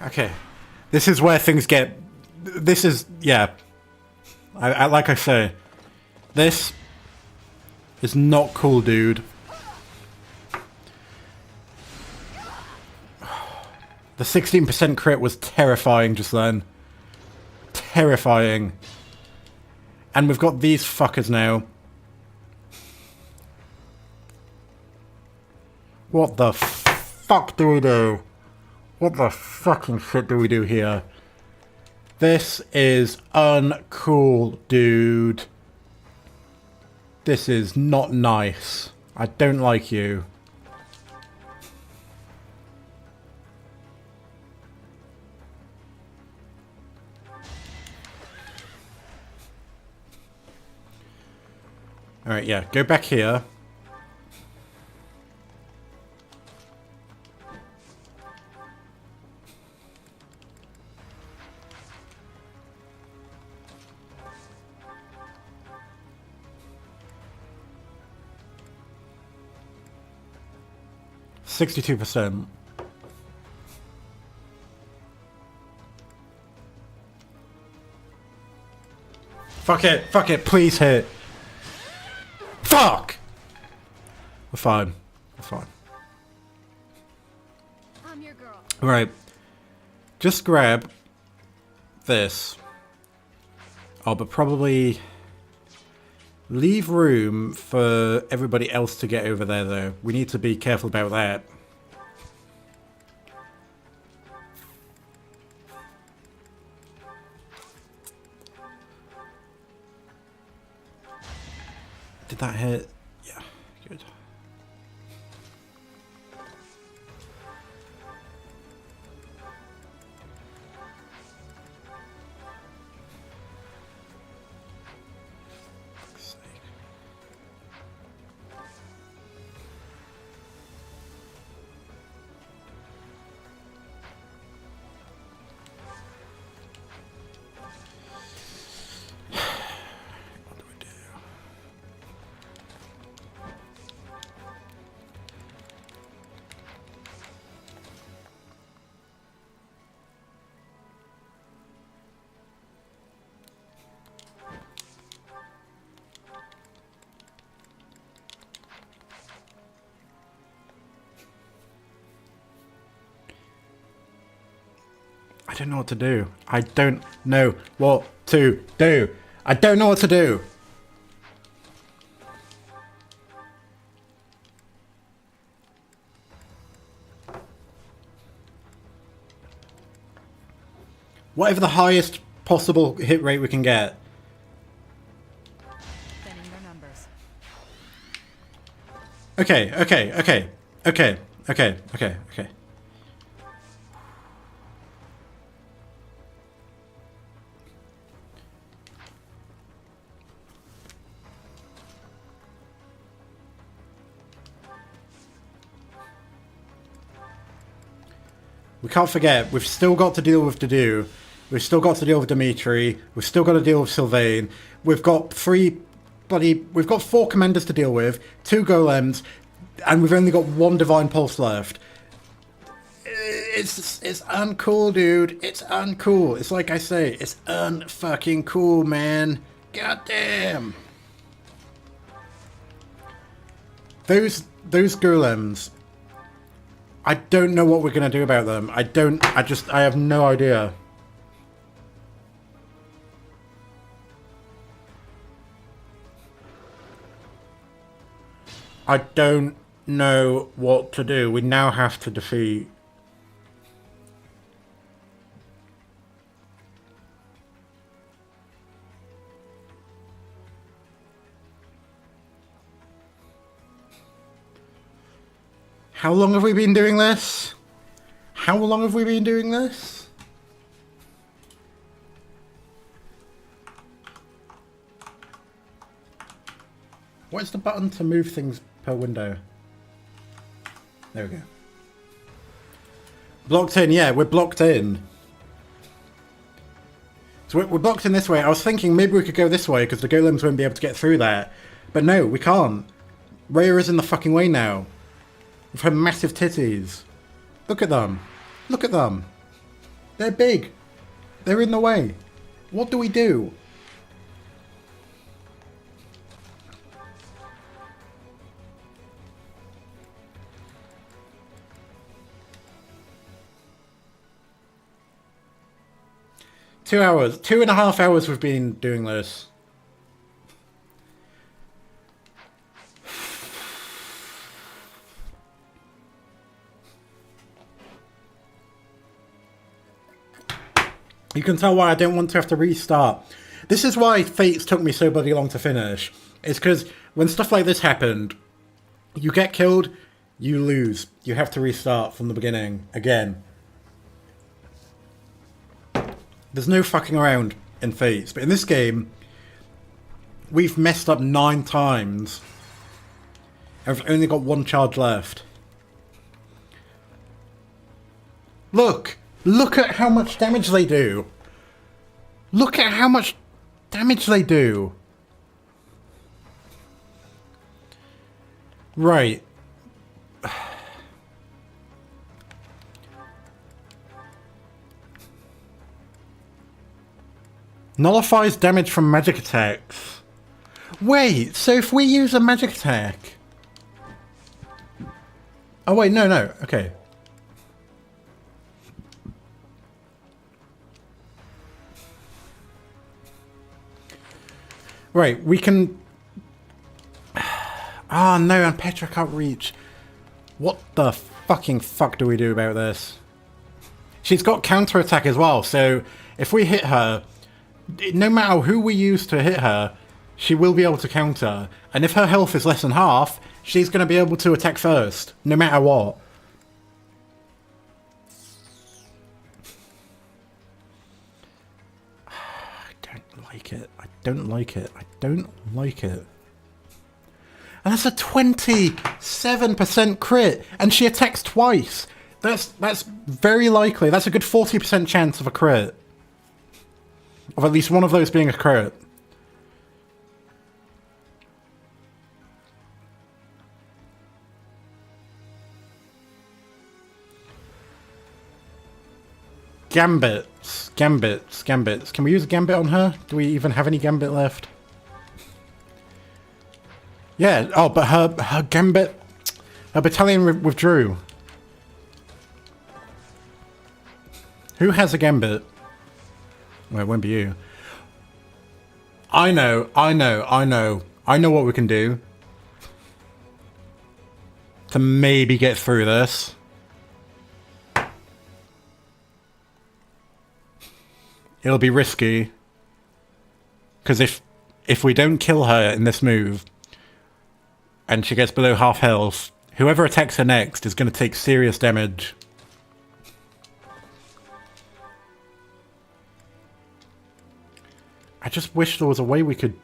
S1: Okay. This is where things get... This is... Yeah. I like I say, this is not cool, dude. The 16% crit was terrifying just then. Terrifying. And we've got these fuckers now. What the fuck do we do? What the fucking shit do we do here? This is uncool, dude. This is not nice. I don't like you. Alright, yeah, go back here. %62%. Fuck it, please hit. Fuck! We're fine. We're fine.
S7: I'm your girl.
S1: Right. Just grab this. Oh, but probably leave room for everybody else to get over there, though. We need to be careful about that. Did that hit? Yeah, good. I don't know what to do. I don't know what to do. I don't know what to do. Whatever the highest possible hit rate we can get. Okay. We can't forget, we've still got to deal with Dedu. We've still got to deal with Dimitri. We've still got to deal with Sylvain. We've got we've got 4 commanders to deal with, 2 golems, and we've only got 1 divine pulse left. it's uncool, dude. It's uncool. It's like I say, it's unfucking cool, man. Goddamn. Those golems. I don't know what we're gonna do about them. I have no idea. I don't know what to do. We now have to defeat. How long have we been doing this? How long have we been doing this? What's the button to move things per window? There we go. Blocked in, yeah, we're blocked in. So we're blocked in this way. I was thinking maybe we could go this way because the golems won't be able to get through there. But no, we can't. Rhea is in the fucking way now. With her massive titties. Look at them. Look at them. They're big. They're in the way. What do we do? Two hours. 2.5 hours we've been doing this. You can tell why I don't want to have to restart. This is why Fates took me so bloody long to finish. It's because when stuff like this happened, you get killed, you lose. You have to restart from the beginning again. There's no fucking around in Fates, but in this game, we've messed up 9 times. And we've only got 1 charge left. Look! Look at how much damage they do! Look at how much damage they do! Right. Nullifies damage from magic attacks. Wait, so if we use a magic attack... Oh wait, no, okay. Right, we can... Ah, no, and Petra can't reach. What the fucking fuck do we do about this? She's got counterattack as well, so if we hit her, no matter who we use to hit her, she will be able to counter. And if her health is less than half, she's going to be able to attack first, no matter what. I don't like it. I don't like it. And that's a 27% crit, and she attacks twice. That's very likely. That's a good 40% chance of a crit. Of at least one of those being a crit. Gambits. Can we use a gambit on her? Do we even have any gambit left? Yeah, oh, but her gambit... Her battalion withdrew. Who has a gambit? Well, it won't be you. I know what we can do. To maybe get through this. It'll be risky. Because if we don't kill her in this move, and she gets below half health, whoever attacks her next is going to take serious damage. I just wish there was a way we could...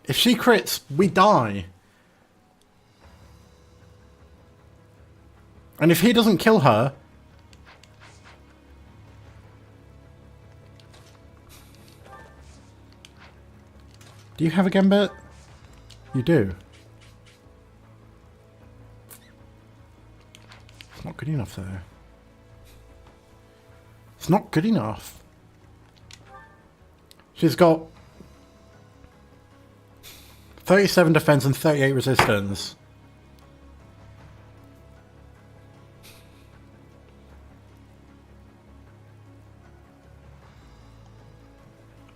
S1: If she crits, we die. And if he doesn't kill her... Do you have a gambit? You do. It's not good enough, though. It's not good enough. She's got 37 defense and 38 resistance.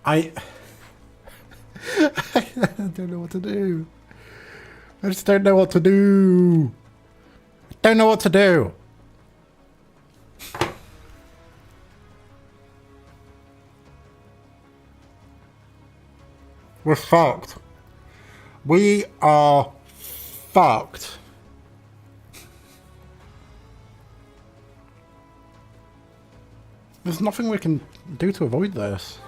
S1: I don't know what to do. I just don't know what to do. I don't know what to do. We're fucked. We are fucked. There's nothing we can do to avoid this.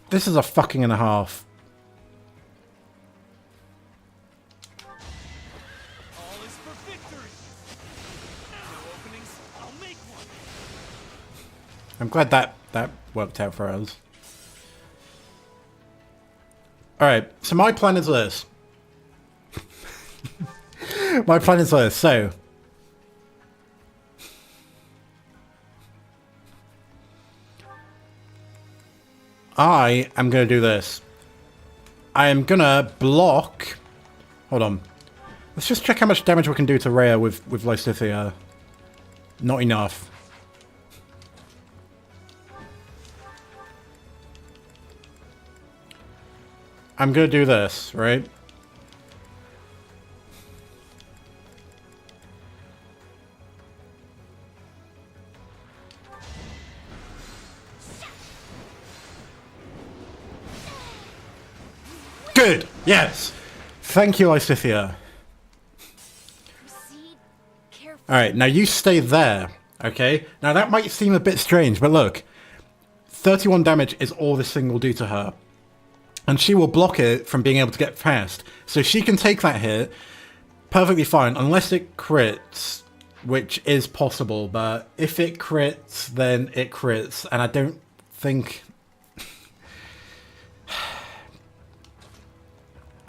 S1: This is a fucking and a half.
S2: All is for victory. No openings, I'll make one.
S1: I'm glad that worked out for us. Alright, so my plan is this. My plan is this, so... I am going to do this. I am going to block... Hold on. Let's just check how much damage we can do to Rhea with Lysithea. Not enough. I'm going to do this, right? Good! Yes! Thank you, Lysithea. Alright, now you stay there, okay? Now that might seem a bit strange, but look. 31 damage is all this thing will do to her. And she will block it from being able to get past. So she can take that hit perfectly fine, unless it crits, which is possible, but if it crits, then it crits, and I don't think...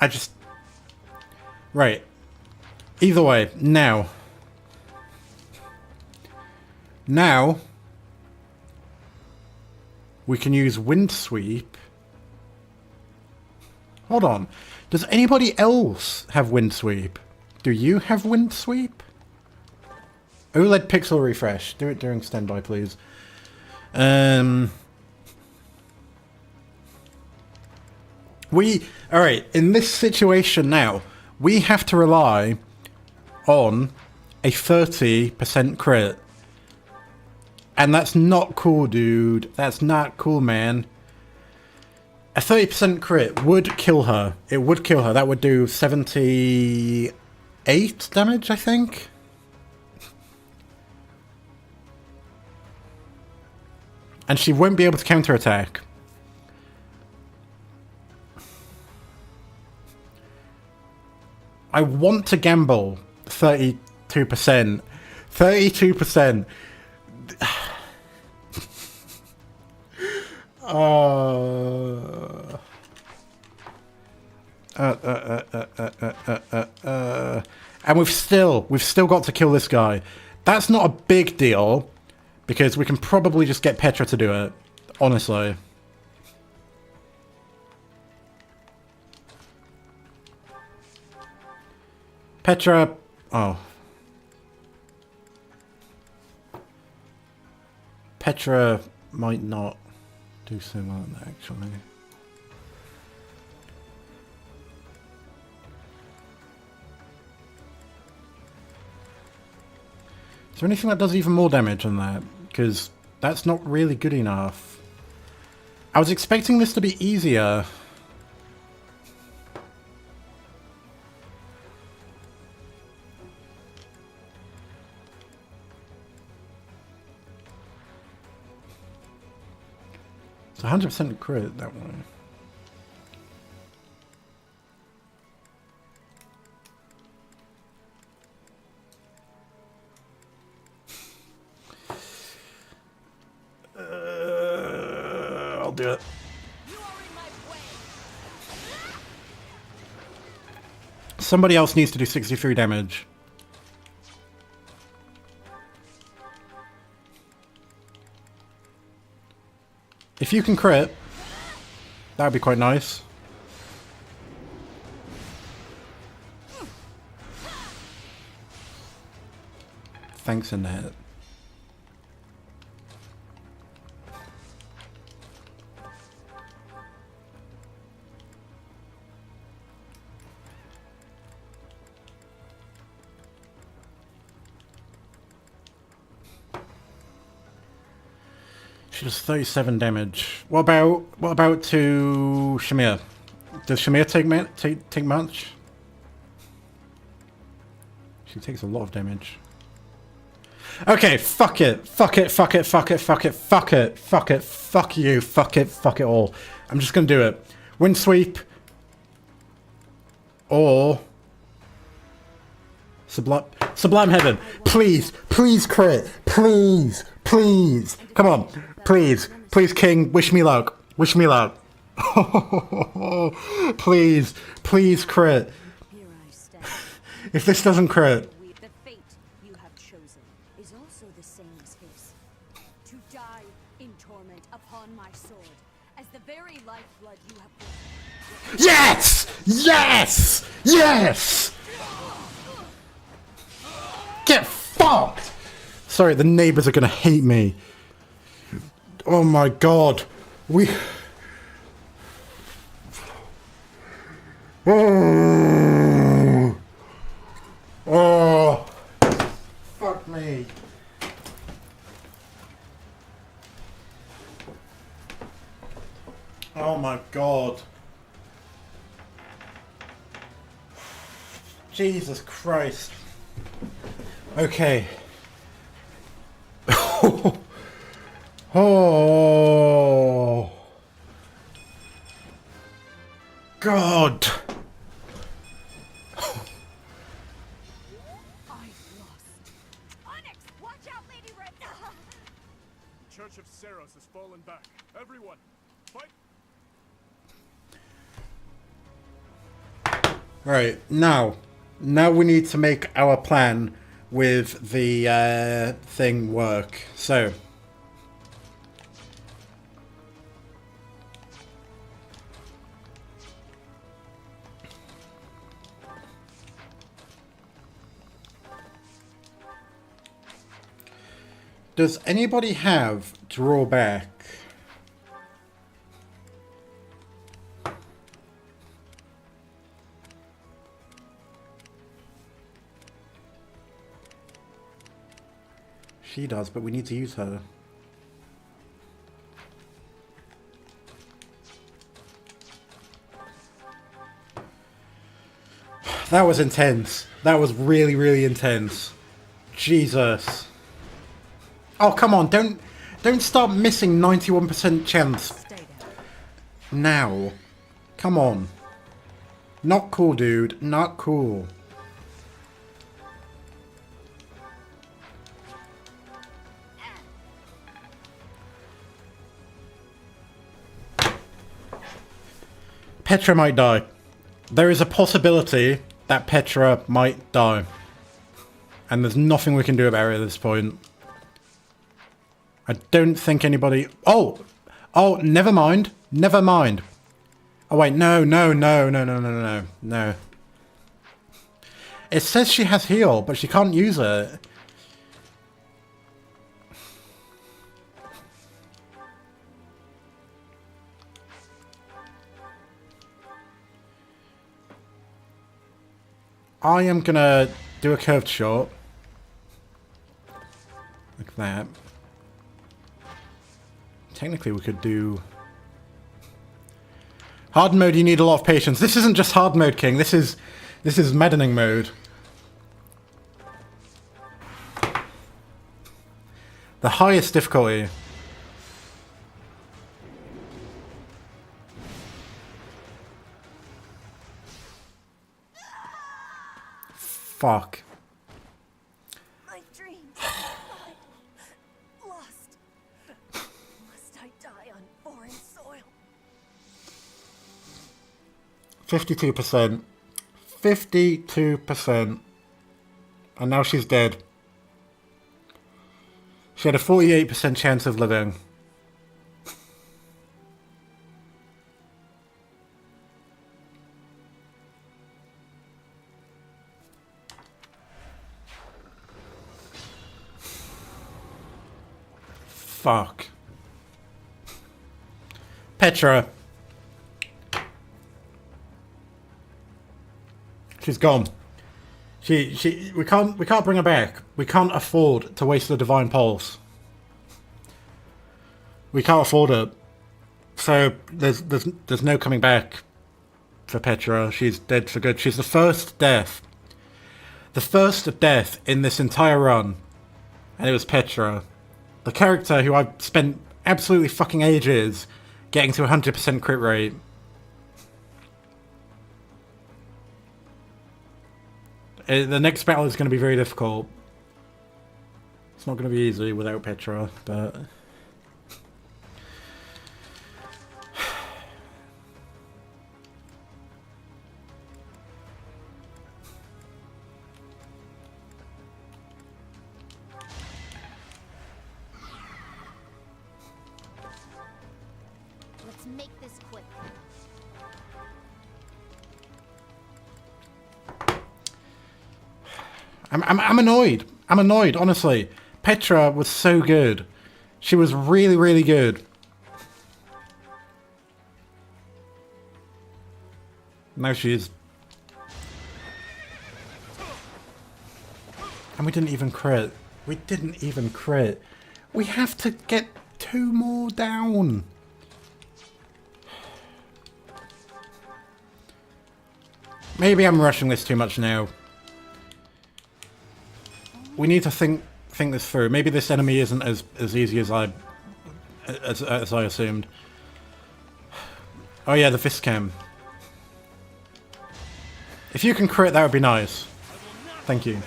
S1: I just... Right. Either way, now. Now, we can use Wind Sweep. Hold on. Does anybody else have Wind Sweep? Do you have Wind Sweep? OLED pixel refresh. Do it during standby, please. Alright, in this situation now, we have to rely on a 30% crit. And that's not cool, dude. That's not cool, man. A 30% crit would kill her. It would kill her. That would do 78 damage, I think. And she won't be able to counterattack. I want to gamble 32%. 32%. And we've still got to kill this guy. That's not a big deal, because we can probably just get Petra to do it, honestly. Petra... Oh. Petra might not do so well, actually. Is there anything that does even more damage than that? Because that's not really good enough. I was expecting this to be easier. It's 100% crit, that one. I'll do it. Somebody else needs to do 63 damage. If you can crit, that would be quite nice. Thanks, Annette. She does 37 damage. What about to Shamir? Does Shamir take much? She takes a lot of damage. Okay, fuck it. Fuck it, fuck it, fuck it, fuck it, fuck it, fuck it, fuck you, fuck it all. I'm just gonna do it. Wind sweep. Or Sublime Heaven. Please, please crit. Please, please. Come on. Please, please, King. Wish me luck. Wish me luck. Please, please crit. If this doesn't crit.
S7: The fate you have chosen is also the same as his. To die in torment upon my sword, as the very lifeblood you have brought.
S1: Yes! Yes! Yes! Get fucked! Sorry, the neighbors are gonna hate me. Oh my god. Oh. Oh. Fuck me. Oh my god. Jesus Christ. Okay. Oh. God.
S2: Church of Seros has fallen back. Everyone, fight!
S1: Right, now we need to make our plan with the thing work. So does anybody have drawback? She does, but we need to use her. That was intense. That was really, really intense. Jesus. Oh, come on, don't start missing 91% chance. Now. Come on. Not cool, dude. Not cool. Petra might die. There is a possibility that Petra might die. And there's nothing we can do about it at this point. I don't think anybody... Oh! Oh, never mind. Never mind. Oh, wait. No. It says she has heal, but she can't use it. I am gonna do a curved shot. Like that. Technically we could do... Hard mode, you need a lot of patience. This isn't just hard mode, King. This is maddening mode. The highest difficulty. Fuck.
S7: My dreams lost. Must I die on foreign soil?
S1: 52%. 52%. And now she's dead. She had a 48% chance of living. Fuck. Petra. She's gone. We can't bring her back. We can't afford to waste the divine pulse. We can't afford it. So there's no coming back for Petra. She's dead for good. She's the first death. The first death in this entire run. And it was Petra. The character who I've spent absolutely fucking ages getting to 100% crit rate. The next battle is going to be very difficult. It's not going to be easy without Petra, but...
S11: Let's make this quick.
S1: I'm annoyed. I'm annoyed, honestly. Petra was so good. She was really, really good. Now she's... And we didn't even crit. We didn't even crit. We have to get 2 more down. Maybe I'm rushing this too much now. We need to think this through. Maybe this enemy isn't as easy as I assumed. Oh yeah, the fist cam. If you can crit, that would be nice. Thank you.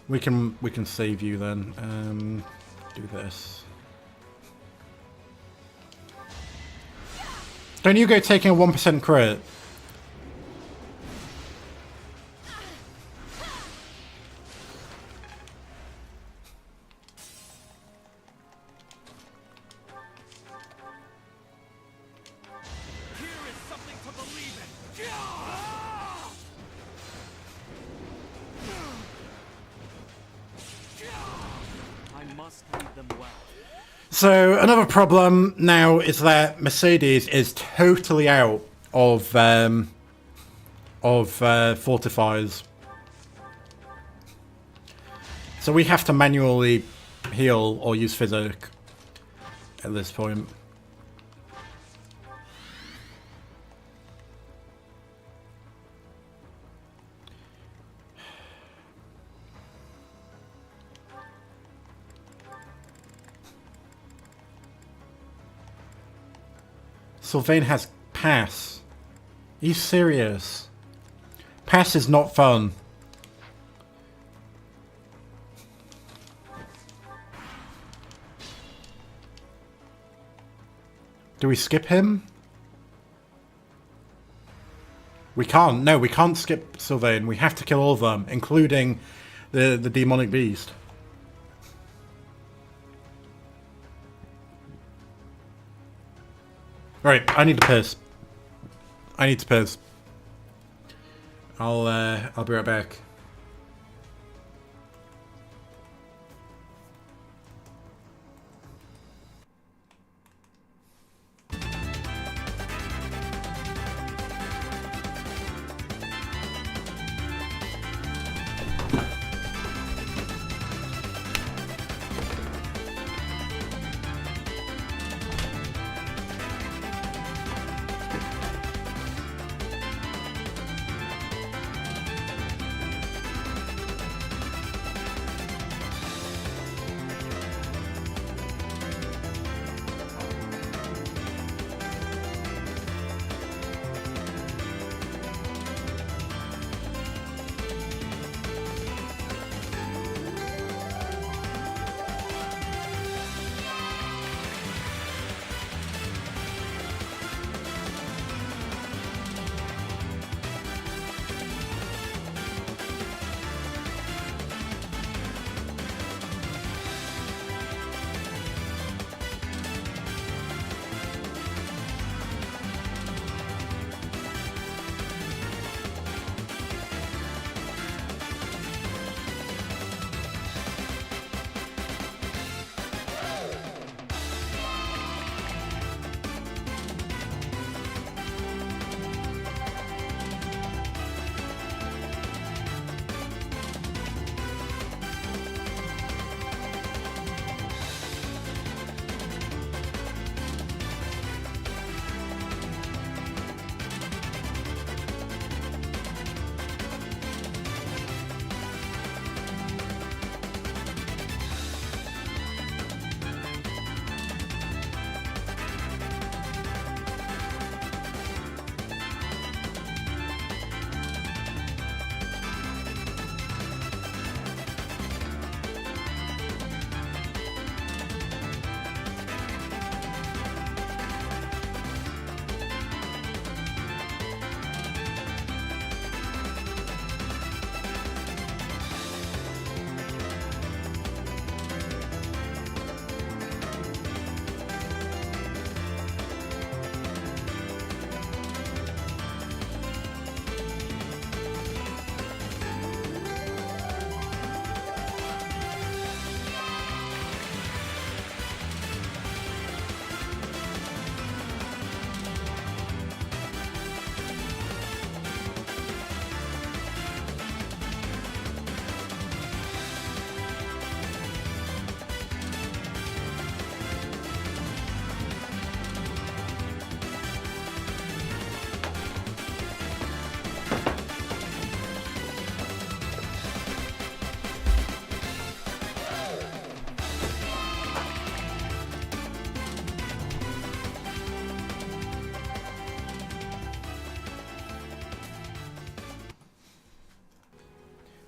S1: We can save you then. Do this. Don't you go taking a 1% crit? So another problem now is that Mercedes is totally out of fortifiers. So we have to manually heal or use physic at this point. Sylvain has pass. Are you serious? Pass is not fun. Do we skip him? We can't. No, we can't skip Sylvain. We have to kill all of them, including the demonic beast. Right, I need to piss. I need to piss. I'll be right back.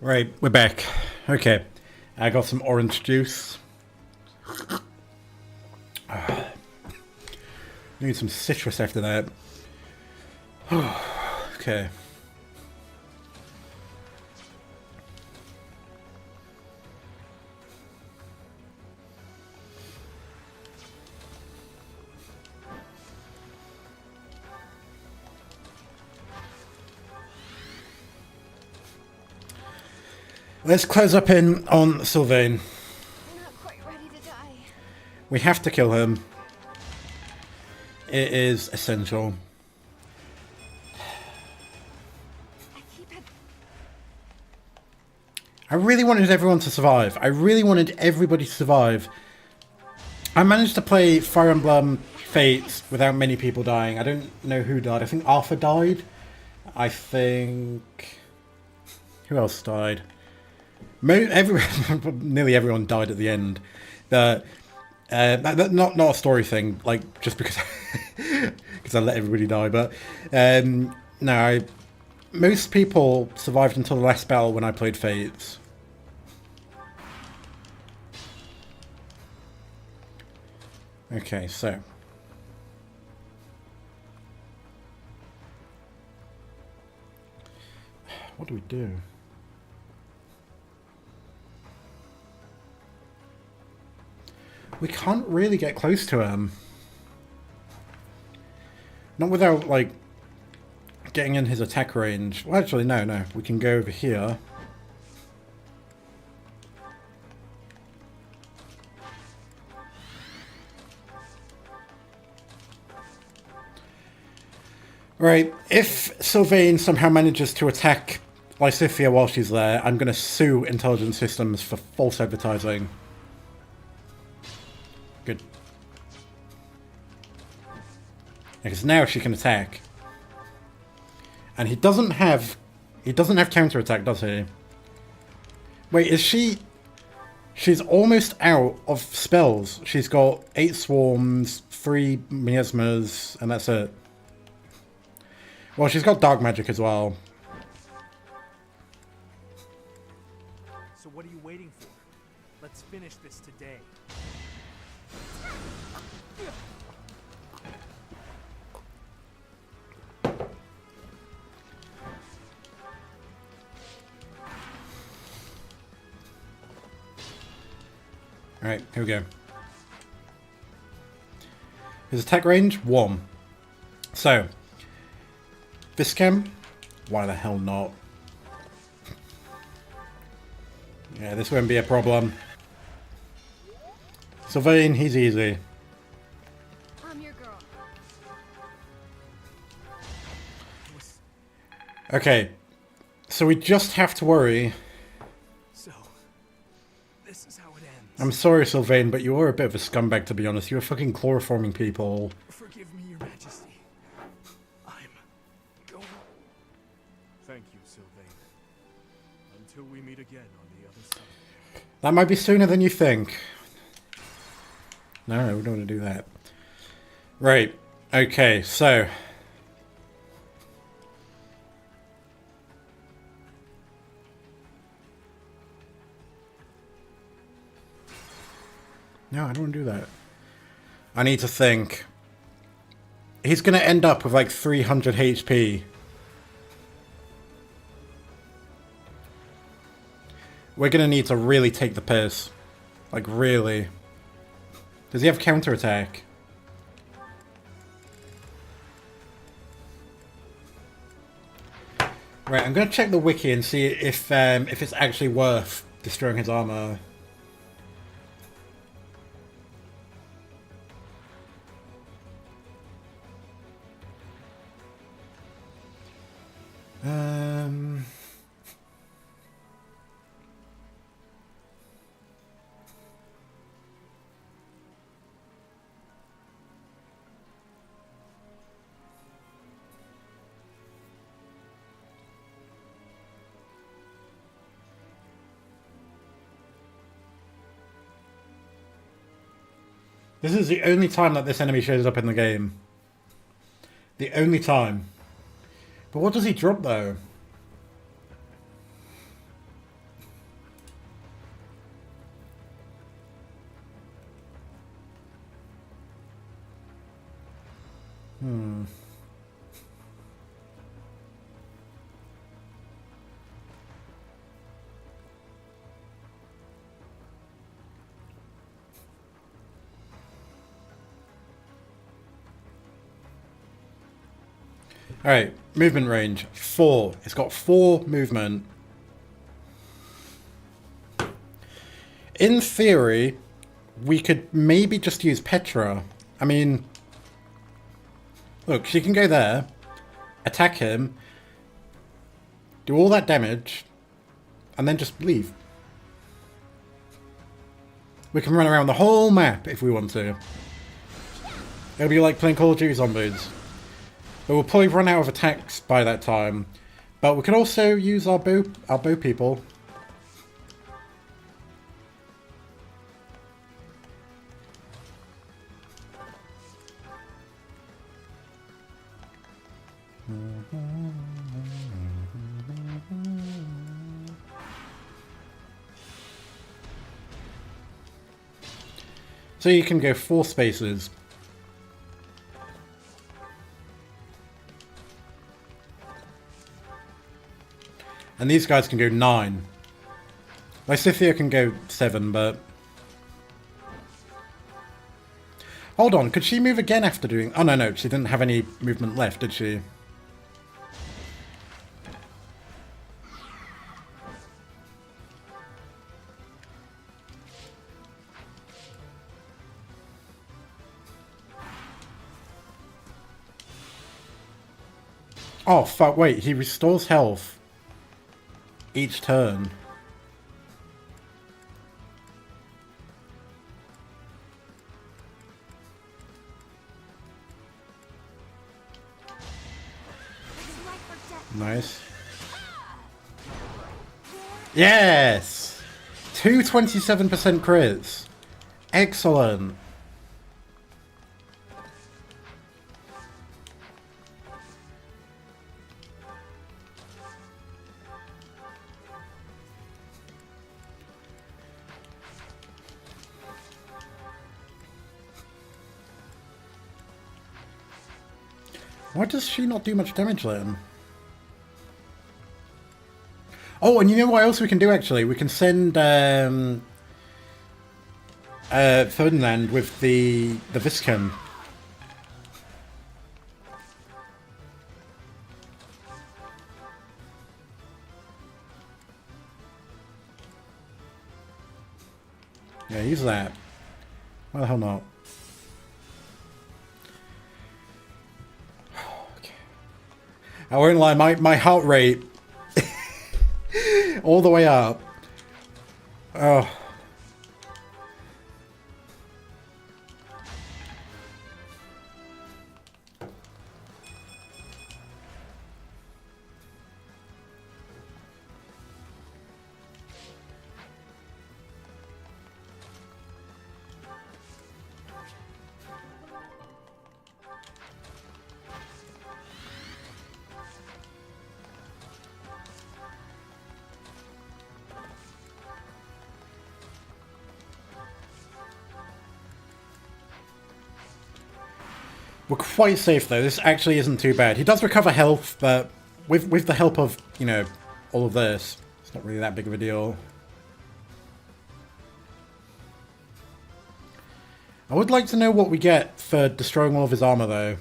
S1: Right, we're back. Okay, I got some orange juice. Need some citrus after that. Okay. Let's close up in on Sylvain.
S3: I'm not quite ready to die.
S1: We have to kill him. It is essential. I really wanted everyone to survive. I really wanted everybody to survive. I managed to play Fire Emblem Fates without many people dying. I don't know who died. I think Arthur died. I think... Who else died? Nearly everyone died at the end. Not a story thing, like just because because I let everybody die. But no, most people survived until the last battle when I played Fates. Okay, so what do we do? We can't really get close to him. Not without, like, getting in his attack range. Well, actually, no. We can go over here. Right, if Sylvain somehow manages to attack Lysithia while she's there, I'm going to sue Intelligent Systems for false advertising. Good. Because now she can attack. And he doesn't have counterattack, does he? Wait, is she... She's almost out of spells. She's got 8 swarms, 3 miasmas, and that's it. Well, she's got dark magic as well.
S4: So what are you waiting for? Let's finish this today.
S1: Alright, here we go. His attack range, 1. So, Viscam? Why the hell not? Yeah, this won't be a problem. Sylvain, he's easy.
S3: I'm your girl.
S1: Okay, so we just have to worry.
S2: So, this is how it ends.
S1: I'm sorry, Sylvain, but you were a bit of a scumbag, to be honest. You were fucking chloroforming people.
S2: Forgive me, Your Majesty. I'm going. Thank you, Sylvain. Until we meet again on the other side.
S1: That might be sooner than you think. No, we don't want to do that. Right. Okay, so... No, I don't want to do that. I need to think. He's going to end up with like 300 HP. We're going to need to really take the piss. Like, really. Does he have counterattack? Right, I'm going to check the wiki and see if it's actually worth destroying his armor. This is the only time that this enemy shows up in the game. The only time. But what does he drop, though? Alright, movement range. 4. It's got 4 movement. In theory, we could maybe just use Petra. I mean, look, she can go there, attack him, do all that damage, and then just leave. We can run around the whole map if we want to. It'll be like playing Call of Duty Zombies. But we'll probably run out of attacks by that time. But we can also use our bow people. So you can go 4 spaces. And these guys can go 9. Lysithia can go 7, but... Hold on, could she move again after doing... Oh, no, she didn't have any movement left, did she? Oh, fuck, wait, he restores health each turn. Nice. Yes! 227% crits. Excellent. Why does she not do much damage then? Oh, and you know what else we can do actually? We can send Ferdinand with the Viscount. Yeah, use that. Why the hell not? Okay. I won't lie, my heart rate all the way up. Oh. We're quite safe though, this actually isn't too bad. He does recover health, but with the help of, you know, all of this, it's not really that big of a deal. I would like to know what we get for destroying all of his armor though.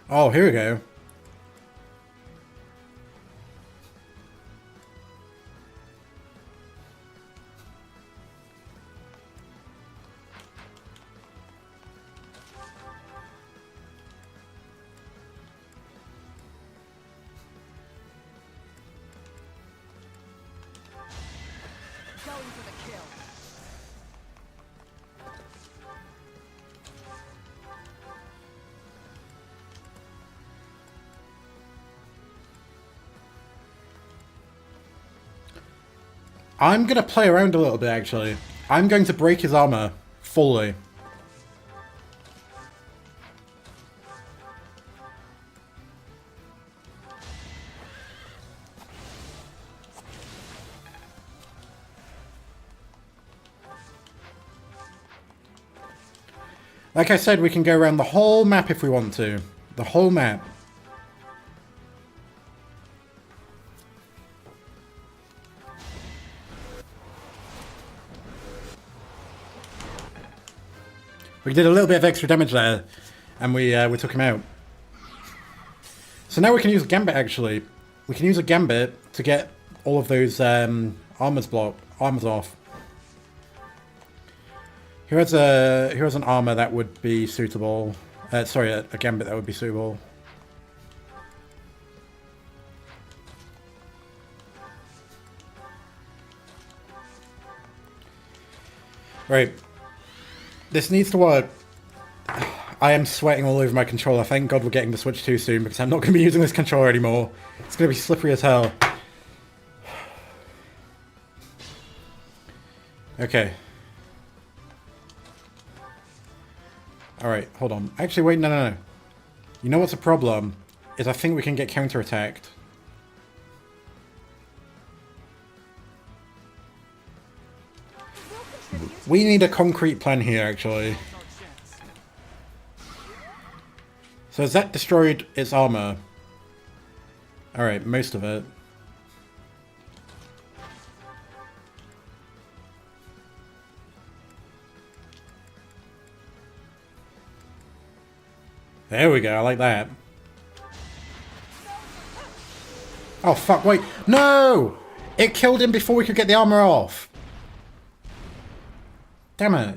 S1: Oh, here we go.
S3: Going for the kill.
S1: I'm going to play around a little bit actually. I'm going to break his armor fully. Like I said, we can go around the whole map if we want to. The whole map. We did a little bit of extra damage there, and we took him out. So now we can use a Gambit, actually. We can use a Gambit to get all of those armors off. Who has an armor that would be suitable? Sorry, a Gambit that would be suitable. Right. This needs to work. I am sweating all over my controller. Thank God we're getting the Switch 2 soon, because I'm not going to be using this controller anymore. It's going to be slippery as hell. Okay. Alright, hold on. Actually, wait, no. You know what's a problem? Is I think we can get counter-attacked. We need a concrete plan here, actually. So has that destroyed its armor? Alright, most of it. There we go, I like that. Oh fuck, wait. No! It killed him before we could get the armor off. Damn it.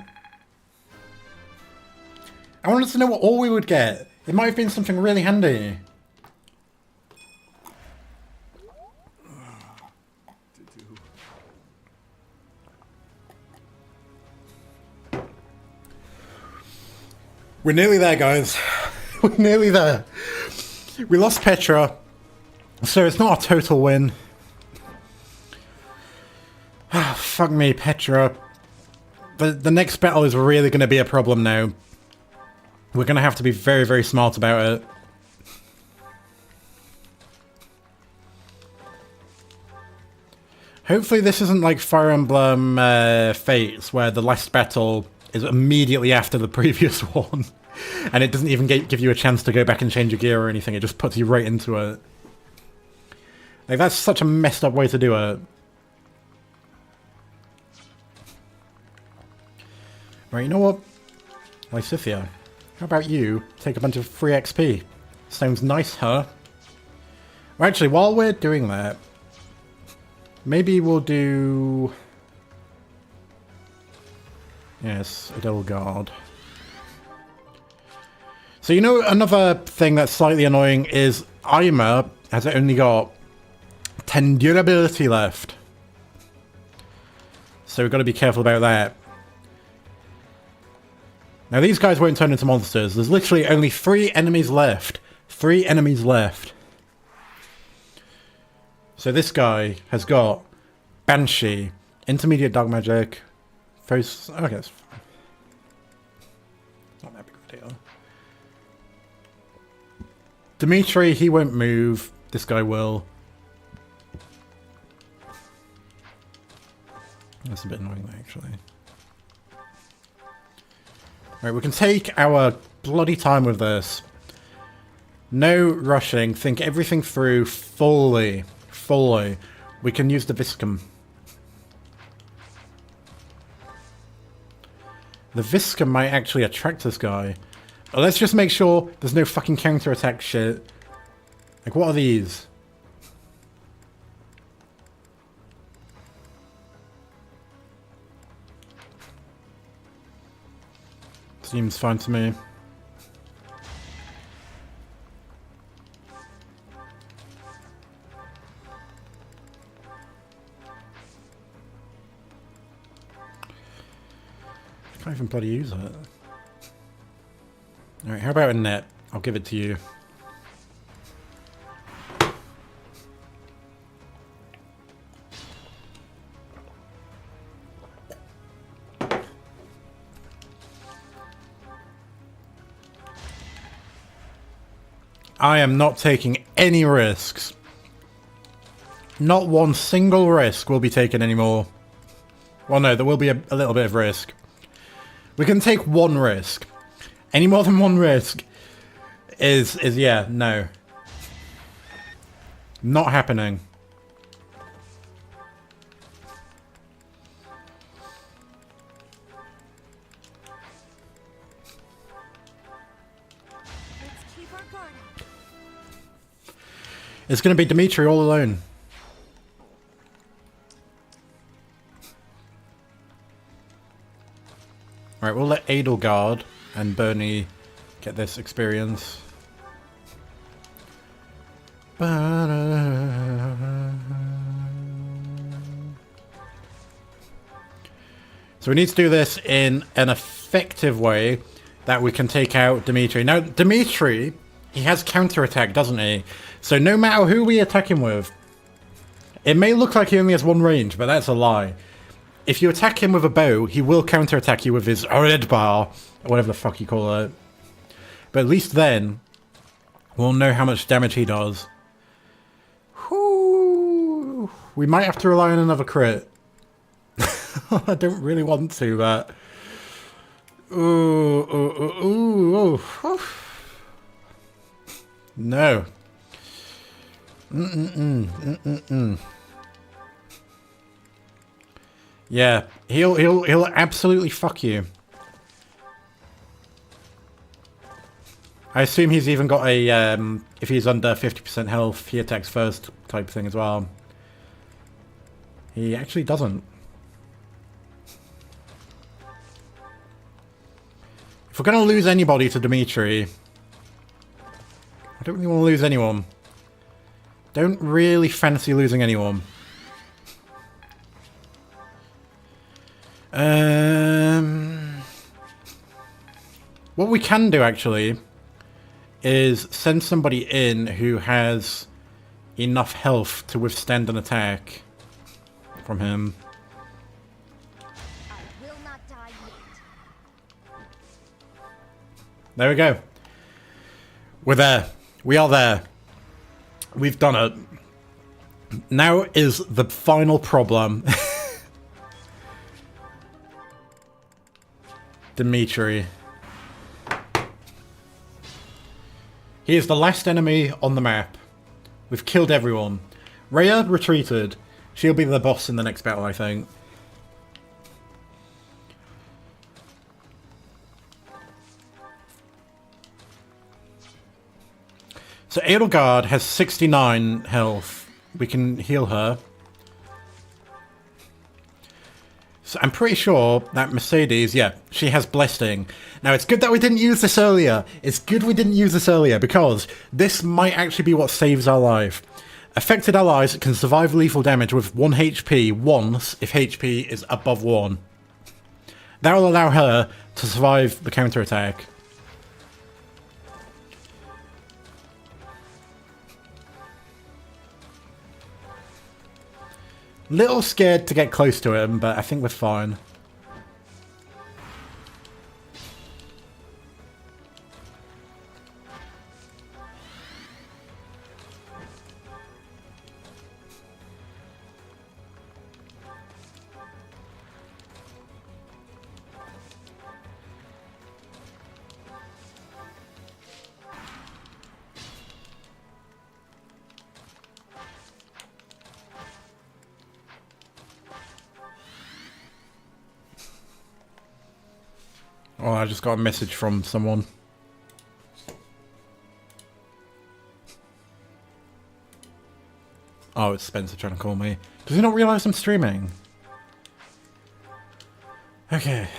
S1: I wanted to know what all we would get. It might have been something really handy. We're nearly there, guys. We're nearly there. We lost Petra, so it's not a total win. Fuck me, Petra. The next battle is really going to be a problem now. We're going to have to be very, very smart about it. Hopefully this isn't like Fire Emblem Fates, where the last battle is immediately after the previous one. And it doesn't even give you a chance to go back and change your gear or anything. It just puts you right into it. Like, that's such a messed up way to do it. Right, you know what? Lysithia, how about you take a bunch of free XP? Sounds nice, huh? Well, actually, while we're doing that, maybe we'll do... Yes, Edelgard. So you know another thing that's slightly annoying is Ima has only got 10 durability left. So we've got to be careful about that. Now these guys won't turn into monsters. There's literally only 3 enemies left. 3 enemies left. So this guy has got Banshee, Intermediate Dark Magic, First... Okay, it's not that big of a deal. Dimitri, he won't move. This guy will. That's a bit annoying, actually. Right, we can take our bloody time with this. No rushing. Think everything through fully. Fully. We can use the Viscum. The Viscum might actually attract this guy. But let's just make sure there's no fucking counter-attack shit. Like, what are these? Seems fine to me. I can't even bloody use it. Alright, how about a net? I'll give it to you. I am not taking any risks. Not one single risk will be taken anymore. Well, no, there will be a little bit of risk. We can take one risk. Any more than one risk is yeah, no. Not happening.
S3: guard up.
S1: It's going to be Dimitri all alone. Right, we'll let Edelgard and Bernie get this experience. So we need to do this in an effective way that we can take out Dimitri. Now, Dimitri, he has counterattack, doesn't he? So no matter who we attack him with, it may look like he only has one range, but that's a lie. If you attack him with a bow, he will counterattack you with his red bar, or whatever the fuck you call it. But at least then, we'll know how much damage he does. Whew. We might have to rely on another crit. I don't really want to, but... Ooh. No. Yeah, he'll absolutely fuck you. I assume he's even got a, if he's under 50% health, he attacks first type thing as well. He actually doesn't. If we're going to lose anybody to Dimitri, I don't really want to lose anyone. Don't really fancy losing anyone. What we can do actually is send somebody in who has enough health to withstand an attack from him.
S3: I will not die yet.
S1: There we go. We're there. We are there. We've done it. Now is the final problem. Dimitri. He is the last enemy on the map. We've killed everyone. Rhea retreated. She'll be the boss in the next battle, I think. So Edelgard has 69 health. We can heal her. So I'm pretty sure that Mercedes, yeah, she has Blessing. Now, it's good that we didn't use this earlier. It's good we didn't use this earlier, because this might actually be what saves our life. Affected allies can survive lethal damage with 1 HP once if HP is above 1. That will allow her to survive the counterattack. Little scared to get close to him, but I think we're fine. Oh, I just got a message from someone. Oh, it's Spencer trying to call me. Does he not realise I'm streaming? Okay.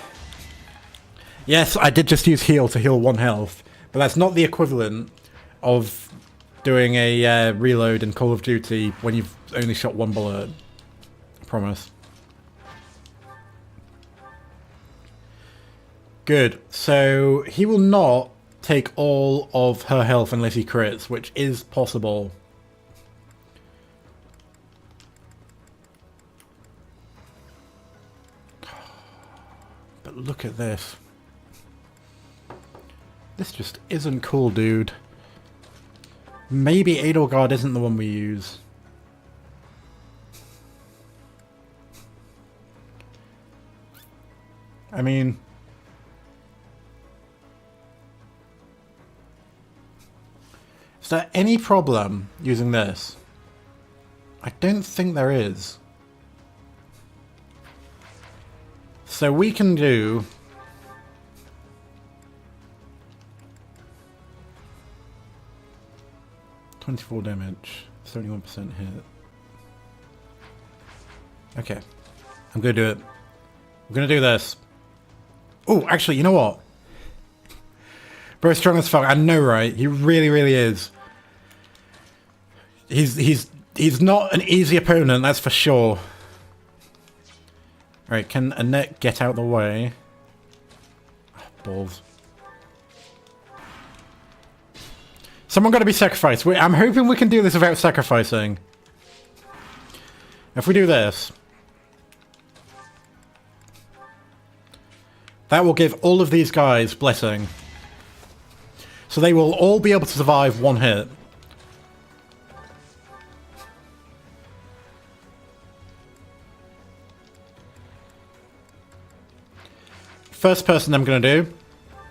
S1: Yes, I did just use heal to heal 1 health, but that's not the equivalent of doing a reload in Call of Duty when you've only shot 1 bullet. I promise. Good. So he will not take all of her health unless he crits, which is possible. But look at this. This just isn't cool, dude. Maybe Edelgard isn't the one we use. I mean... is there any problem using this? I don't think there is. So we can do... 24 damage, 71% hit. Okay. I'm gonna do it. I'm gonna do this. Oh, actually, you know what? Bro, strong as fuck. I know, right? He really, really is. He's not an easy opponent, that's for sure. Alright, can Annette get out the way? Oh, balls. Someone gotta be sacrificed. I'm hoping we can do this without sacrificing. If we do this, that will give all of these guys blessing. So they will all be able to survive one hit. First person I'm going to do,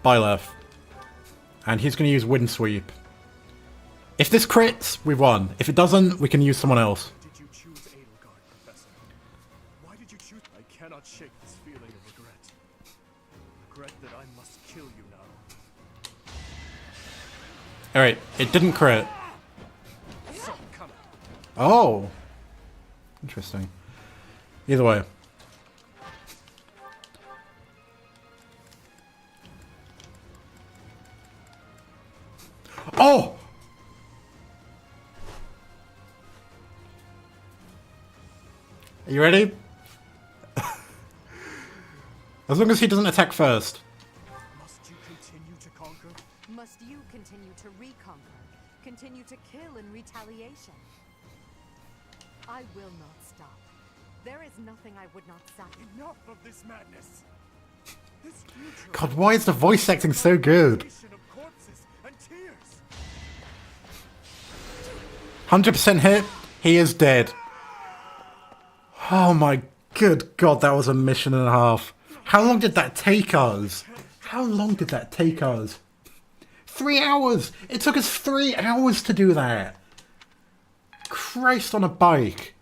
S1: Byleth. And he's going to use Wind Sweep. If this crits, we've won. If it doesn't, we can use someone else.
S2: Why did you choose Edelgard, Professor? Why did you choose? I cannot shake this feeling of regret. Regret that I must kill you now.
S1: Alright, it didn't crit.
S2: So, come.
S1: Oh! Interesting. Either way. Oh! Are you ready? As long as he doesn't attack first.
S2: Must you continue to conquer?
S3: Must you continue to reconquer, continue to kill in retaliation? I will not stop. There is nothing I would not sacrifice.
S2: Enough of this madness. This future
S1: God, why is the voice acting so good?
S2: of corpses and tears.
S1: 100% hit. He is dead. Oh my good God, that was a mission and a half. How long did that take us? How long did that take us? 3 hours! It took us 3 hours to do that. Christ on a bike.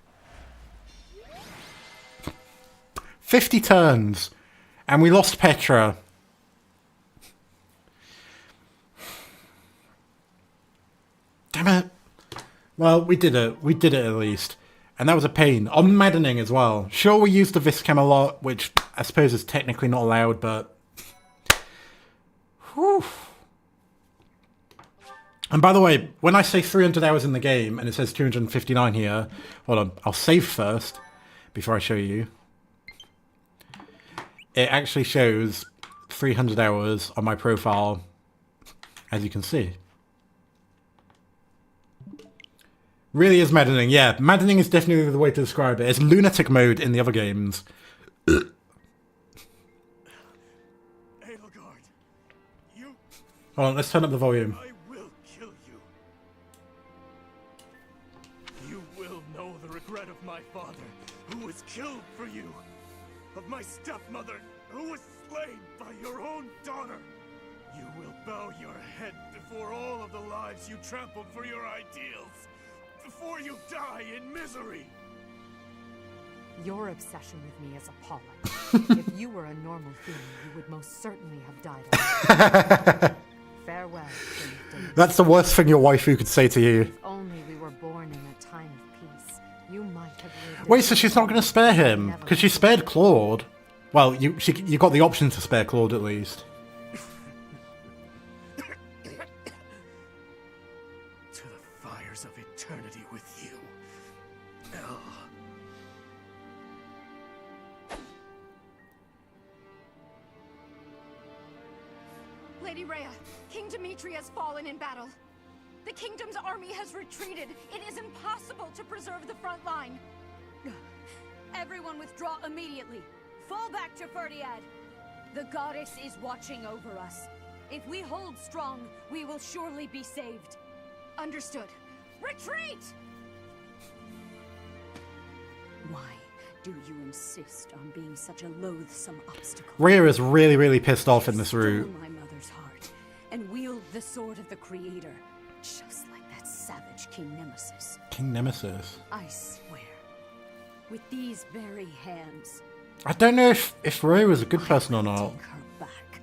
S1: 50 turns. And we lost Petra. Damn it. Well, we did it. We did it at least. And that was a pain. On Maddening as well. Sure, we used the Viscam a lot, which I suppose is technically not allowed, but... Whew. And by the way, when I say 300 hours in the game, and it says 259 here... Hold on, I'll save first, before I show you. It actually shows 300 hours on my profile, as you can see. Really is maddening, yeah. Maddening is definitely the way to describe it. It's lunatic mode in the other games.
S2: Edelgard, you...
S1: Hold on, let's turn up the volume.
S2: I will kill you. You will know the regret of my father, who was killed for you. Of my stepmother, who was slain by your own daughter. You will bow your head before all of the lives you trampled for your ideals. Before you die in misery.
S3: Your obsession with me is appalling. If you were a normal human, you would most certainly have died alone. Farewell, Dimitri.
S1: That's the worst thing your waifu could say to you.
S3: If only we were born in a time of peace, you might have lived.
S1: Wait, so she's not going to spare him? Because she spared Claude. Well, you got the option to spare Claude at least.
S2: To the fires of eternity with you.
S3: Lady Rhea, King Dimitri has fallen in battle. The kingdom's army has retreated. It is impossible to preserve the front line.
S7: Everyone withdraw immediately. Fall back to Ferdiad. The goddess is watching over us. If we hold strong, we will surely be saved.
S3: Understood. Retreat!
S7: Why do you insist on being such a loathsome obstacle?
S1: Rhea is really, really pissed off in this route.
S7: Stole my mother's heart and wield the sword of the Creator, just like that savage King Nemesis.
S1: King Nemesis.
S7: I swear, with these very hands,
S1: I don't know if Rhea was a good person or not.
S7: take her back.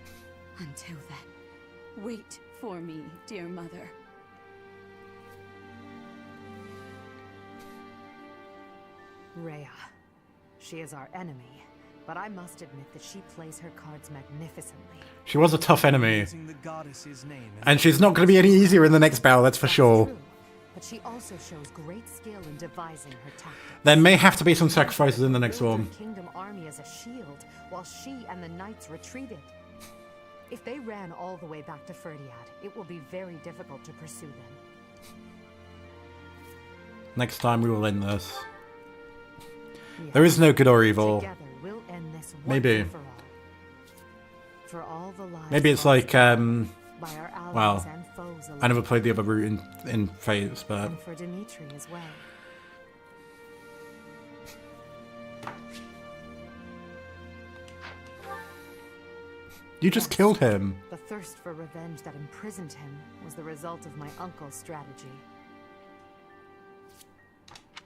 S7: Until then, wait for me, dear mother.
S3: Rhea. She is our enemy, but I must admit that she plays her cards magnificently.
S1: She was a tough enemy.
S4: Using the goddess's name as
S1: And she's not going to be any easier in the next battle, that's for sure.
S3: True, but she also shows great skill in devising her tactics.
S1: There may have to be some sacrifices in the next
S3: Built
S1: one.
S3: her kingdom army as a shield, while she and the knights retreated. If they ran all the way back to Ferdiad, it will be very difficult to pursue them.
S1: Next time we will end this.
S3: Yes.
S1: There is no good or evil.
S3: Together we'll end this once
S1: Maybe.
S3: and for all. For all the lives
S1: Maybe it's
S3: lost
S1: like,
S3: by our allies
S1: well,
S3: and foes
S1: I never
S3: alike,
S1: played the other route in Fates, but...
S3: and for Dimitri as well.
S1: You just killed him.
S3: The thirst for revenge that imprisoned him was the result of my uncle's strategy.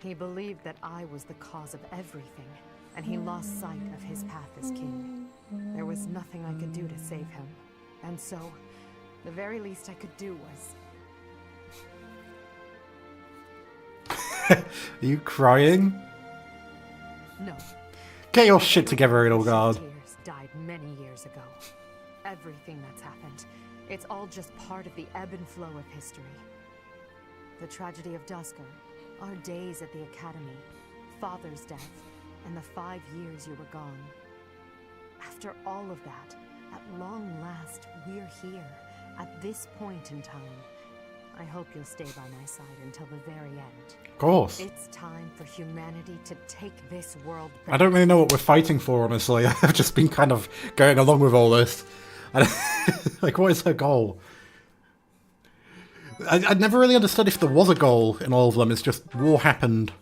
S3: He believed that I was the cause of everything, and he lost sight of his path as king. There was nothing I could do to save him, and so, the very least I could do was...
S1: Are you crying?
S3: No.
S1: Get your shit together, Edelgard.
S3: Tears died many years ago. Everything that's happened, it's all just part of the ebb and flow of history. The tragedy of Dusker, our days at the Academy, Father's death, and the 5 years you were gone. After all of that, at long last, we're here, at this point in time. I hope you'll stay by my side until the very end.
S1: Of course.
S3: It's time for humanity to take this world back.
S1: I don't really know what we're fighting for, honestly. I've just been kind of going along with all this. Like, what is her goal? I never really understood if there was a goal in all of them. It's just war happened.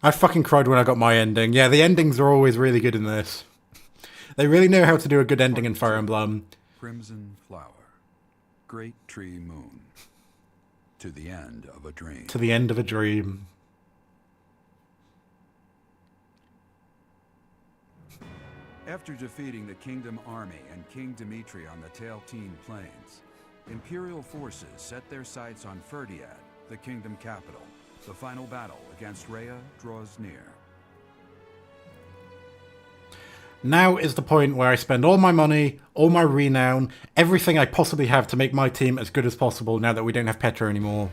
S1: I fucking cried when I got my ending. Yeah, the endings are always really good in this. They really know how to do a good ending in Fire Emblem.
S11: Crimson flower, great tree moon, to the end of a dream.
S1: To the end of a dream.
S11: After defeating the Kingdom Army and King Dimitri on the Ch17 Plains, Imperial forces set their sights on Ferdiad, the kingdom capital. The final battle against Rhea draws near.
S1: Now is the point where I spend all my money, all my renown, everything I possibly have to make my team as good as possible now that we don't have Petra anymore.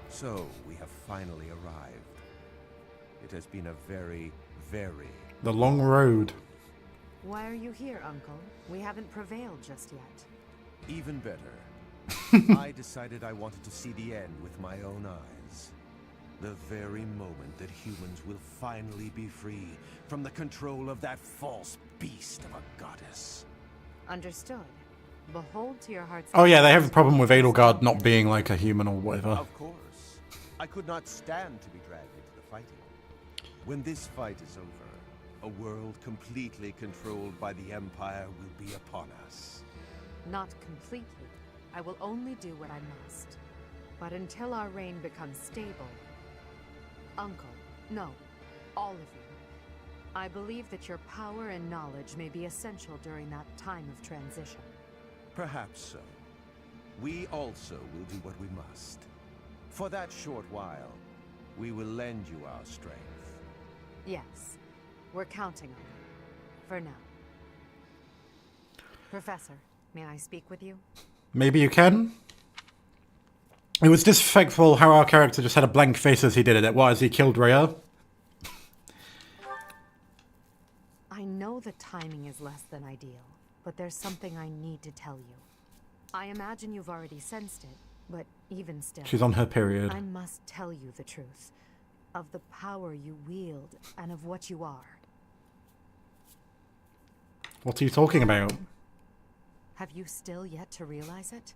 S12: So, we have finally arrived. It has been a very, very...
S1: The long road.
S3: Why are you here, Uncle? We haven't prevailed just yet.
S12: Even better. I decided I wanted to see the end with my own eyes. The very moment that humans will finally be free from the control of that false beast of a goddess.
S3: Understood. Behold to your heart's...
S1: Oh yeah, they have a problem with Edelgard not being like a human or whatever.
S12: Of course. I could not stand to be dragged into the fighting. When this fight is over, a world completely controlled by the Empire will be upon us.
S3: Not completely. I will only do what I must. But until our reign becomes stable... Uncle, no, all of you. I believe that your power and knowledge may be essential during that time of transition.
S12: Perhaps so. We also will do what we must. For that short while, we will lend you our strength.
S3: Yes, we're counting on it. For now. Professor, may I speak with you?
S1: Maybe you can? It was disrespectful how our character just had a blank face as he did it. What, as he killed Rhea?
S3: I know the timing is less than ideal, but there's something I need to tell you. I imagine you've already sensed it, but even still...
S1: She's on her period.
S3: I must tell you the truth. Of the power you wield, and of what you are.
S1: What are you talking about?
S3: Have you still yet to realize it?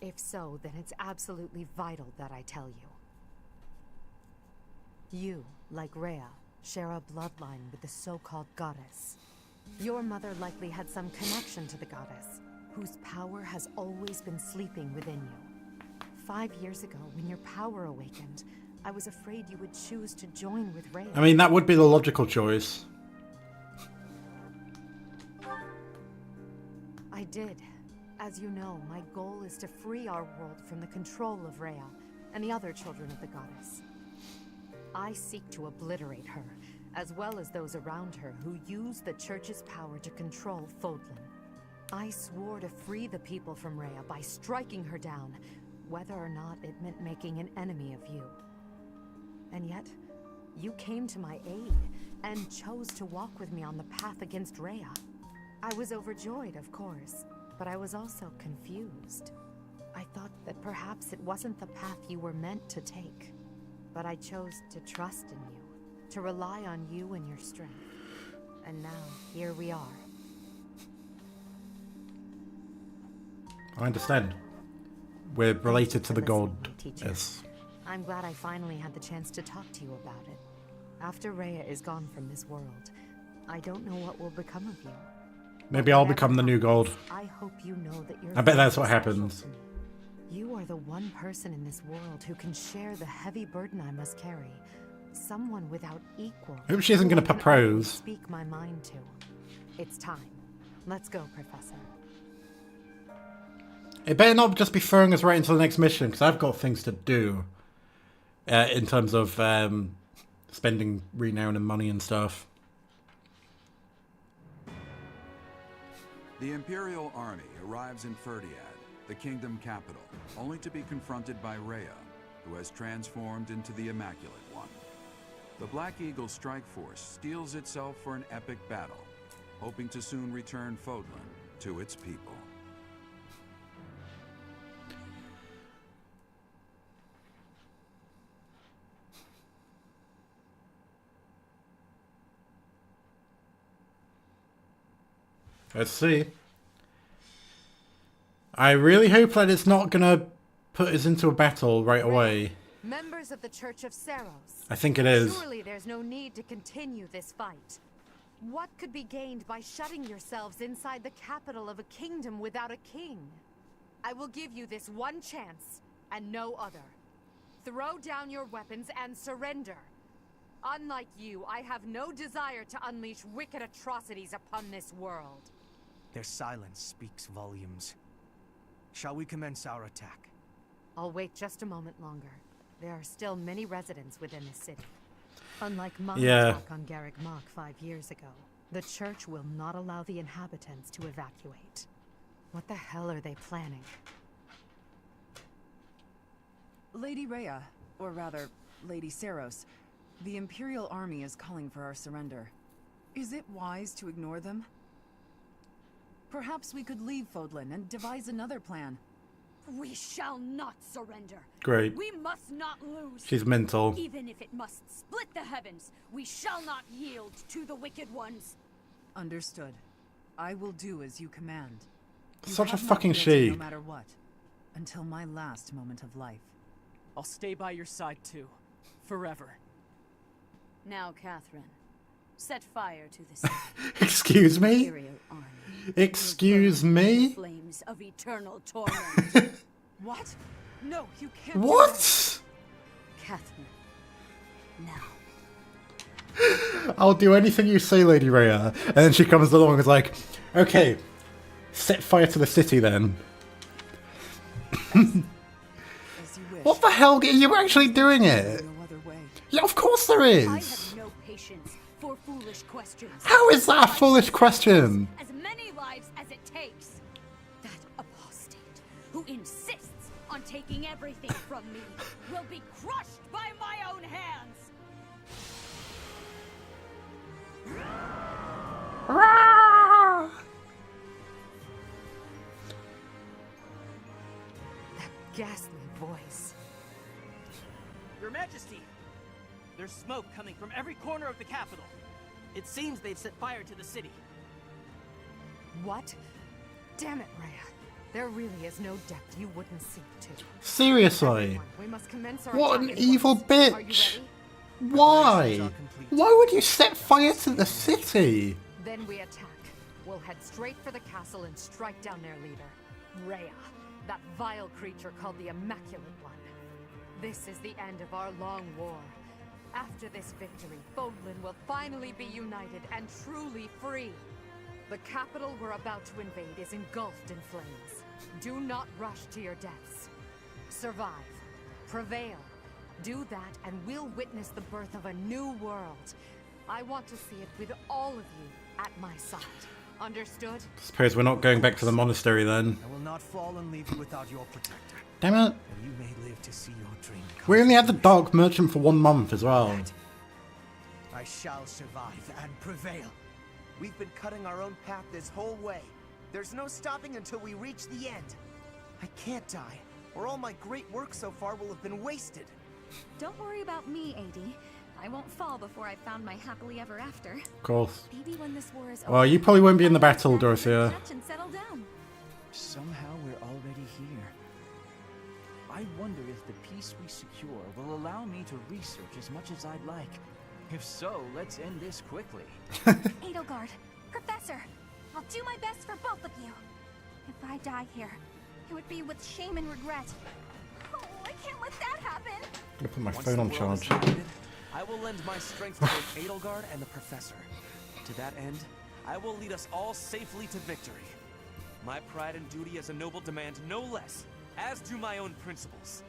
S3: If so, then it's absolutely vital that I tell you. You, like Rhea, share a bloodline with the so-called goddess. Your mother likely had some connection to the goddess, whose power has always been sleeping within you. 5 years ago, when your power awakened, I was afraid you would choose to join with Rhea.
S1: I mean, that would be the logical choice.
S3: I did. As you know, my goal is to free our world from the control of Rhea and the other children of the goddess. I seek to obliterate her, as well as those around her who use the Church's power to control Fodlan. I swore to free the people from Rhea by striking her down, whether or not it meant making an enemy of you. And yet, you came to my aid, and chose to walk with me on the path against Rhea. I was overjoyed, of course, but I was also confused. I thought that perhaps it wasn't the path you were meant to take. But I chose to trust in you, to rely on you and your strength. And now, here we are.
S1: I understand. We're related to the god. Yes.
S3: I'm glad I finally had the chance to talk to you about it. After Rhea is gone from this world, I don't know what will become of you.
S1: Maybe I'll become the new god.
S3: I hope you know that you're
S1: I bet that's what happens.
S3: You are the one person in this world who can share the heavy burden I must carry. Someone without equal.
S1: I hope she isn't going to propose.
S3: Speak my mind to. It's time. Let's go, Professor.
S1: It better not just be throwing us right into the next mission, because I've got things to do. In terms of spending renown and money and stuff.
S11: The Imperial army arrives in Ferdiad, the kingdom capital, only to be confronted by Rhea, who has transformed into the Immaculate One. The Black Eagle strike force steels itself for an epic battle, hoping to soon return Fodlan to its people.
S1: Let's see. I really hope that it's not gonna put us into a battle right away.
S3: Members of the Church of Seros.
S1: I think it is.
S3: Surely there's no need to continue this fight. What could be gained by shutting yourselves inside the capital of a kingdom without a king? I will give you this one chance, and no other. Throw down your weapons and surrender. Unlike you, I have no desire to unleash wicked atrocities upon this world.
S5: Their silence speaks volumes. Shall we commence our attack?
S3: I'll wait just a moment longer. There are still many residents within the city. Unlike my attack on Garrick Mach 5 years ago, the Church will not allow the inhabitants to evacuate. What the hell are they planning?
S13: Lady Rhea, or rather, Lady Seros, the Imperial Army is calling for our surrender. Is it wise to ignore them? Perhaps we could leave Fodlan and devise another plan.
S7: We shall not surrender.
S1: Great.
S7: We must not lose.
S1: She's mental.
S7: Even if it must split the heavens, we shall not yield to the wicked ones.
S13: Understood. I will do as you command. You
S1: Such a
S13: have my
S1: fucking
S13: fealty
S1: she.
S13: No matter what. Until my last moment of life.
S10: I'll stay by your side too. Forever.
S7: Now, Catherine, set fire to the city.
S1: Excuse me?
S7: Imperial army.
S1: Excuse me?
S7: Flames of eternal torment.
S13: What? No, you can't.
S1: What?
S7: Catherine. Now.
S1: I'll do anything you say, Lady Rhea. And then she comes along and is like, okay, set fire to the city then. What the hell? You're actually doing it? Yeah, of course there
S7: I
S1: is.
S7: have no patience for foolish questions.
S1: How is that a foolish question?
S7: As many lives as it takes. That apostate who insists on taking everything from me will be crushed by my own hands.
S3: That ghastly voice.
S8: Your Majesty! There's smoke coming from every corner of the capital. It seems they've set fire to the city.
S3: What? Damn it, Rhea. There really is no depth you wouldn't seek to.
S1: Seriously?
S3: Everyone, we must commence our
S1: What
S3: attack
S1: an
S3: at
S1: evil
S3: once. Are you
S1: bitch.
S3: ready?
S1: Why? Why would you set fire to the city?
S3: Then we attack. We'll head straight for the castle and strike down their leader, Rhea, that vile creature called the Immaculate One. This is the end of our long war. After this victory, Fodlan will finally be united and truly free. The capital we're about to invade is engulfed in flames. Do not rush to your deaths. Survive, prevail, Do that and we'll witness the birth of a new world. I want to see it with all of you at my side. Understood?
S1: Suppose we're not going back to the monastery then.
S5: I will not fall and leave you without your protector.
S1: Damn it.
S5: And you may live to see your dream come.
S1: We only had the Dark Merchant for 1 month as well.
S5: I shall survive and prevail.
S14: We've been cutting our own path this whole way. There's no stopping until we reach the end. I can't die, or all my great work so far will have been wasted.
S15: Don't worry about me, AD. I won't fall before I've found my happily ever after.
S1: Of course.
S15: Maybe when this war is
S1: Well,
S15: over,
S1: you probably won't be in the battle, Dorothea.
S15: and settle down.
S4: Somehow we're already here. I wonder if the peace we secure will allow me to research as much as I'd like. If so, let's end this quickly.
S15: Edelgard, Professor, I'll do my best for both of you. If I die here, it would be with shame and regret. Oh, I can't let that happen.
S1: I'm gonna put my
S5: Once
S1: phone
S5: the
S1: on
S5: world is
S1: charge.
S5: united, I will lend my strength to both Edelgard and the Professor. To that end, I will lead us all safely to victory. My pride and duty as a noble demand no less, as do my own principles.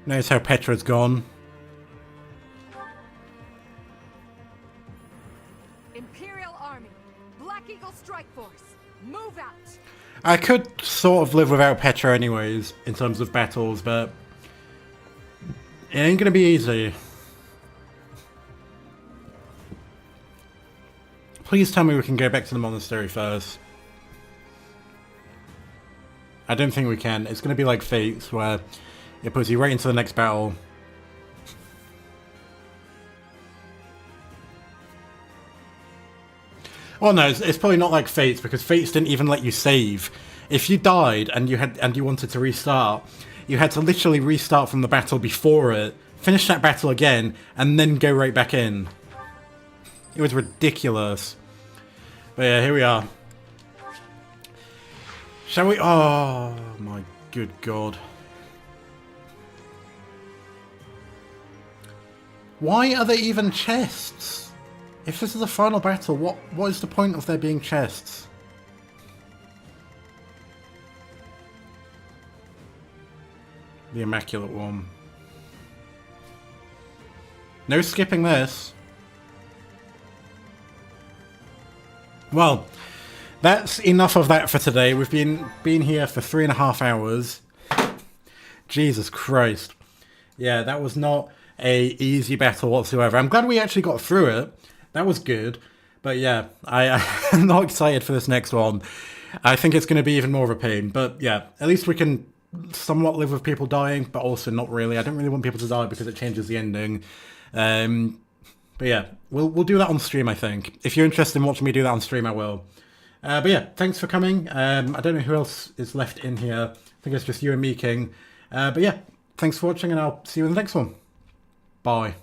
S1: Notice how Petra's gone.
S3: Imperial Army, Black Eagle Strike Force, move out!
S1: I could sort of live without Petra anyways, in terms of battles, but it ain't gonna be easy. Please tell me we can go back to the monastery first. I don't think we can. It's gonna be like Fates, where it puts you right into the next battle. Well, no, it's probably not like Fates, because Fates didn't even let you save. If you died and you wanted to restart, you had to literally restart from the battle before it, finish that battle again, and then go right back in. It was ridiculous. But yeah, here we are. Shall we? Oh my good god. Why are there even chests? If this is the final battle, what is the point of there being chests? The Immaculate One. No skipping this. Well, that's enough of that for today. We've been here for 3.5 hours. Jesus Christ. Yeah, that was not a easy battle whatsoever. I'm glad we actually got through it. That was good. But yeah, I'm not excited for this next one. I think it's going to be even more of a pain. But yeah, at least we can somewhat live with people dying, but also not really. I don't really want people to die because it changes the ending. But yeah, we'll do that on stream, I think. If you're interested in watching me do that on stream, I will. But yeah, thanks for coming. I don't know who else is left in here. I think it's just you and me, King. But yeah, thanks for watching, and I'll see you in the next one. Bye.